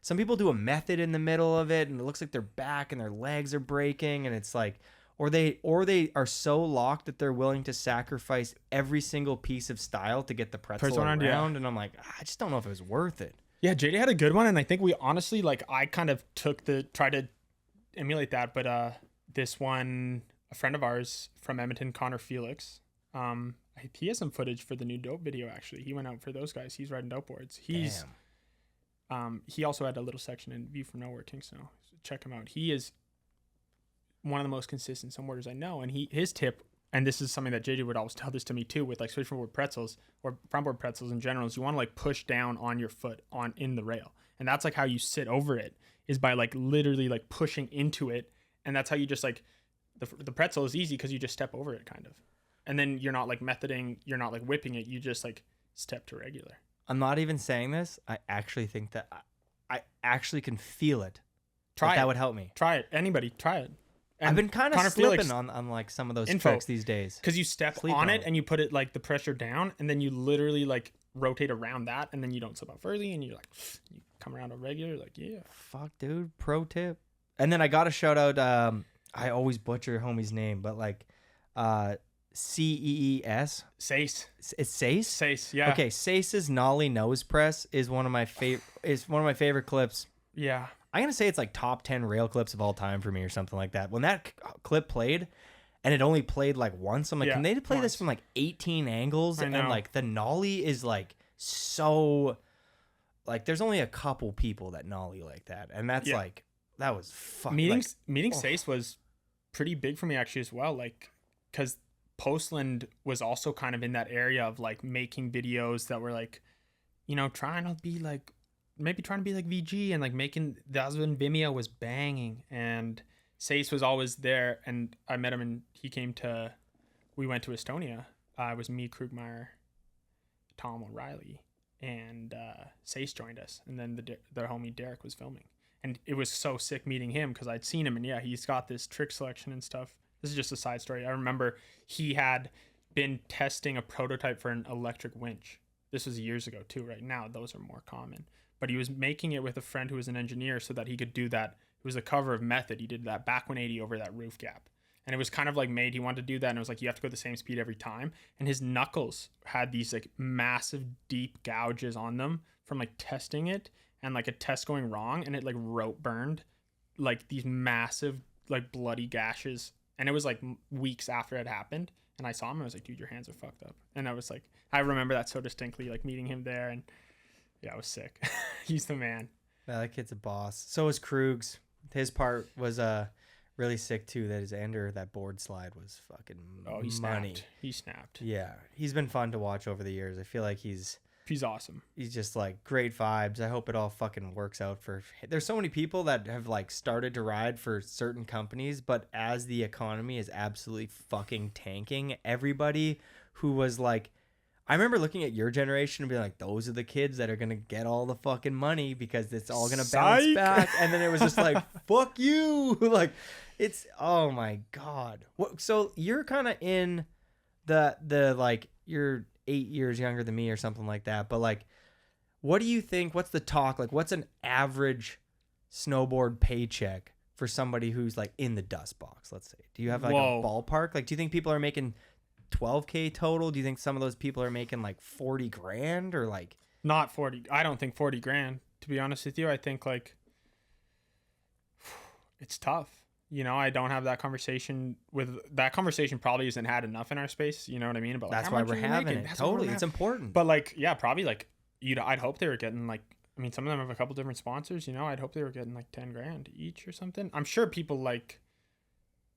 Some people do a method in the middle of it, and it looks like their back and their legs are breaking, and it's like, or they are so locked that they're willing to sacrifice every single piece of style to get the pretzel around. And I'm like, I just don't know if it was worth it. Yeah, JJ had a good one, and I think we honestly like I kind of tried to emulate that, but this one, a friend of ours from Edmonton, Connor Felix, he has some footage for the new Dope video. Actually, he went out for those guys. He's riding dope boards. He also had a little section in View from Nowhere, Kingston. So check him out. He is one of the most consistent snowboarders I know. And his tip, and this is something that JJ would always tell this to me too, with like switchboard pretzels or frontboard pretzels in general, is you want to like push down on your foot in the rail. And that's like how you sit over it, is by like literally like pushing into it. And that's how you just like, the pretzel is easy because you just step over it kind of. And then you're not like methoding, you're not like whipping it. You just like step to regular. I'm not even saying this. I actually think that I actually can feel it. Try it. That would help me. Try it. Anybody, try it. And I've been kind of Connor slipping Felix on like some of those info. tricks these days. Because you step on it and you put it like the pressure down, and then you literally like rotate around that, and then you don't slip off early, and you're like, you come around a regular, like, yeah. Fuck, dude. Pro tip. And then I got to shout out, I always butcher homie's name, but like CEES. Sace. It's Sace? Sace, yeah. Okay, Sace's nollie nose press is one of my favorite clips. Yeah. I'm going to say it's like top 10 rail clips of all time for me or something like that. When that clip played and it only played like once, I'm like, can they play this from like 18 angles? And like the nollie is like so, like there's only a couple people that nollie like that. And that's like, that was fucking meeting Sace was pretty big for me actually as well. Like, because Postland was also kind of in that area of like making videos that were like, you know, trying to be like VG and like making, that's when Vimeo was banging, and Sace was always there. And I met him and we went to Estonia. It was me, Krugmeyer, Tom O'Reilly, and Sace joined us. And then their homie Derek was filming. And it was so sick meeting him because I'd seen him, and yeah, he's got this trick selection and stuff. This is just a side story. I remember he had been testing a prototype for an electric winch. This was years ago too. Right now, those are more common. But he was making it with a friend who was an engineer so that he could do that. It was a cover of Method. He did that back 180 over that roof gap. And it was kind of like he wanted to do that. And it was like, you have to go the same speed every time. And his knuckles had these like massive deep gouges on them from like testing it and like a test going wrong. And it like rope burned like these massive like bloody gashes. And it was like weeks after it happened. And I saw him and I was like, dude, your hands are fucked up. And I was like, I remember that so distinctly, like meeting him there. And yeah, it was sick. He's the man. Yeah, that kid's a boss. So is Krug's. His part was really sick too. That his ender, that board slide was fucking he money. Snapped. He snapped. Yeah, he's been fun to watch over the years. I feel like he's awesome. He's just like great vibes. I hope it all fucking works out for. There's so many people that have like started to ride for certain companies, but as the economy is absolutely fucking tanking, everybody who was like, I remember looking at your generation and being like, those are the kids that are going to get all the fucking money because it's all going to bounce back. And then it was just like, fuck you. Like, it's, oh my God. So you're kind of in the like, you're 8 years younger than me or something like that. But like, what do you think? What's the talk? Like, what's an average snowboard paycheck for somebody who's like in the dust box, let's say? Do you have like a ballpark? Like, do you think people are making 12K total? Do you think some of those people are making like 40 grand or like not 40? I don't think 40 grand, to be honest with you. I think like it's tough. You know, I don't have that conversation probably isn't had enough in our space. You know what I mean? But like, that's why we're having it. Totally. It's important. But like, yeah, probably like I'd hope they were getting like, I mean, some of them have a couple different sponsors, you know, I'd hope they were getting like 10 grand each or something. I'm sure people like,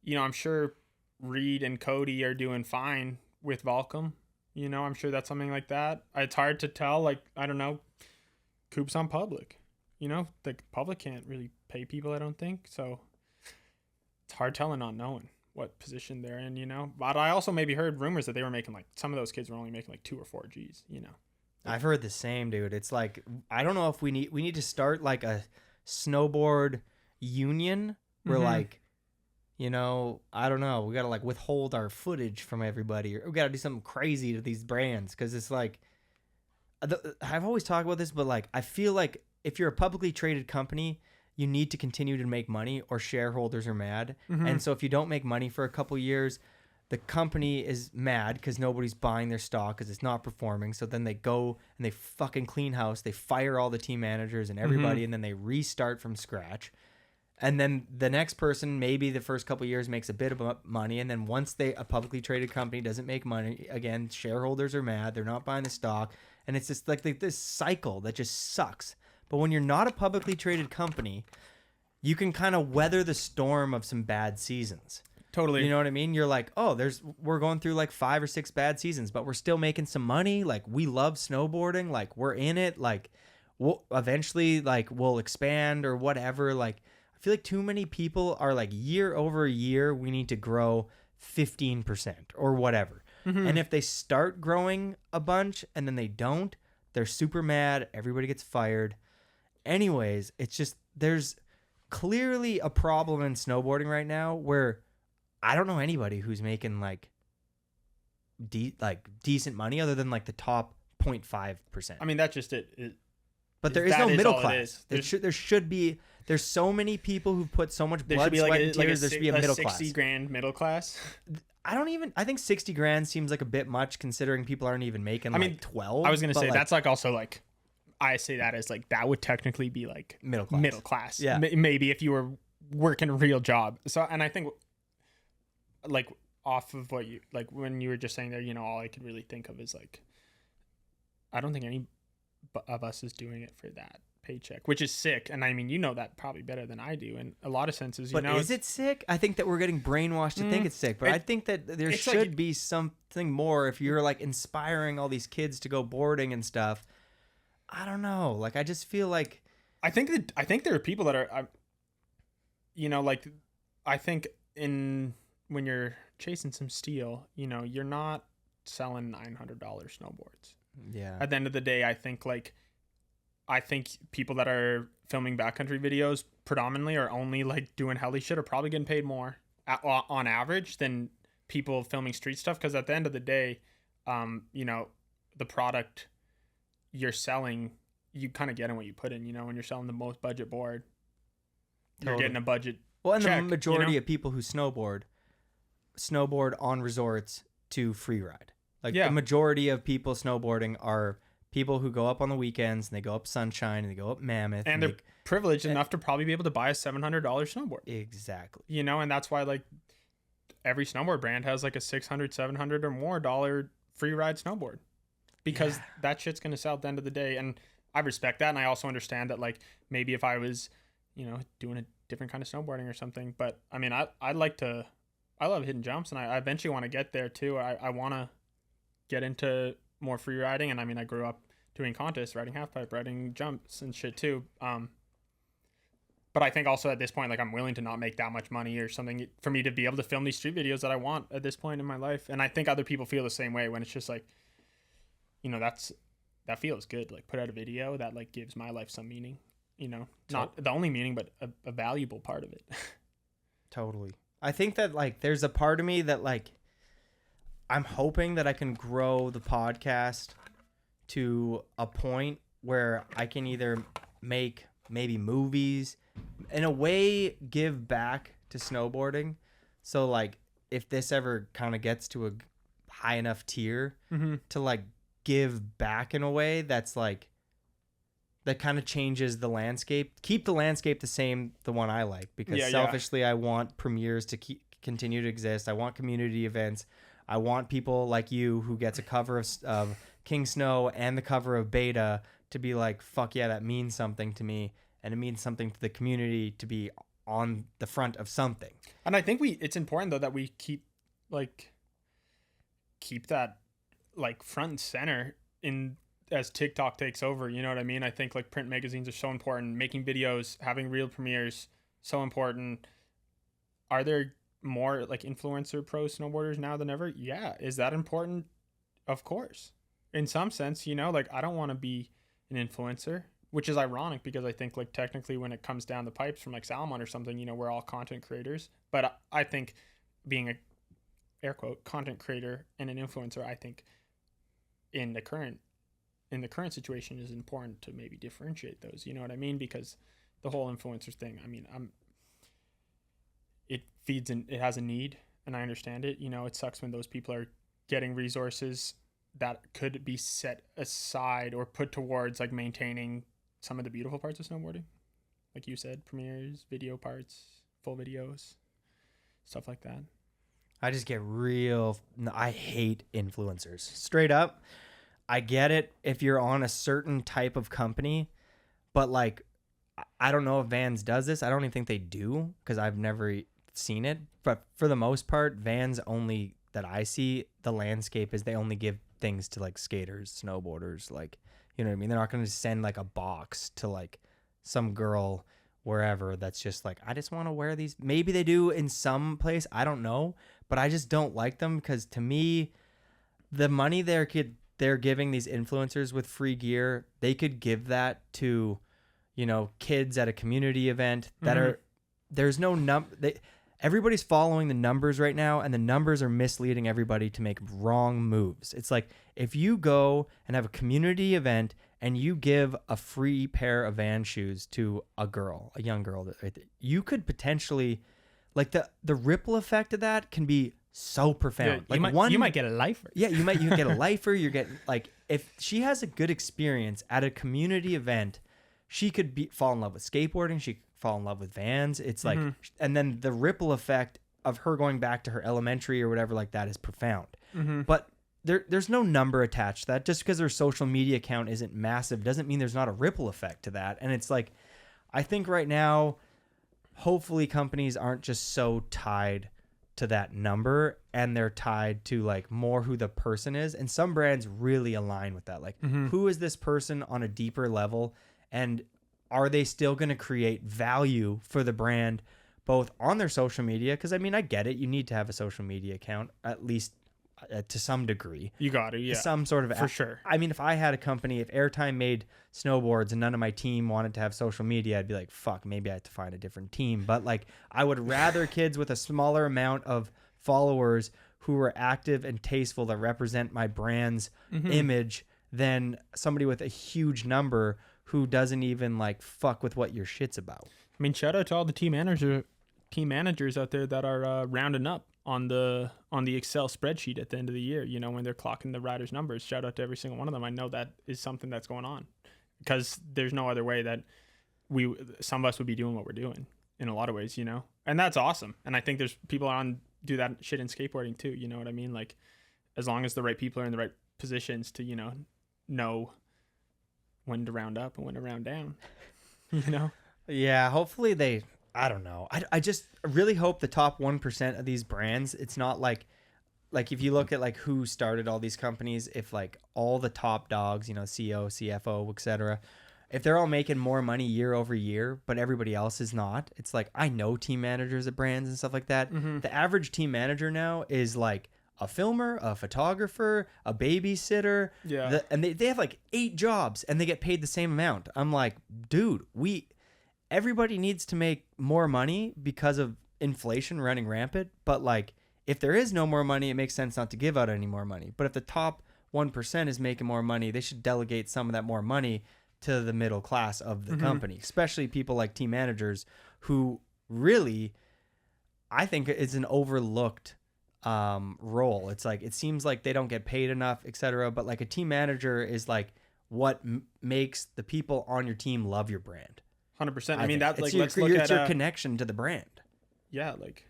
you know, I'm sure Reed and Cody are doing fine with Volcom. You know, I'm sure that's something like that. It's hard to tell. Like, I don't know. Coop's on public. You know, the public can't really pay people, I don't think. So it's hard telling, not knowing what position they're in, you know. But I also maybe heard rumors that they were making like, some of those kids were only making like 2 or 4 G's, you know. I've heard the same, dude. It's like, I don't know if we need to start like a snowboard union where like, you know, I don't know. We got to like withhold our footage from everybody, or we got to do something crazy to these brands. Cause it's like, I've always talked about this, but like, I feel like if you're a publicly traded company, you need to continue to make money or shareholders are mad. And so if you don't make money for a couple years, the company is mad because nobody's buying their stock because it's not performing. So then they go and they fucking clean house. They fire all the team managers and everybody, and then they restart from scratch. And then the next person, maybe the first couple of years, makes a bit of money. And then once a publicly traded company doesn't make money, again, shareholders are mad. They're not buying the stock. And it's just like this cycle that just sucks. But when you're not a publicly traded company, you can kind of weather the storm of some bad seasons. Totally. You know what I mean? You're like, oh, we're going through like 5 or 6 bad seasons, but we're still making some money. Like, we love snowboarding. Like, we're in it. Like, we'll eventually, like, we'll expand or whatever. Like, I feel like too many people are like, year over year, we need to grow 15% or whatever. And if they start growing a bunch and then they don't, they're super mad. Everybody gets fired. Anyways, it's just, there's clearly a problem in snowboarding right now where I don't know anybody who's making like decent money other than like the top 0.5%. I mean, that's just it. But there is no middle class. There should be. There's so many people who put so much blood, sweat, and tears. There should be a middle class. 60 grand middle class. I think 60 grand seems like a bit much considering people aren't even making like 12. I was going to say, like, that's like also like, I say that as like, that would technically be like middle class. Yeah. Maybe if you were working a real job. So, and I think like off of what you, like when you were just saying there, you know, all I could really think of is like, I don't think any of us is doing it for that paycheck, which is sick. And I mean, you know that probably better than I do in a lot of senses. But is it sick? I think that we're getting brainwashed to think it's sick, but I think that there should be something more if you're like inspiring all these kids to go boarding and stuff. I don't know. Like, I just feel like I think there are people that are, you know, like I think when you're chasing some steel, you know, you're not selling $900 snowboards. Yeah. At the end of the day, I think people that are filming backcountry videos predominantly are only like doing heli shit are probably getting paid more on average than people filming street stuff. Because at the end of the day, you know, the product you're selling, you kind of get in what you put in. You know, when you're selling the most budget board, you're getting a budget. Well, and check, the majority you know? of people who snowboard on resorts to free ride. Like the majority of people snowboarding are people who go up on the weekends and they go up Sunshine and they go up Mammoth. And they're privileged enough to probably be able to buy a $700 snowboard. Exactly. You know, and that's why like every snowboard brand has like a $600, $700 or more free ride snowboard because that shit's going to sell at the end of the day. And I respect that. And I also understand that like maybe if I was, you know, doing a different kind of snowboarding or something, but I mean, I love hidden jumps and I eventually want to get there too. I want to get into more free riding, and I mean, I grew up doing contests, riding half pipe, riding jumps and shit too. But I think also at this point, like I'm willing to not make that much money or something for me to be able to film these street videos that I want at this point in my life. And I think other people feel the same way when it's just like, you know, that feels good. Like put out a video that like gives my life some meaning, you know, not the only meaning, but a valuable part of it. Totally. I think that like there's a part of me that like I'm hoping that I can grow the podcast to a point where I can either make maybe movies, in a way give back to snowboarding. So like if this ever kind of gets to a high enough tier to like give back in a way that's like that kind of changes the landscape, keep the landscape the same, the one I like, because selfishly I want premieres to continue to exist. I want community events. I want people like you who gets a cover of King Snow and the cover of Beta to be like, fuck yeah, that means something to me. And it means something to the community to be on the front of something. And I think it's important though that we keep that like front and center as TikTok takes over, you know what I mean? I think like print magazines are so important. Making videos, having real premieres, so important. Are there more like influencer pro snowboarders now than ever? Yeah. Is that important? Of course. In some sense, you know, like I don't want to be an influencer, which is ironic because I think like technically when it comes down the pipes from like Salomon or something, you know, we're all content creators. But I think being a air quote content creator and an influencer, I think in the current situation is important to maybe differentiate those, you know what I mean? Because the whole influencers thing, I mean, it feeds and it has a need and I understand it. You know, it sucks when those people are getting resources that could be set aside or put towards like maintaining some of the beautiful parts of snowboarding. Like you said, premieres, video parts, full videos, stuff like that. I just get I hate influencers. Straight up. I get it if you're on a certain type of company, but like I don't know if Vans does this. I don't even think they do because I've never seen it. But for the most part, Vans only that I see, the landscape is they only give things to like skaters, snowboarders, like, you know what I mean? They're not going to send like a box to like some girl wherever that's just like, I just want to wear these. Maybe they do in some place. I don't know. But I just don't like them because to me, the money they're giving these influencers with free gear, they could give that to, you know, kids at a community event that are, there's no everybody's following the numbers right now, and the numbers are misleading everybody to make wrong moves. It's like if you go and have a community event and you give a free pair of Vans shoes to a young girl, you could potentially, like the ripple effect of that can be so profound. Yeah, like you might get a lifer. Yeah, you can get a lifer. You're getting like if she has a good experience at a community event, she could fall in love with skateboarding. She could fall in love with Vans. It's like, and then the ripple effect of her going back to her elementary or whatever like that is profound. But there's no number attached to that. Just because their social media account isn't massive doesn't mean there's not a ripple effect to that. And it's like, I think right now, hopefully companies aren't just so tied to that number and they're tied to like more who the person is. And some brands really align with that. Like who is this person on a deeper level? And are they still going to create value for the brand both on their social media? Because I mean, I get it. You need to have a social media account, at least to some degree. You got to, yeah. Some sort of for sure. I mean, if I had a company, if Airtime made snowboards and none of my team wanted to have social media, I'd be like, fuck, maybe I have to find a different team. But like, I would rather kids with a smaller amount of followers who are active and tasteful that represent my brand's image than somebody with a huge number who doesn't even like fuck with what your shit's about. I mean, shout out to all the team managers out there that are rounding up on the Excel spreadsheet at the end of the year, you know, when they're clocking the riders' numbers. Shout out to every single one of them. I know that is something that's going on because there's no other way that some of us would be doing what we're doing in a lot of ways, you know, and that's awesome. And I think there's people do that shit in skateboarding too. You know what I mean? Like, as long as the right people are in the right positions to, you know when to round up and when to round down, you know? Yeah, hopefully I don't know. I just really hope the top 1% of these brands, it's not like if you look at like who started all these companies, if like all the top dogs, you know, CEO, CFO, etc., if they're all making more money year over year, but everybody else is not, it's like, I know team managers at brands and stuff like that. The average team manager now is like a filmer, a photographer, a babysitter. Yeah. And they have like 8 jobs and they get paid the same amount. I'm like, dude, everybody needs to make more money because of inflation running rampant. But like, if there is no more money, it makes sense not to give out any more money. But if the top 1% is making more money, they should delegate some of that more money to the middle class of the company, especially people like team managers who really, I think it's an overlooked role. It's like, it seems like they don't get paid enough, etc. But like a team manager is like what makes the people on your team love your brand. 100%. I mean, that's like, it's your connection to the brand. Yeah, like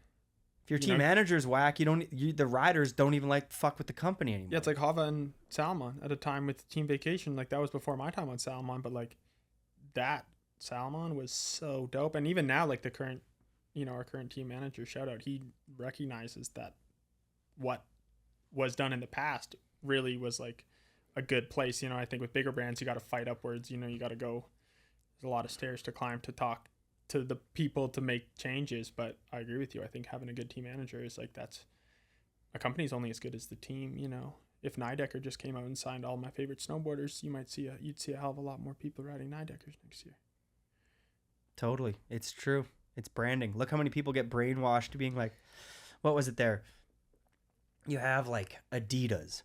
if your team manager's whack, the riders don't even like fuck with the company anymore. Yeah, it's like Hava and Salomon at a time with Team Vacation. Like, that was before my time on Salomon, but like that Salomon was so dope. And even now, like our current team manager, shout out, he recognizes that what was done in the past really was like a good place. You know, I think with bigger brands, you got to fight upwards. You know, you got to go. There's a lot of stairs to climb to talk to the people to make changes. But I agree with you. I think having a good team manager is like, that's a company's only as good as the team. You know, if Nidecker just came out and signed all my favorite snowboarders, you'd see a hell of a lot more people riding Nideckers next year. Totally. It's true. It's branding. Look how many people get brainwashed being like, what was it there? You have like Adidas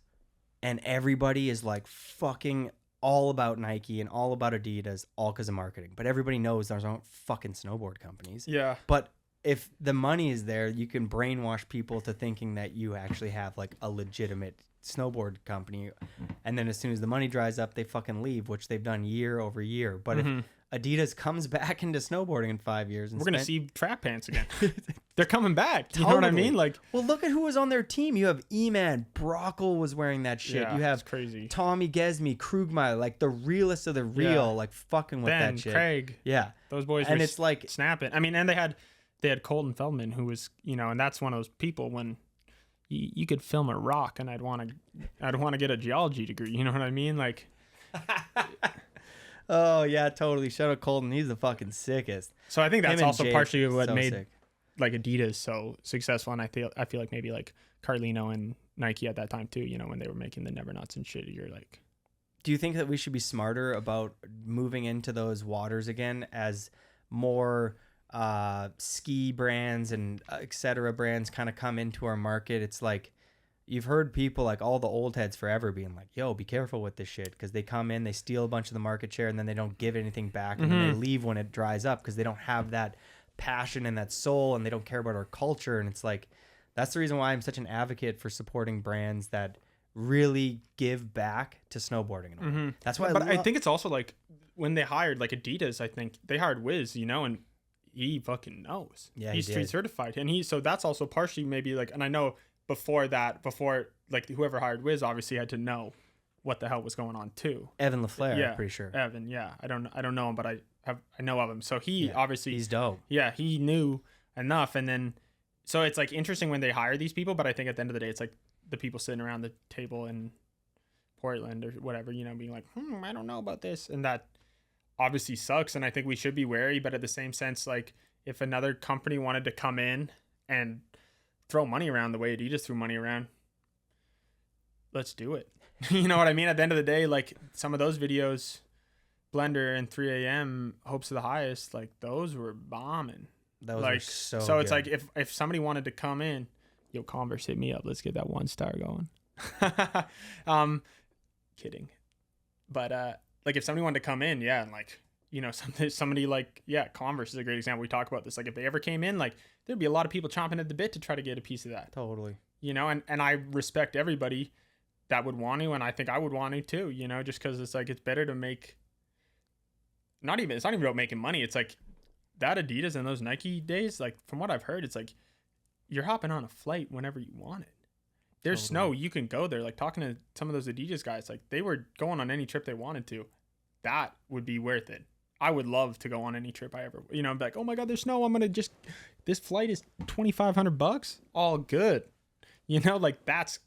and everybody is like fucking all about Nike and all about Adidas, all because of marketing. But everybody knows there's no fucking snowboard companies. Yeah. But if the money is there, you can brainwash people to thinking that you actually have like a legitimate snowboard company. And then as soon as the money dries up, they fucking leave, which they've done year over year. But if Adidas comes back into snowboarding in 5 years. And We're gonna see track pants again. They're coming back. You know what I mean? Like, well, look at who was on their team. You have E-Man, Brockle was wearing that shit. Yeah, you have it's crazy. Tommy Gesme, Krugmeyer, like the realest of the real, like fucking with Ben, that shit. Craig, Yeah, those boys. and were it's like snapping. I mean, and they had Colton Feldman, who was, and that's one of those people when you could film a rock, and I'd want to get a geology degree. You know what I mean? Like. Oh yeah, totally. Shout out Colton. He's the fucking sickest. So I think that's also Jake, partially what so made sick. like Adidas so successful, and I feel like maybe like Carlino and Nike at that time too. When they were making the Never Nuts and shit. You're like, do you think that we should be smarter about moving into those waters again as more ski brands and et cetera brands kind of come into our market? It's like, you've heard people like all the old heads forever being like, yo, be careful with this shit, because they come in, they steal a bunch of the market share, and then they don't give anything back, and then they leave when it dries up because they don't have that passion and that soul, and they don't care about our culture. And it's like, that's the reason why I'm such an advocate for supporting brands that really give back to snowboarding. And all. That's why I think it's also like when they hired like Adidas, I think they hired Wiz, and he fucking knows. Yeah, he's he street did. certified, and so that's also partially maybe like, and I know before like whoever hired Wiz obviously had to know what the hell was going on too. Evan LaFleur, Yeah, I'm pretty sure. Evan, yeah, I don't know him, but I know of him. So he obviously he's dope. Yeah, he knew enough, and then so it's like interesting when they hire these people, but I think at the end of the day, it's like the people sitting around the table in Portland or whatever, being like, I don't know about this, and that obviously sucks, and I think we should be wary. But at the same sense, like if another company wanted to come in and throw money around the way Adidas threw money around, let's do it. You know what I mean? At the end of the day, like some of those videos, Blender and 3 a.m. Hopes of the Highest, like those were bombing. Those like were so it's good. like if somebody wanted to come in, yo, Converse, hit me up. Let's get that 1 star going. Kidding. But like if somebody wanted to come in, yeah, and like somebody like, yeah, Converse is a great example. We talk about this. Like if they ever came in, like there'd be a lot of people chomping at the bit to try to get a piece of that. Totally. And I respect everybody that would want to, and I think I would want to too, just because it's like it's better to make it's not even about making money. It's like that Adidas and those Nike days, like from what I've heard, it's like you're hopping on a flight whenever you want it. There's snow, you can go there. Like talking to some of those Adidas guys, like they were going on any trip they wanted to. That would be worth it. I would love to go on any trip I ever, be like, oh my God, there's snow. I'm going to this flight is $2,500. All good. Like that's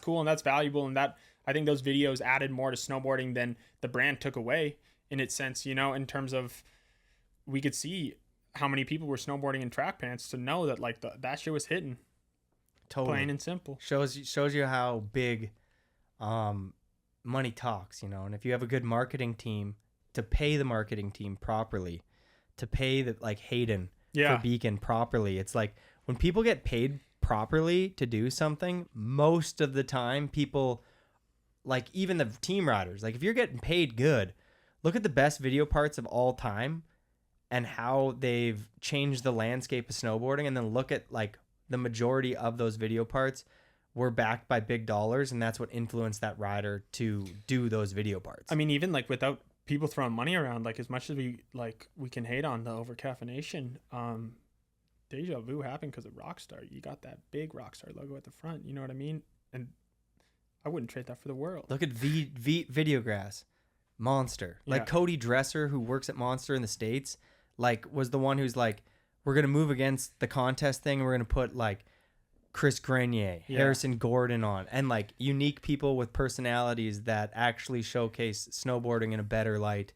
cool and that's valuable. And that, I think those videos added more to snowboarding than the brand took away in its sense, in terms of we could see how many people were snowboarding in track pants to know that like that shit was hitting. Totally. Plain and simple. Shows you how big money talks, and if you have a good marketing team, to pay the marketing team properly, to pay the like Hayden for Beacon properly. It's like when people get paid properly to do something, most of the time people, like even the team riders, like if you're getting paid good, look at the best video parts of all time and how they've changed the landscape of snowboarding, and then look at like the majority of those video parts were backed by big dollars, and that's what influenced that rider to do those video parts. I mean, even like without people throwing money around, like as much as we can hate on the over caffeination, deja vu happened because of Rockstar. You got that big Rockstar logo at the front, you know what I mean? And I wouldn't trade that for the world. Look at Videograss, Monster. Like Cody Dresser, who works at Monster in the States, like was the one who's like, we're gonna move against the contest thing, and we're gonna put like Chris Grenier, Harrison Gordon on, and like unique people with personalities that actually showcase snowboarding in a better light.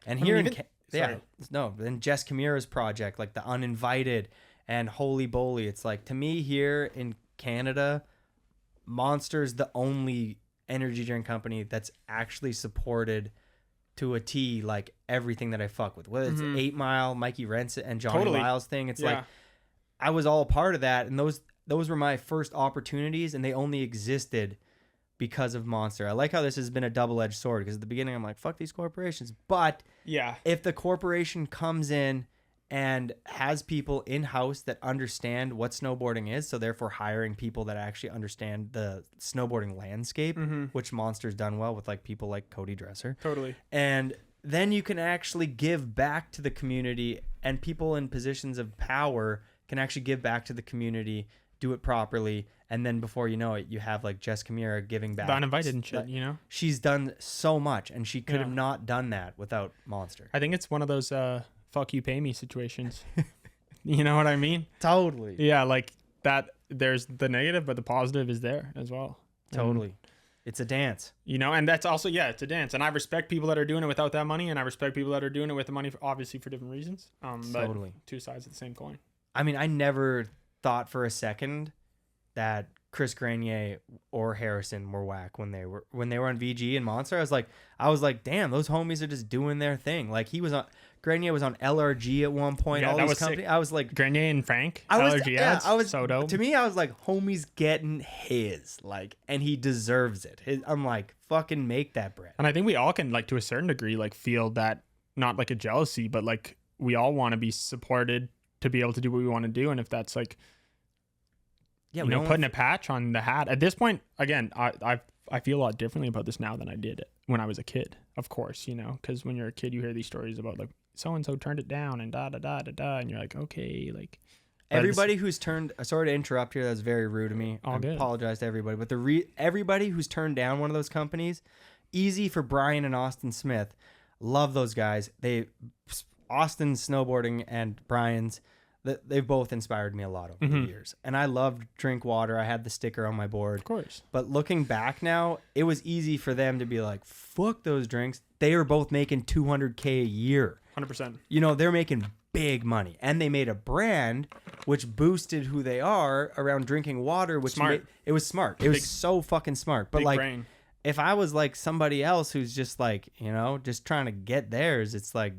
And here then Jess Camira's project, like the Uninvited and Holy Boly. It's like, to me here in Canada, Monster's the only energy drink company that's actually supported to a T like everything that I fuck with. Whether it's 8 Mile, Mikey Rentz and Johnny Lyles thing, it's like I was all a part of that, and those were my first opportunities, and they only existed because of Monster. I like how this has been a double-edged sword, because at the beginning I'm like, fuck these corporations. But if the corporation comes in and has people in-house that understand what snowboarding is, so therefore hiring people that actually understand the snowboarding landscape, which Monster's done well with like people like Cody Dresser. Totally. And then you can actually give back to the community, and people in positions of power can actually give back to the community, do it properly, and then before you know it, you have like Jess Camira giving back. The uninvited and shit, you know? She's done so much, and she could have not done that without Monster. I think it's one of those fuck you, pay me situations. You know what I mean? Totally. Yeah, like that. There's the negative, but the positive is there as well. Totally. It's a dance. You know, and that's also, it's a dance. And I respect people that are doing it without that money, and I respect people that are doing it with the money, obviously for different reasons. Totally. But two sides of the same coin. I mean, I never thought for a second that Chris Grenier or Harrison were whack when they were on VG and Monster. I was like, damn, those homies are just doing their thing. Like Grenier was on LRG at one point. Yeah, all that these was companies. sick. I was like, Grenier and Frank, LRG ads, so dope. To me, I was like, homie's getting his, like, and he deserves it. I'm like, fucking make that bread. And I think we all can, like, to a certain degree, like, feel that, not like a jealousy, but like we all want to be supported to be able to do what we want to do. And if that's like, putting a patch on the hat at this point, again, I feel a lot differently about this now than I did when I was a kid, of course, because when you're a kid, you hear these stories about like so-and-so turned it down and da, da, da, da, da. And you're like, okay, like everybody who's turned, sorry to interrupt here. That was very rude of me. I apologize to everybody, but everybody who's turned down one of those companies, easy for Brian and Austin Smith. Love those guys. Austin's snowboarding and Brian's, they've both inspired me a lot over the years. And I loved Drink Water. I had the sticker on my board. Of course. But looking back now, it was easy for them to be like, fuck those drinks. They were both making $200K a year. 100%. They're making big money. And they made a brand which boosted who they are around drinking water, which it was smart. It was so fucking smart. But like, brain. If I was like somebody else who's just like, just trying to get theirs, it's like,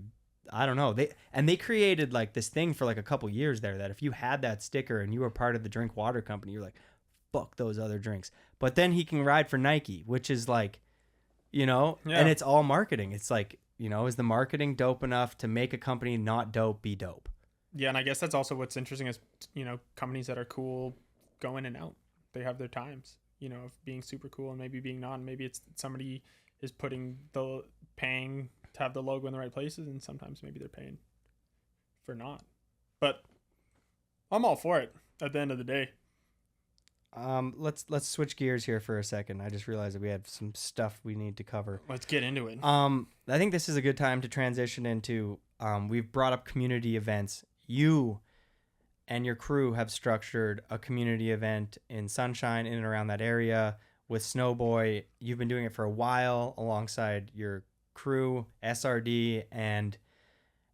I don't know. They created like this thing for like a couple years there that if you had that sticker and you were part of the Drink Water company, you're like, fuck those other drinks. But then he can ride for Nike, which is like, and it's all marketing. It's like, is the marketing dope enough to make a company not dope be dope? Yeah, and I guess that's also what's interesting is, companies that are cool go in and out. They have their times, of being super cool and maybe being not. And maybe it's somebody is paying to have the logo in the right places, and sometimes maybe they're paying for not. But I'm all for it at the end of the day. Let's switch gears here for a second. I just realized that we have some stuff we need to cover. Let's get into it. I think this is a good time to transition into we've brought up community events. You and your crew have structured a community event in Sunshine in and around that area with Snowboy. You've been doing it for a while alongside your crew, SRD, and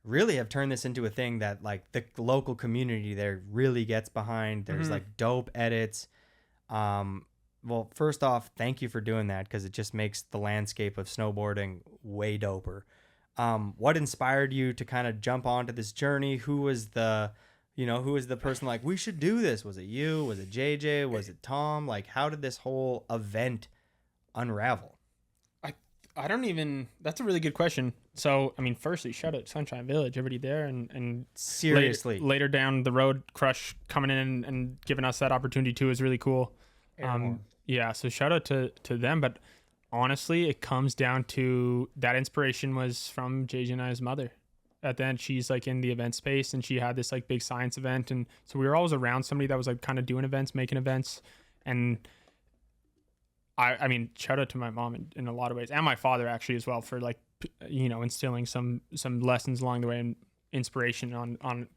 really have turned this into a thing that like the local community there really gets behind. There's like dope edits. Well, first off, thank you for doing that, because it just makes the landscape of snowboarding way doper. What inspired you to kind of jump onto this journey? Who was the person like, we should do this? Was it you? Was it JJ? Was it Tom? Like, how did this whole event unravel? I don't even, that's a really good question. So, I mean, firstly, shout out Sunshine Village, everybody there, and seriously, later down the road, Crush coming in and giving us that opportunity too is really cool. Yeah, so shout out to them. But honestly, it comes down to that inspiration was from JJ and I's mother. At the end, she's like in the event space, and she had this like big science event, and so we were always around somebody that was like kind of doing events, making events, and I mean, shout out to my mom in a lot of ways, and my father actually as well, for like, instilling some lessons along the way and inspiration on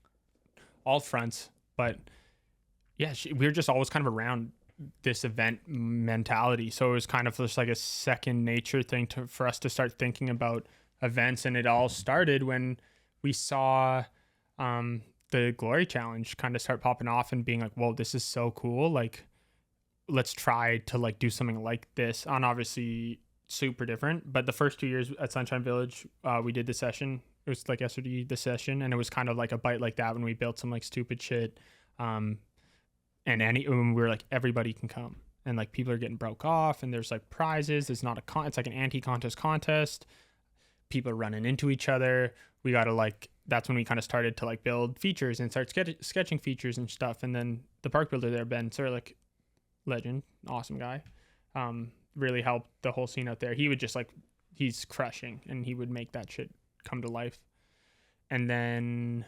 all fronts. But yeah, we were just always kind of around this event mentality, so it was kind of just like a second nature thing for us to start thinking about events. And it all started when we saw the Glory Challenge kind of start popping off and being like, whoa, this is so cool, like let's try to like do something like this. On obviously super different, but the first 2 years at Sunshine Village, we did the session. It was like yesterday, the session, and it was kind of like a bite like that when we built some like stupid shit. And when we were like, everybody can come, and like people are getting broke off, and there's like prizes. It's not it's like an anti-contest contest. People are running into each other. We got to like, that's when we kind of started to like build features and start sketching features and stuff. And then the park builder there, Ben Serlick, legend, awesome guy, really helped the whole scene out there. He would just like he's crushing, and he would make that shit come to life. And then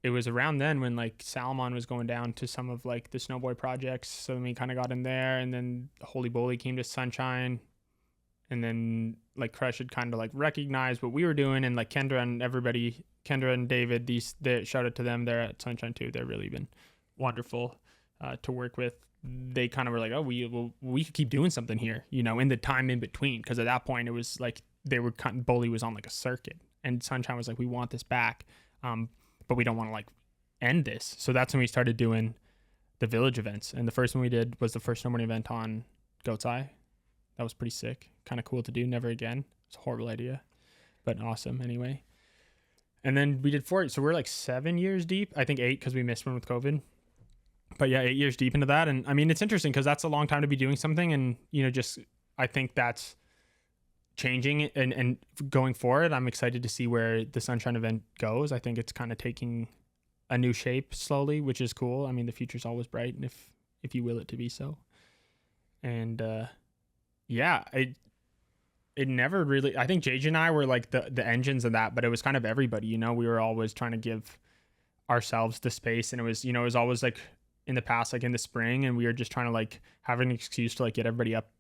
it was around then when like Salomon was going down to some of like the snowboard projects. So then we kind of got in there, and then Holy Bully came to Sunshine, and then like Crush had kind of like recognized what we were doing, and like Kendra and David, they shout out to them. They're at Sunshine too. They've really been wonderful to work with. They kind of were like, oh, we could keep doing something here, you know, in the time in between. Because at that point it was like Bully was on like a circuit, and Sunshine was like, we want this back. But we don't want to like end this. So that's when we started doing the village events. And the first one we did was the first snowboarding event on Goat's Eye. That was pretty sick. Kind of cool to do. Never again. It's a horrible idea, but awesome anyway. And then we did 4. So we're like 7 years deep. I think 8 because we missed one with COVID. But yeah, 8 years deep into that. And I mean, it's interesting because that's a long time to be doing something. And, you know, just I think that's changing and going forward. I'm excited to see where the Sunshine event goes. I think it's kind of taking a new shape slowly, which is cool. I mean, the future's always bright, and if you will it to be so. And yeah, it never really, I think JJ and I were like the engines of that, but it was kind of everybody, you know. We were always trying to give ourselves the space, and it was, you know, it was always like in the past, like in the spring, and we were just trying to like have an excuse to like get everybody up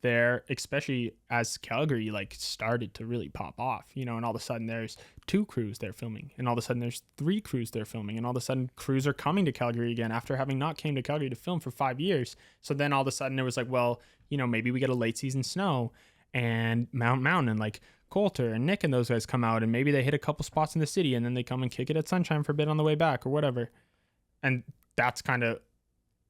there, especially as Calgary like started to really pop off, you know. And all of a sudden there's 2 crews there filming, and all of a sudden there's 3 crews there filming, and all of a sudden crews are coming to Calgary again after having not came to Calgary to film for 5 years. So then all of a sudden it was like, well, you know, maybe we get a late season snow, and Mountain and like Coulter and Nick and those guys come out, and maybe they hit a couple spots in the city, and then they come and kick it at Sunshine for a bit on the way back or whatever. And that's kind of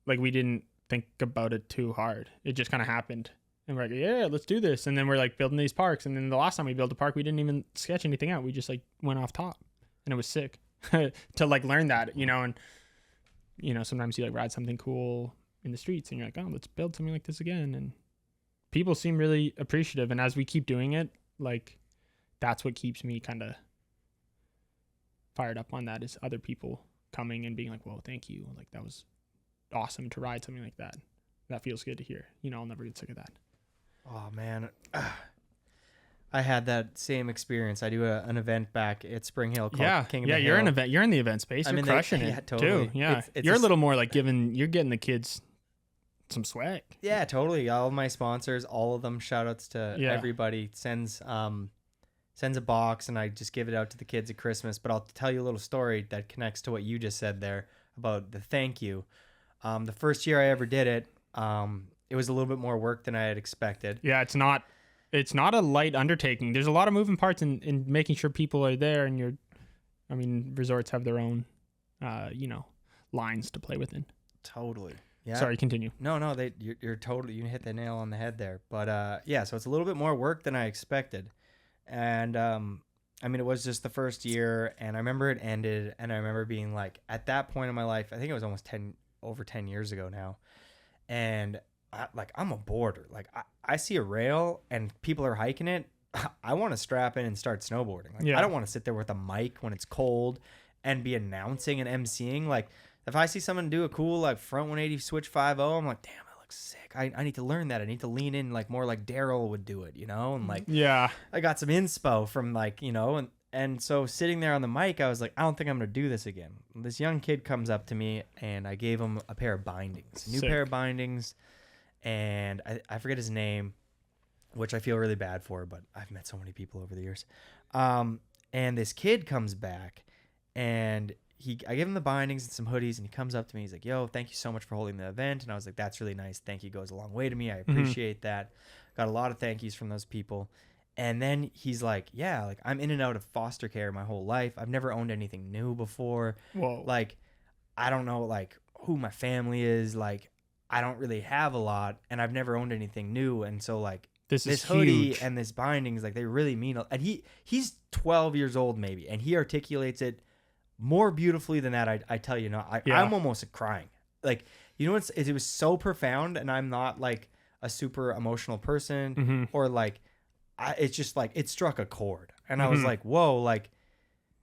like, we didn't think about it too hard. It just kind of happened. And we're like, yeah, let's do this. And then we're like building these parks. And then the last time we built a park, we didn't even sketch anything out. We just like went off top, and it was sick to like learn that, you know. And, you know, sometimes you like ride something cool in the streets, and you're like, oh, let's build something like this again. And people seem really appreciative. And as we keep doing it, like, that's what keeps me kind of fired up on that, is other people coming and being like, whoa, thank you. Like, that was awesome to ride something like that. That feels good to hear. You know, I'll never get sick of that. Oh man, I had that same experience. I do an event back at Spring Hill called King of the you're Hill. You're in the event space. You're crushing it. Yeah, totally. Too. Yeah, It's you're a little more like you're getting the kids some swag. Yeah, totally. All of my sponsors, all of them, shout outs to everybody, sends a box, and I just give it out to the kids at Christmas. But I'll tell you a little story that connects to what you just said there about the thank you. The first year I ever did it, it was a little bit more work than I had expected. Yeah, it's not a light undertaking. There's a lot of moving parts in making sure people are there, and resorts have their own, you know, lines to play within. Totally. Yeah. Sorry, continue. No, you're totally, you hit the nail on the head there. But yeah, so it's a little bit more work than I expected. And it was just the first year, and I remember it ended, and I remember being like, at that point in my life, I think it was almost over 10 years ago now. And I'm a boarder. Like, I see a rail and people are hiking it. I want to strap in and start snowboarding. Like, I don't want to sit there with a mic when it's cold and be announcing and emceeing. Like, if I see someone do a cool like front 180 switch 5.0, I'm like, damn, it looks sick. I need to learn that. I need to lean in like more like Daryl would do it, you know? And like, yeah, I got some inspo from like, you know, and so sitting there on the mic, I was like, I don't think I'm going to do this again. This young kid comes up to me, and I gave him a pair of bindings, new pair of bindings. And I forget his name, which I feel really bad for, but I've met so many people over the years. And this kid comes back, and I give him the bindings and some hoodies, and he comes up to me. He's like, yo, thank you so much for holding the event. And I was like, that's really nice. Thank you goes a long way to me. I appreciate that. Got a lot of thank yous from those people. And then he's like, yeah, like, I'm in and out of foster care my whole life. I've never owned anything new before. Whoa. Like, I don't know, like, who my family is. Like, I don't really have a lot, and I've never owned anything new. And so, like, this hoodie huge. and this bindings, like, they really mean – and he's 12 years old maybe, and he articulates it more beautifully than that. I tell you, no, I'm almost crying. Like, you know, it was so profound, and I'm not, like, a super emotional person or, like – it's just like it struck a chord, and I was like, whoa, like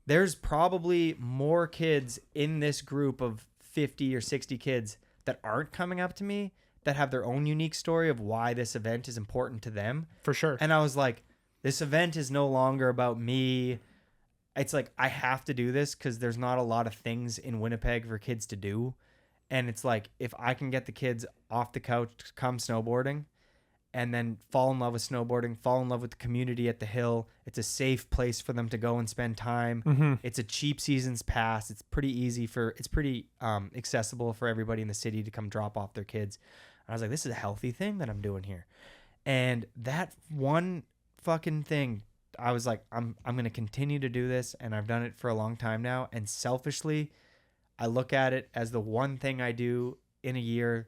there's probably more kids in this group of 50 or 60 kids that aren't coming up to me that have their own unique story of why this event is important to them. For sure. And I was like, This event is no longer about me. It's like I have to do this because there's not a lot of things in Winnipeg for kids to do. And it's like, if I can get the kids off the couch to come snowboarding and then fall in love with snowboarding, fall in love with the community at the hill, it's a safe place for them to go and spend time. Mm-hmm. It's a cheap season's pass. It's pretty accessible for everybody in the city to come drop off their kids. And I was like, this is a healthy thing that I'm doing here. And that one fucking thing, I was like, I'm going to continue to do this. And I've done it for a long time now. And selfishly, I look at it as the one thing I do in a year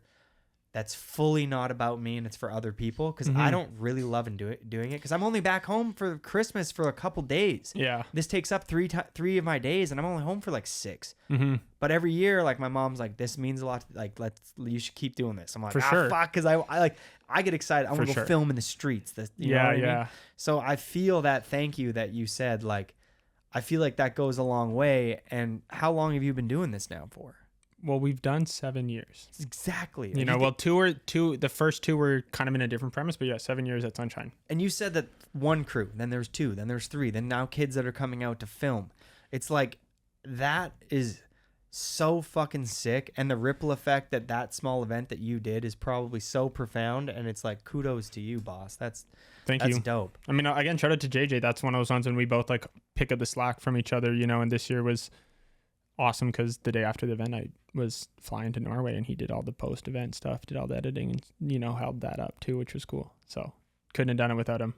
that's fully not about me and it's for other people, because I don't really love doing it because I'm only back home for Christmas for a couple days. Yeah. This takes up three of my days and I'm only home for like 6. Mm-hmm. But every year, like, my mom's like, this means a lot. Like, you should keep doing this. I'm like, For sure. fuck, because I get excited. I want to go film in the streets. You know what I mean? So I feel that thank you that you said, like, I feel like that goes a long way. And how long have you been doing this now for? Well, we've done 7 years. Exactly. You know, well, the first 2 were kind of in a different premise, but yeah, 7 years at Sunshine. And you said that one crew, then there's 2, then there's 3, then now kids that are coming out to film. It's like, that is so fucking sick. And the ripple effect that small event that you did is probably so profound. And it's like, kudos to you, boss. That's dope. I mean, again, shout out to JJ. That's one of those ones when we both like pick up the slack from each other, you know, and this year was awesome because the day after the event I was flying to Norway and he did all the post event stuff, did all the editing, and, you know, held that up too, which was cool. So couldn't have done it without him.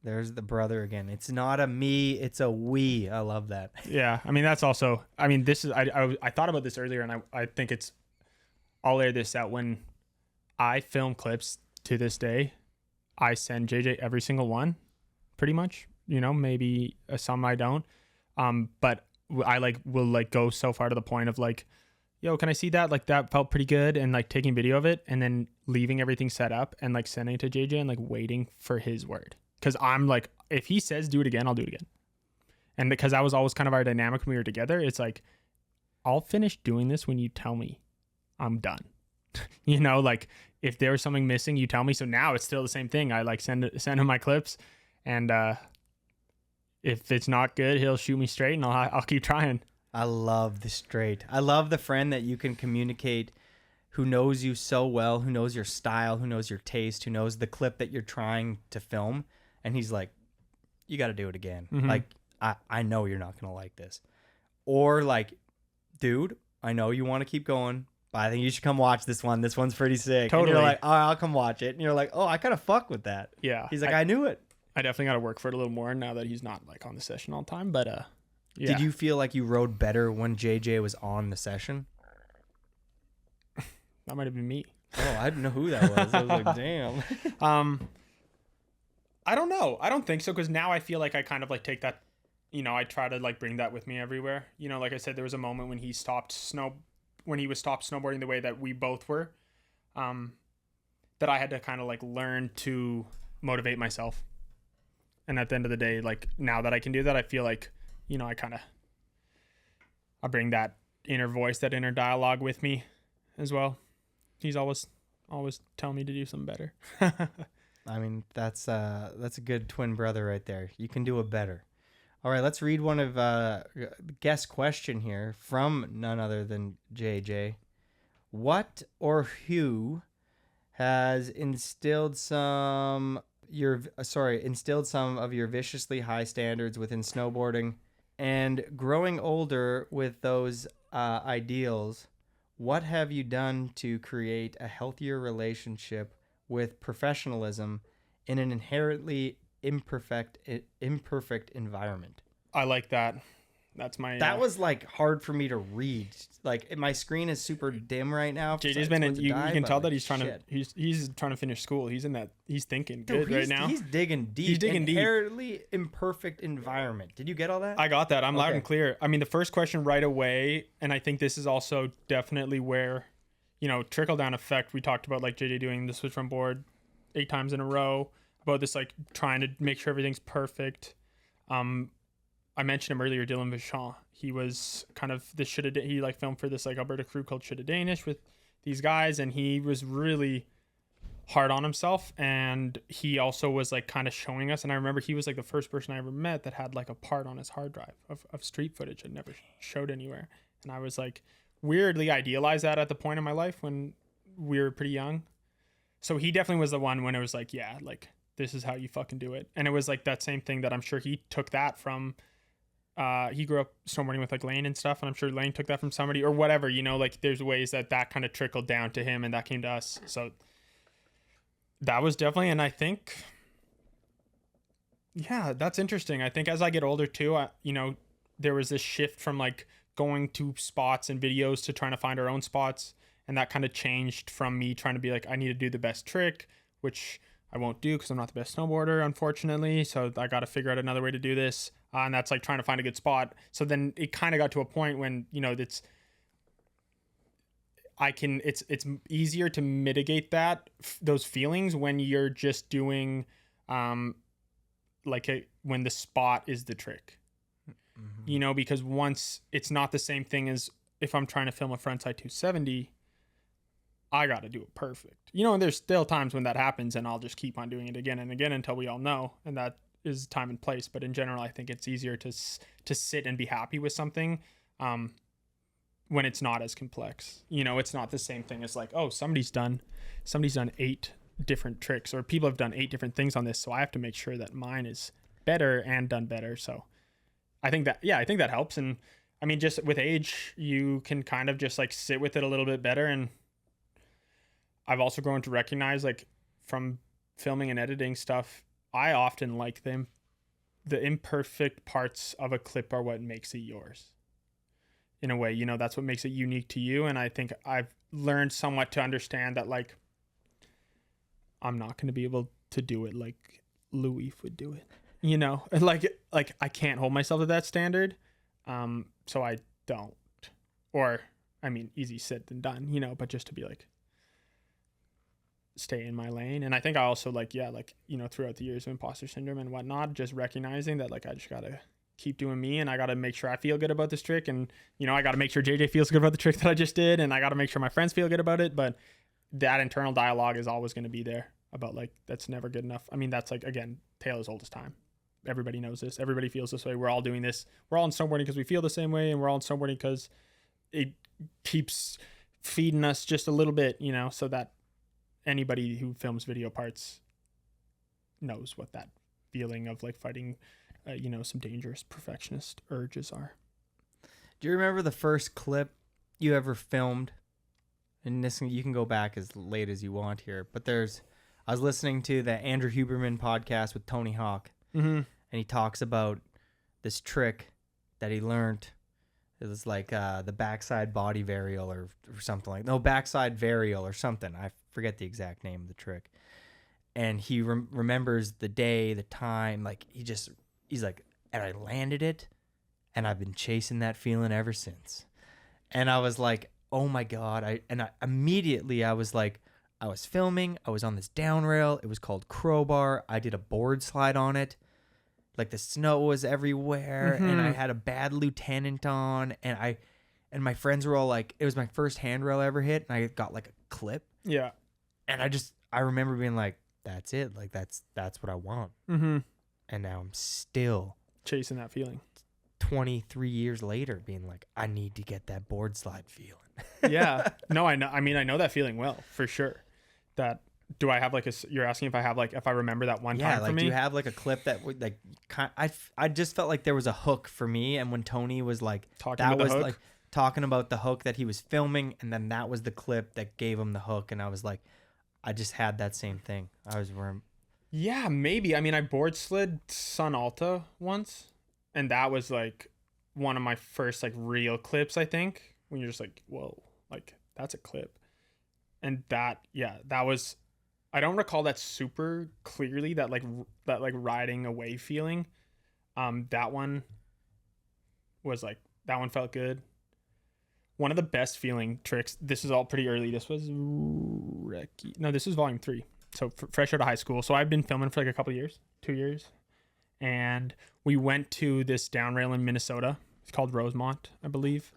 There's the brother again. It's not a me, it's a we. I love that. Yeah, I mean, that's also, I mean, this is, I thought about this earlier, and I think it's, I'll air this out when I film clips to this day. I send JJ every single one, pretty much, you know, maybe some I don't. But I will go so far to the point of like, yo, can I see that? Like, that felt pretty good. And like taking video of it and then leaving everything set up and like sending it to JJ and like waiting for his word. Cause I'm like, if he says do it again, I'll do it again. And because that was always kind of our dynamic when we were together, it's like, I'll finish doing this when you tell me I'm done. You know, like if there was something missing, you tell me. So now it's still the same thing. I like send him my clips, and if it's not good, he'll shoot me straight, and I'll keep trying. I love the straight. I love the friend that you can communicate, who knows you so well, who knows your style, who knows your taste, who knows the clip that you're trying to film, and he's like, you got to do it again. Mm-hmm. Like, I know you're not going to like this. Or like, dude, I know you want to keep going, but I think you should come watch this one. This one's pretty sick. Totally. And you're like, oh, I'll come watch it. And you're like, oh, I kind of fuck with that. Yeah. He's like, I knew it. I definitely got to work for it a little more now that he's not like on the session all the time. But yeah. Did you feel like you rode better when JJ was on the session? That might have been me. Oh, I didn't know who that was. I was like, damn. I don't know. I don't think so, because now I feel like I kind of like take that, you know, I try to like bring that with me everywhere. You know, like I said, there was a moment when he was stopped snowboarding the way that we both were, that I had to kind of like learn to motivate myself. And at the end of the day, like now that I can do that, I feel like, you know, I bring that inner voice, that inner dialogue with me as well. He's always telling me to do something better. I mean, that's a good twin brother right there. You can do it better. All right, let's read one of guest question here from none other than JJ. What or who has instilled some of your viciously high standards within snowboarding, and growing older with those ideals? What have you done to create a healthier relationship with professionalism in an inherently imperfect environment? I like that. That's my. That was like hard for me to read. Like, my screen is super dim right now. JJ's been. You can tell that he's trying to finish school. He's in that. He's thinking good right now. He's digging deep. He's digging deep. Inherently imperfect environment. Did you get all that? I got that. I'm loud and clear. I mean, the first question right away, and I think this is also definitely where, you know, trickle down effect. We talked about like JJ doing the switch from board 8 times in a row. About this, like trying to make sure everything's perfect. I mentioned him earlier, Dylan Vachon. He was kind of this he like filmed for this like Alberta crew called Shoulda Danish with these guys, and he was really hard on himself, and he also was like kind of showing us. And I remember he was like the first person I ever met that had like a part on his hard drive of street footage I'd never showed anywhere. And I was like weirdly idealized that at the point in my life when we were pretty young. So he definitely was the one when it was like, yeah, like this is how you fucking do it. And it was like that same thing that I'm sure he took that from. He grew up snowboarding with like Lane and stuff, and I'm sure Lane took that from somebody or whatever, you know, like there's ways that kind of trickled down to him and that came to us. So that was definitely, and I think, yeah, that's interesting. I think as I get older too, you know, there was this shift from like going to spots and videos to trying to find our own spots. And that kind of changed from me trying to be like, I need to do the best trick, which I won't do because I'm not the best snowboarder, unfortunately. So I got to figure out another way to do this. And that's like trying to find a good spot. So then it kind of got to a point when, you know, it's easier to mitigate those feelings when you're just doing when the spot is the trick, you know, because once it's not the same thing as if I'm trying to film a frontside 270, I got to do it perfect, you know, and there's still times when that happens and I'll just keep on doing it again and again until we all know. And that is time and place. But in general, I think it's easier to sit and be happy with something when it's not as complex. You know, it's not the same thing as like, oh, somebody's done 8 different tricks, or people have done 8 different things on this, so I have to make sure that mine is better and done better. So I think that helps. And I mean, just with age, you can kind of just like sit with it a little bit better. And I've also grown to recognize, like, from filming and editing stuff, I often like the imperfect parts of a clip are what makes it yours. In a way, you know, that's what makes it unique to you. And I think I've learned somewhat to understand that, like, I'm not going to be able to do it like Louis would do it, you know, like I can't hold myself to that standard. So I don't, or I mean, easy said than done, you know, but just to be like, stay in my lane. And I think I also like, you know, throughout the years of imposter syndrome and whatnot, just recognizing that, like, I just gotta keep doing me, and I gotta make sure I feel good about this trick, and, you know, I gotta make sure JJ feels good about the trick that I just did, and I gotta make sure my friends feel good about it. But that internal dialogue is always going to be there about, like, that's never good enough. I mean, that's like, again, tale as old as time. Everybody knows this. Everybody feels this way. We're all doing this. We're all in snowboarding because we feel the same way, and we're all in snowboarding because it keeps feeding us just a little bit, you know, so that anybody who films video parts knows what that feeling of, like, fighting, you know, some dangerous perfectionist urges are. Do you remember the first clip you ever filmed? And this, you can go back as late as you want here, but I was listening to the Andrew Huberman podcast with Tony Hawk, and he talks about this trick that he learned. It was like the backside body varial or something like, no, backside varial or something. I forget the exact name of the trick. And he remembers the day, the time, like he's like, and I landed it, and I've been chasing that feeling ever since. And I was like, oh my God. I immediately was like, I was filming, I was on this down rail. It was called Crowbar. I did a board slide on it. Like, the snow was everywhere, and I had a bad lieutenant on, and my friends were all like, it was my first handrail I ever hit, and I got like a clip. Yeah. And I remember being like, that's it. Like, that's what I want. And now I'm still chasing that feeling. 23 years later, being like, I need to get that board slide feeling. Yeah. No, I know. I mean, I know that feeling well, for sure. That, do I have like you're asking if I have, like, if I remember that one time for me? Do you have like a clip that would, like, I just felt like there was a hook for me. And when Tony was like, talking about the hook that he was filming, and then that was the clip that gave him the hook. And I was like, I just had that same thing. Yeah, maybe. I mean, I board slid Sun Alta once, and that was like one of my first, like, real clips, I think, when you're just like, whoa, like, that's a clip. And that was, I don't recall that super clearly, that riding away feeling. That one was like, that one felt good. One of the best feeling tricks, this is all pretty early. This was this was volume 3. So fresh out of high school. So I've been filming for like a couple of years, 2 years. And we went to this down rail in Minnesota. It's called Rosemont, I believe.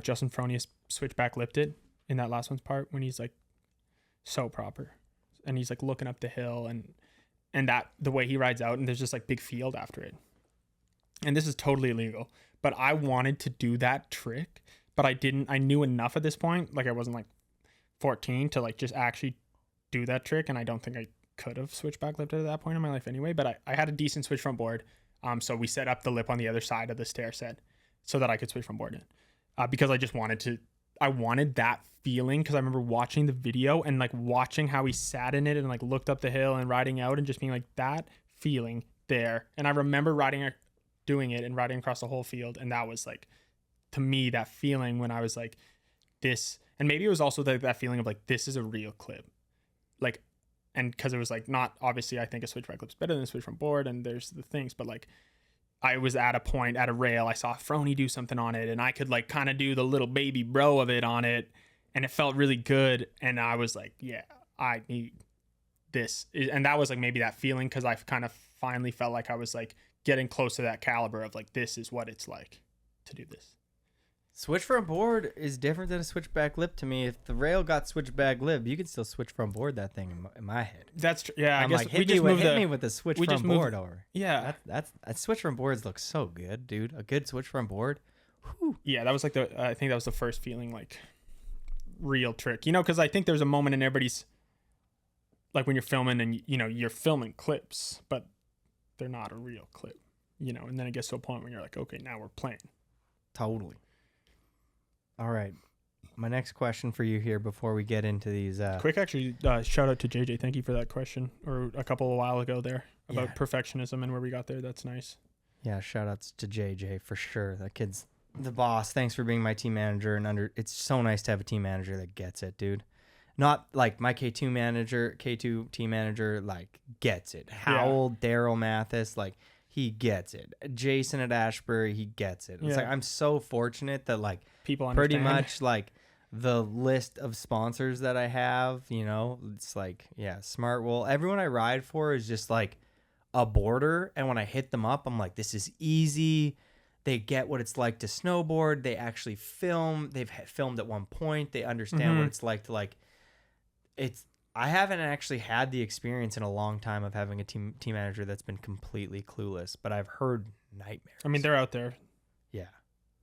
Justin Fronius switchback lipped it in that last one's part when he's like so proper. and he's like looking up the hill and that the way he rides out, and there's just like big field after it. And this is totally illegal, but I wanted to do that trick, but I knew enough at this point. Like I wasn't like 14 to like just actually do that trick. And I don't think I could have switchback lifted at that point in my life anyway, but I had a decent switch front board. So we set up the lip on the other side of the stair set so that I could switch front board in, because I just I wanted that feeling. Cause I remember watching the video and like watching how he sat in it and like looked up the hill and riding out and just being like that feeling there. And I remember doing it and riding across the whole field. And that was like, to me, that feeling when I was like this, and maybe it was also that feeling of like, this is a real clip. Like, and cause it was like, not obviously I think a switchback clip's better than a switch from board and there's the things, but like I was at a point at a rail, I saw Frony do something on it and I could like kind of do the little baby bro of it on it. And it felt really good. And I was like, yeah, I need this. And that was like maybe that feeling. Cause I kind of finally felt like I was like, getting close to that caliber of like, this is what it's like to do this. Switch front board is different than a switchback lip to me. If the rail got switchback lip, you could still switch front board that thing in my head. That's true. Yeah, I'm I guess like, hit me with the switch front board over. Yeah, that switch front boards look so good, dude. A good switch front board. Whew. Yeah, that was like I think that was the first feeling like real trick. You know, because I think there's a moment in everybody's like when you're filming and you know you're filming clips, but they're not a real clip, you know, and then it gets to a point when you're like, okay, now we're playing. Totally. All right. My next question for you here before we get into these. Quick, actually, shout out to JJ. Thank you for that question, or a couple of while ago there about perfectionism and where we got there. That's nice. Yeah, shout outs to JJ for sure. That kid's the boss. Thanks for being my team manager. And it's so nice to have a team manager that gets it, dude. Not like my K2 team manager, like gets it. Howell, Daryl Mathis, like he gets it. Jason at Ashbury, he gets it. It's like I'm so fortunate that like people pretty understand. much like the list of sponsors that I have, you know, it's like, yeah, Smartwool. Everyone I ride for is just like a boarder. And when I hit them up, I'm like, this is easy. They get what it's like to snowboard. They actually film. They've filmed at one point. They understand what it's like to like, I haven't actually had the experience in a long time of having a team manager that's been completely clueless, but I've heard nightmares. I mean, they're out there. Yeah,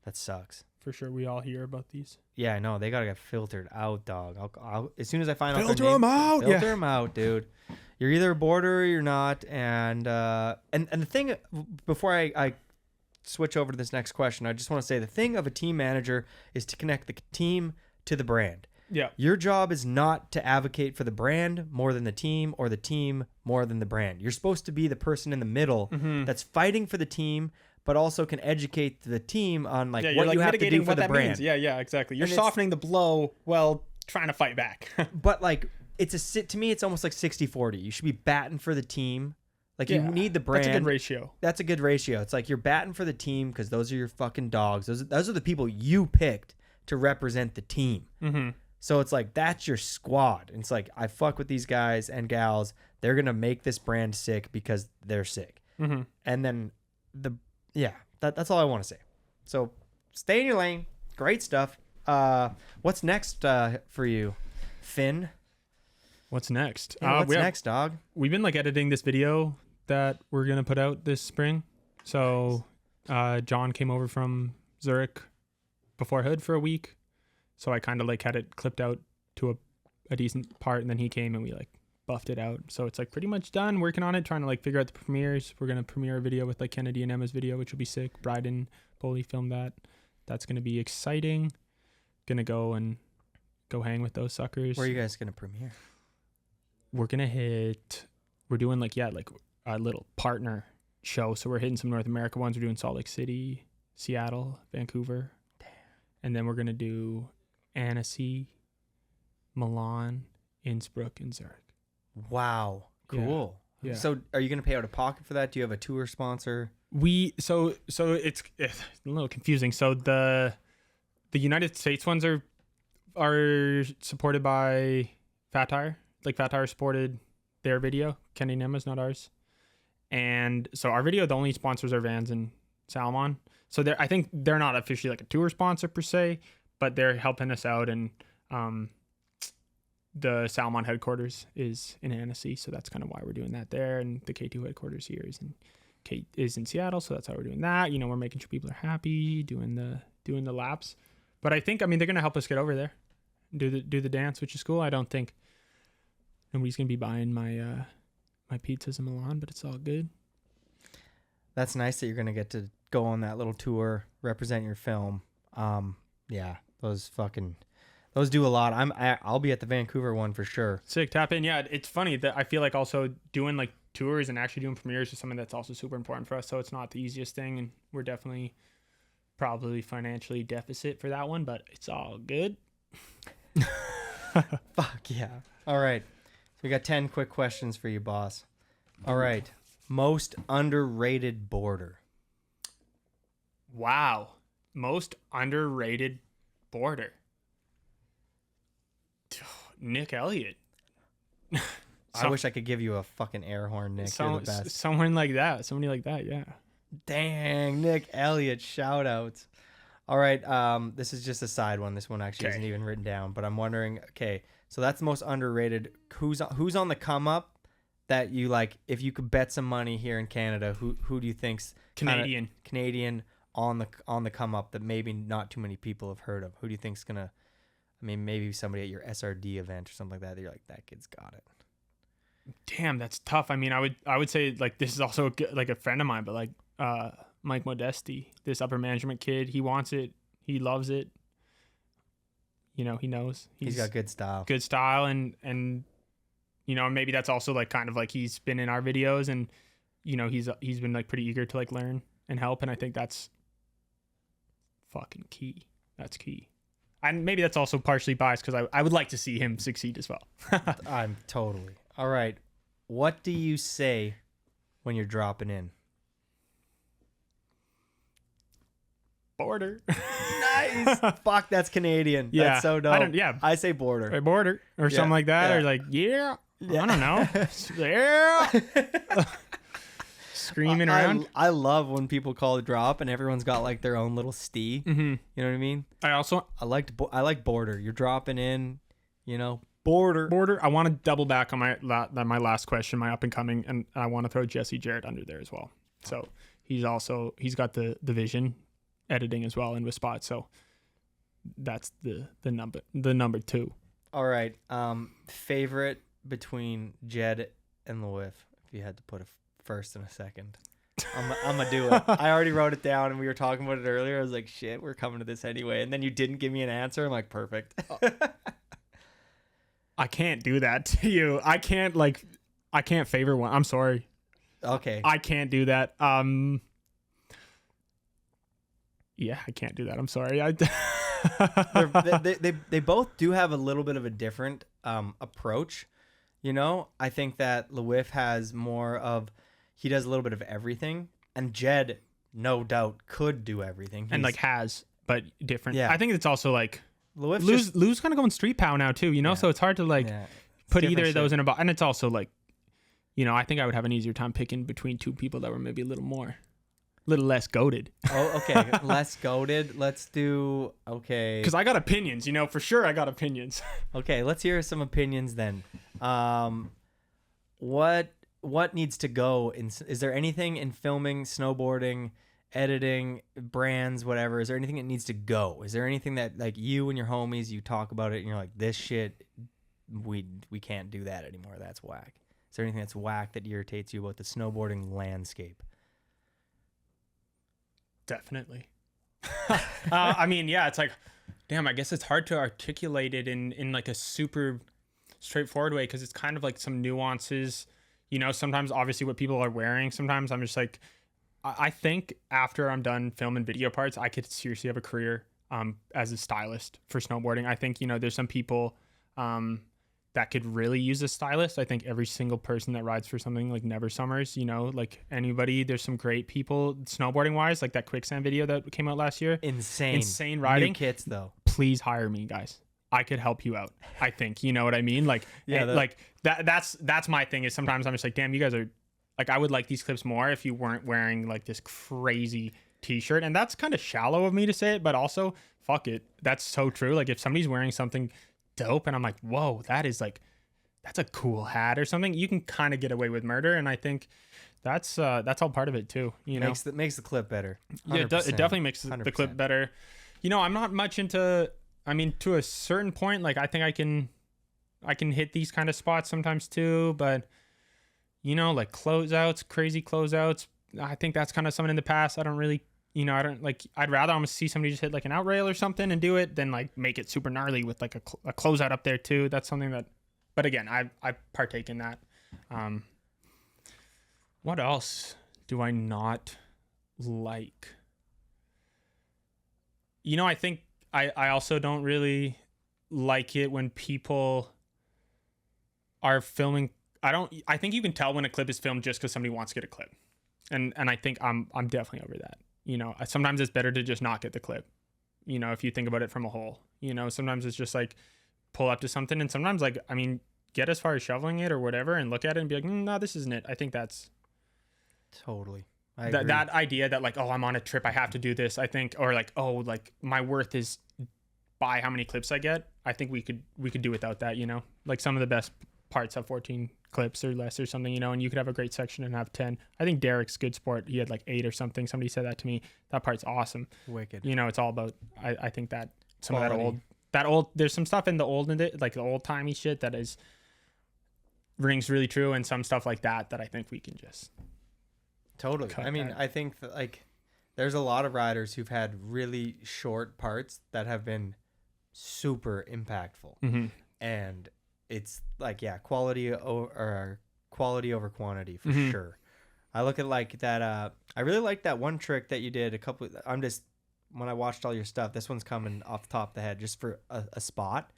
that sucks. For sure, we all hear about these. Yeah, I know. They gotta get filtered out, dog. I'll as soon as I find out Filter them out. Filter them out, dude. You're either a boarder or you're not. And the thing, before I switch over to this next question, I just want to say the thing of a team manager is to connect the team to the brand. Yeah. Your job is not to advocate for the brand more than the team or the team more than the brand. You're supposed to be the person in the middle that's fighting for the team, but also can educate the team on like what you have to do for the brand. Means. Yeah, exactly. You're softening the blow while trying to fight back. But like to me, it's almost like 60-40. You should be batting for the team. Like you need the brand. That's a good ratio. That's a good ratio. It's like you're batting for the team because those are your fucking dogs. Those are the people you picked to represent the team. Mm-hmm. So it's like, that's your squad. And it's like, I fuck with these guys and gals. They're going to make this brand sick because they're sick. Mm-hmm. And then that's all I want to say. So stay in your lane. Great stuff. What's next for you, Finn? What's next? Yeah, what's next, dog? We've been like editing this video that we're going to put out this spring. So John came over from Zurich before Hood for a week. So I kind of like had it clipped out to a decent part, and then he came and we like buffed it out. So it's like pretty much done, working on it, trying to like figure out the premieres. We're going to premiere a video with like Kennedy and Emma's video, which will be sick. Bryden Boley filmed that. That's going to be exciting. Going to go hang with those suckers. Where are you guys going to premiere? We're doing like a little partner show. So we're hitting some North America ones. We're doing Salt Lake City, Seattle, Vancouver. Damn. And then we're going to do Annecy, Milan, Innsbruck, and Zurich. Wow. Cool. Yeah. So are you going to pay out of pocket for that? Do you have a tour sponsor? So it's a little confusing. So the United States ones are supported by Fat Tire. Like Fat Tire supported their video. Kennedy and Emma's, not ours. And so our video, the only sponsors are Vans and Salomon. So I think they're not officially like a tour sponsor per se, but they're helping us out. And the Salmon headquarters is in Annecy, so that's kind of why we're doing that there. And the K2 headquarters here is in Seattle, so that's how we're doing that. You know, we're making sure people are happy, doing the laps. But I think, I mean, they're gonna help us get over there, do the dance, which is cool. I don't think nobody's gonna be buying my my pizzas in Milan, but it's all good. That's nice that you're gonna get to go on that little tour, represent your film. Yeah, those do a lot. I'll be at the Vancouver one for sure. Sick, tap in. Yeah, it's funny that I feel like also doing like tours and actually doing premieres is something that's also super important for us. So it's not the easiest thing, and we're definitely probably financially deficit for that one, but it's all good. Fuck yeah. All right. So we got 10 quick questions for you, boss. All right. Most underrated boarder. Wow. Most underrated boarder. Nick Elliott. I wish I could give you a fucking air horn, Nick. You're the best. Someone like that. Somebody like that, yeah. Dang, Nick Elliott, shout outs. All right, this is just a side one. This one actually isn't even written down, but I'm wondering, okay, so that's the most underrated. Who's on the come up that you like, if you could bet some money here in Canada, who do you think's Canadian on the come up that maybe not too many people have heard of? Who do you think's gonna, I mean, maybe somebody at your SRD event or something like that, you're like, that kid's got it. Damn, that's tough. I mean, I would say like this is also like a friend of mine, but like Mike Modesti, this upper management kid, he wants it, he loves it. You know, he knows he's got good style, and you know, maybe that's also like kind of like he's been in our videos, and you know, he's been like pretty eager to like learn and help, and I think that's fucking key. That's key. And maybe that's also partially biased because I would like to see him succeed as well. I'm totally. All right. What do you say when you're dropping in? Border. Nice. Fuck, that's Canadian. Yeah. That's so dope. I say border. Or border or something like that. Yeah. Or like, yeah. I don't know. Yeah. Screaming around. I love when people call it drop and everyone's got like their own little stee. Mm-hmm. You know what I mean? I like border. You're dropping in, you know, border. I want to double back on my last question, my up and coming, and I want to throw Jesse Jarrett under there as well. So he's got the vision, editing as well, and with spots. So that's the number two. All right. Favorite between Jed and Lewif, if you had to put a first and a second. I'm gonna do it. I already wrote it down and we were talking about it earlier. I was like, shit, we're coming to this anyway. And then you didn't give me an answer. I'm like, perfect. I can't do that to you. I can't favor one. I'm sorry. Okay. I can't do that. Yeah, I can't do that. I'm sorry. They both do have a little bit of a different approach. You know, I think that Lewif has more of, he does a little bit of everything, and Jed, no doubt, could do everything. And like has, but different. Yeah. I think it's also like Lewif's Lou's kind of going street pow now too, you know? Yeah. So it's hard to like put either of those in a box. And it's also like, you know, I think I would have an easier time picking between two people that were maybe a little less goated. Oh, okay. Less goated. Let's do, okay. Because I got opinions, you know, for sure I got opinions. Okay, let's hear some opinions then. What needs to go? Is there anything in filming, snowboarding, editing, brands, whatever? Is there anything that needs to go? Is there anything that like you and your homies, you talk about it and you're like, this shit, we can't do that anymore. That's whack. Is there anything that's whack that irritates you about the snowboarding landscape? Definitely. I mean, yeah, it's like, damn, I guess it's hard to articulate it in like a super straightforward way because it's kind of like some nuances, you know, sometimes obviously what people are wearing. Sometimes I'm just like, I think after I'm done filming video parts, I could seriously have a career as a stylist for snowboarding. I think, you know, there's some people that could really use a stylist. I think every single person that rides for something like Never Summers, you know, like anybody, there's some great people snowboarding wise, like that quicksand video that came out last year. Insane riding. New kits though. Please hire me, guys. I could help you out. I think, you know what I mean? Like, yeah, like that's my thing is sometimes I'm just like, damn, you guys are like, I would like these clips more if you weren't wearing like this crazy t-shirt. And that's kind of shallow of me to say it, but also fuck it. That's so true. Like if somebody's wearing something dope, and I'm like, whoa, that's a cool hat or something. You can kind of get away with murder, and I think that's all part of it too. You know, makes the clip better. Yeah, it definitely makes the clip better. You know, I'm not much into. I mean, to a certain point, like I think I can hit these kind of spots sometimes too, but you know, like closeouts, crazy closeouts. I think that's kind of something in the past. I don't really, you know, I'd rather almost see somebody just hit like an out rail or something and do it than like make it super gnarly with like a closeout up there too. That's something that, but again, I partake in that. What else do I not like? You know, I think I also don't really like it when people are filming. I think you can tell when a clip is filmed just because somebody wants to get a clip. And I think I'm definitely over that. You know, sometimes it's better to just not get the clip. You know, if you think about it from a whole, you know, sometimes it's just like pull up to something, and sometimes like, I mean, get as far as shoveling it or whatever and look at it and be like, no, this isn't it. I think that's totally that idea that like, oh, I'm on a trip, I have to do this. I think, or like, oh, like my worth is by how many clips I get. I think we could do without that. You know, like some of the best parts have 14 clips or less or something, you know, and you could have a great section and have 10. I think Derek's good sport. He had like 8 or something. Somebody said that to me. That part's awesome. Wicked. You know, it's all about, I think that some Quality. of that old, there's some stuff in the old, like the old timey shit that rings really true, and some stuff like that I think we can just totally. I mean, I think that like there's a lot of riders who've had really short parts that have been super impactful. Mm-hmm. And it's like, yeah, quality over quantity for Mm-hmm. sure. I look at like that. I really like that one trick that you did when I watched all your stuff, this one's coming off the top of the head just for a spot.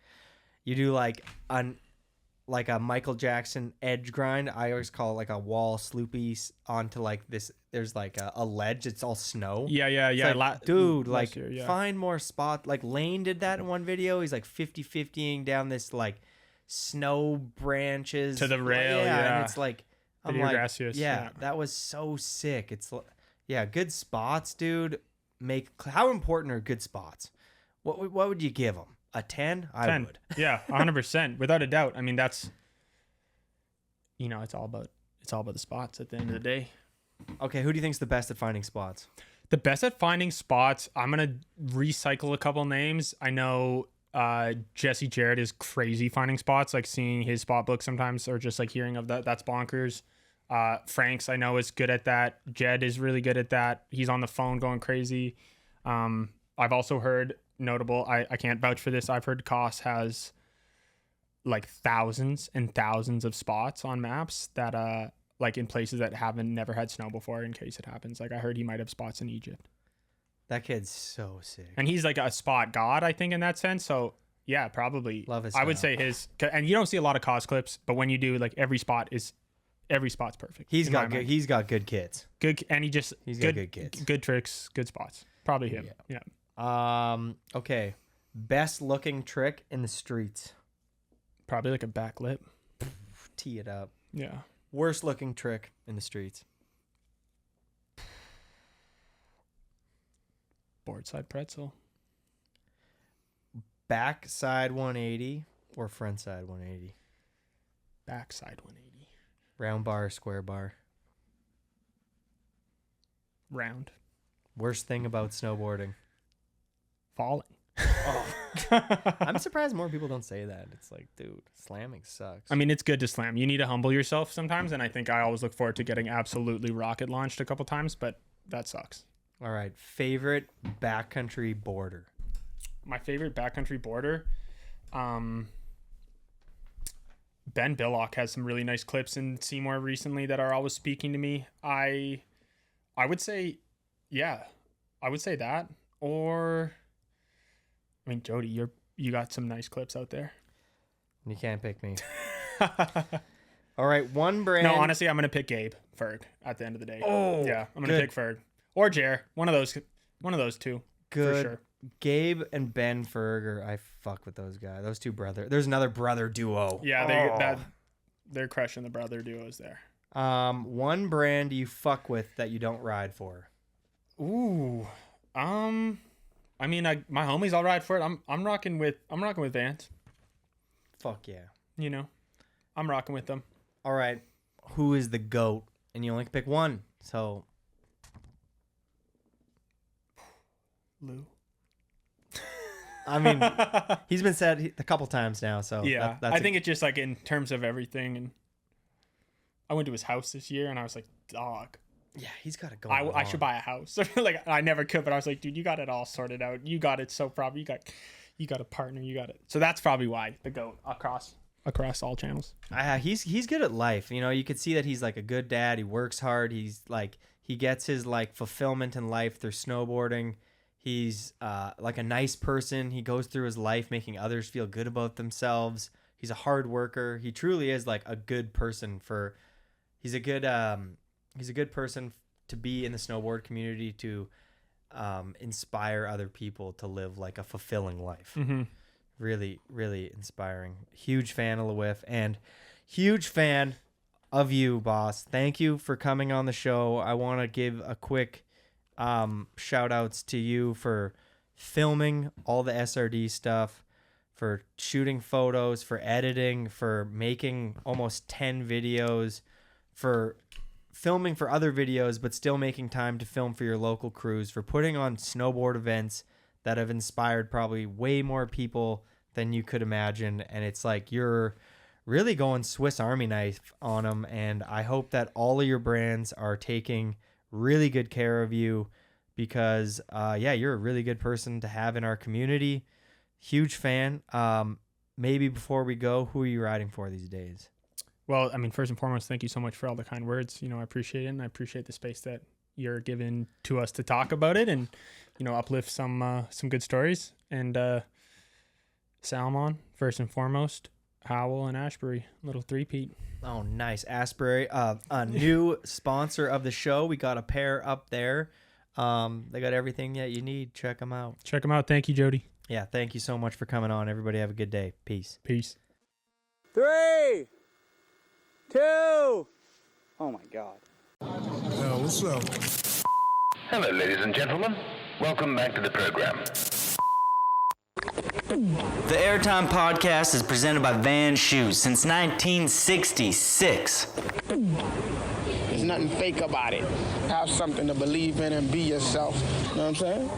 You do like a Michael Jackson edge grind. I always call it like a wall sloopy onto like this. There's like a ledge. It's all snow. Yeah. It's like, dude, like year, yeah. find more spot. Like Lane did that in one video. He's like 50-50ing down this like snow branches To the rail, yeah. And it's like, I'm Video like, gracias, yeah, yeah. that was so sick. It's yeah, good spots, dude. How important are good spots? What would you give them? A 10? I 10. would. Yeah, 100%, without a doubt. I mean, that's, you know, it's all about the spots at the end of the day. Okay, who do you think's the best at finding spots? The best at finding spots, I'm gonna recycle a couple names. I know Jesse Jarrett is crazy finding spots, like seeing his spot book sometimes, or just like hearing of that. That's bonkers. Franks, I know, is good at that. Jed is really good at that. He's on the phone going crazy. I've also heard notable, I can't vouch for this, I've heard Koss has like thousands and thousands of spots on maps that like in places that never had snow before, in case it happens. Like I heard he might have spots in Egypt. That kid's so sick. And he's like a spot god, I think, in that sense. So yeah, probably. Love his I would style. say and you don't see a lot of Koss clips, but when you do, like every spot's perfect. He's in my got good. mind. He's got good kids. Good, and he's got good kids. good tricks, good spots. Probably him. Yeah. Okay. Best looking trick in the streets. Probably like a back lip. Tee it up. Yeah. Worst looking trick in the streets. Boardside pretzel. Backside 180 or frontside 180. Backside 180. Round bar or square bar. Round. Worst thing about snowboarding. Falling. I'm surprised more people don't say that. It's like, dude, slamming sucks. I mean, it's good to slam. You need to humble yourself sometimes, and I think I always look forward to getting absolutely rocket launched a couple times, but that sucks. All right, favorite backcountry boarder. My favorite backcountry boarder, Ben Billock has some really nice clips in Seymour recently that are always speaking to me. I would say, yeah, I would say that. Or, I mean, Jody, you got some nice clips out there. You can't pick me. All right, one brand. No, honestly, I'm gonna pick Gabe Ferg at the end of the day. Oh, yeah, I'm gonna good. pick Ferg or Jer. One of those two. Good. For sure. Gabe and Ben Ferger, I fuck with those guys. Those two brothers. There's another brother duo. Yeah, they're crushing the brother duos there. One brand you fuck with that you don't ride for. Ooh. I mean, my homies, I'll ride for it. I'm rocking with Vans. Fuck yeah. You know, I'm rocking with them. All right. Who is the GOAT? And you only can pick one. So, Lou. I mean, he's been said a couple times now. So Yeah, that's I think it's just like in terms of everything. And I went to his house this year, and I was like, dog. yeah, he's got to go. I should buy a house. Like I never could, but I was like, dude, you got it all sorted out. You got it so proper. You got a partner. You got it. So that's probably why the GOAT across all channels. He's good at life. You know, you could see that he's like a good dad. He works hard. He's like he gets his like fulfillment in life through snowboarding. He's like a nice person. He goes through his life making others feel good about themselves. He's a hard worker. He truly is like a good person he's a good person to be in the snowboard community, to inspire other people to live like a fulfilling life. Mm-hmm. Really, really inspiring. Huge fan of LeWiff and huge fan of you, boss. Thank you for coming on the show. I want to give a quick shout outs to you for filming all the SRD stuff, for shooting photos, for editing, for making almost 10 videos, for filming for other videos but still making time to film for your local crews, for putting on snowboard events that have inspired probably way more people than you could imagine. And it's like you're really going Swiss Army knife on them, and I hope that all of your brands are taking really good care of you, because you're a really good person to have in our community. Huge fan. Maybe before we go, who are you riding for these days? Well, I mean, first and foremost, thank you so much for all the kind words. You know, I appreciate it, and I appreciate the space that you're giving to us to talk about it, and you know, uplift some good stories. And Salmon, first and foremost, Howell and Ashbury, little three-peat. Oh, nice. Asbury, a new sponsor of the show. We got a pair up there. They got everything that you need. Check them out. Check them out. Thank you, Jody. Yeah, thank you so much for coming on. Everybody have a good day. Peace. Peace. 3, 2. Oh my God. Yo, what's up? Hello, ladies and gentlemen. Welcome back to the program. The Airtime Podcast is presented by Van Shoes since 1966. There's nothing fake about it. Have something to believe in and be yourself. You know what I'm saying?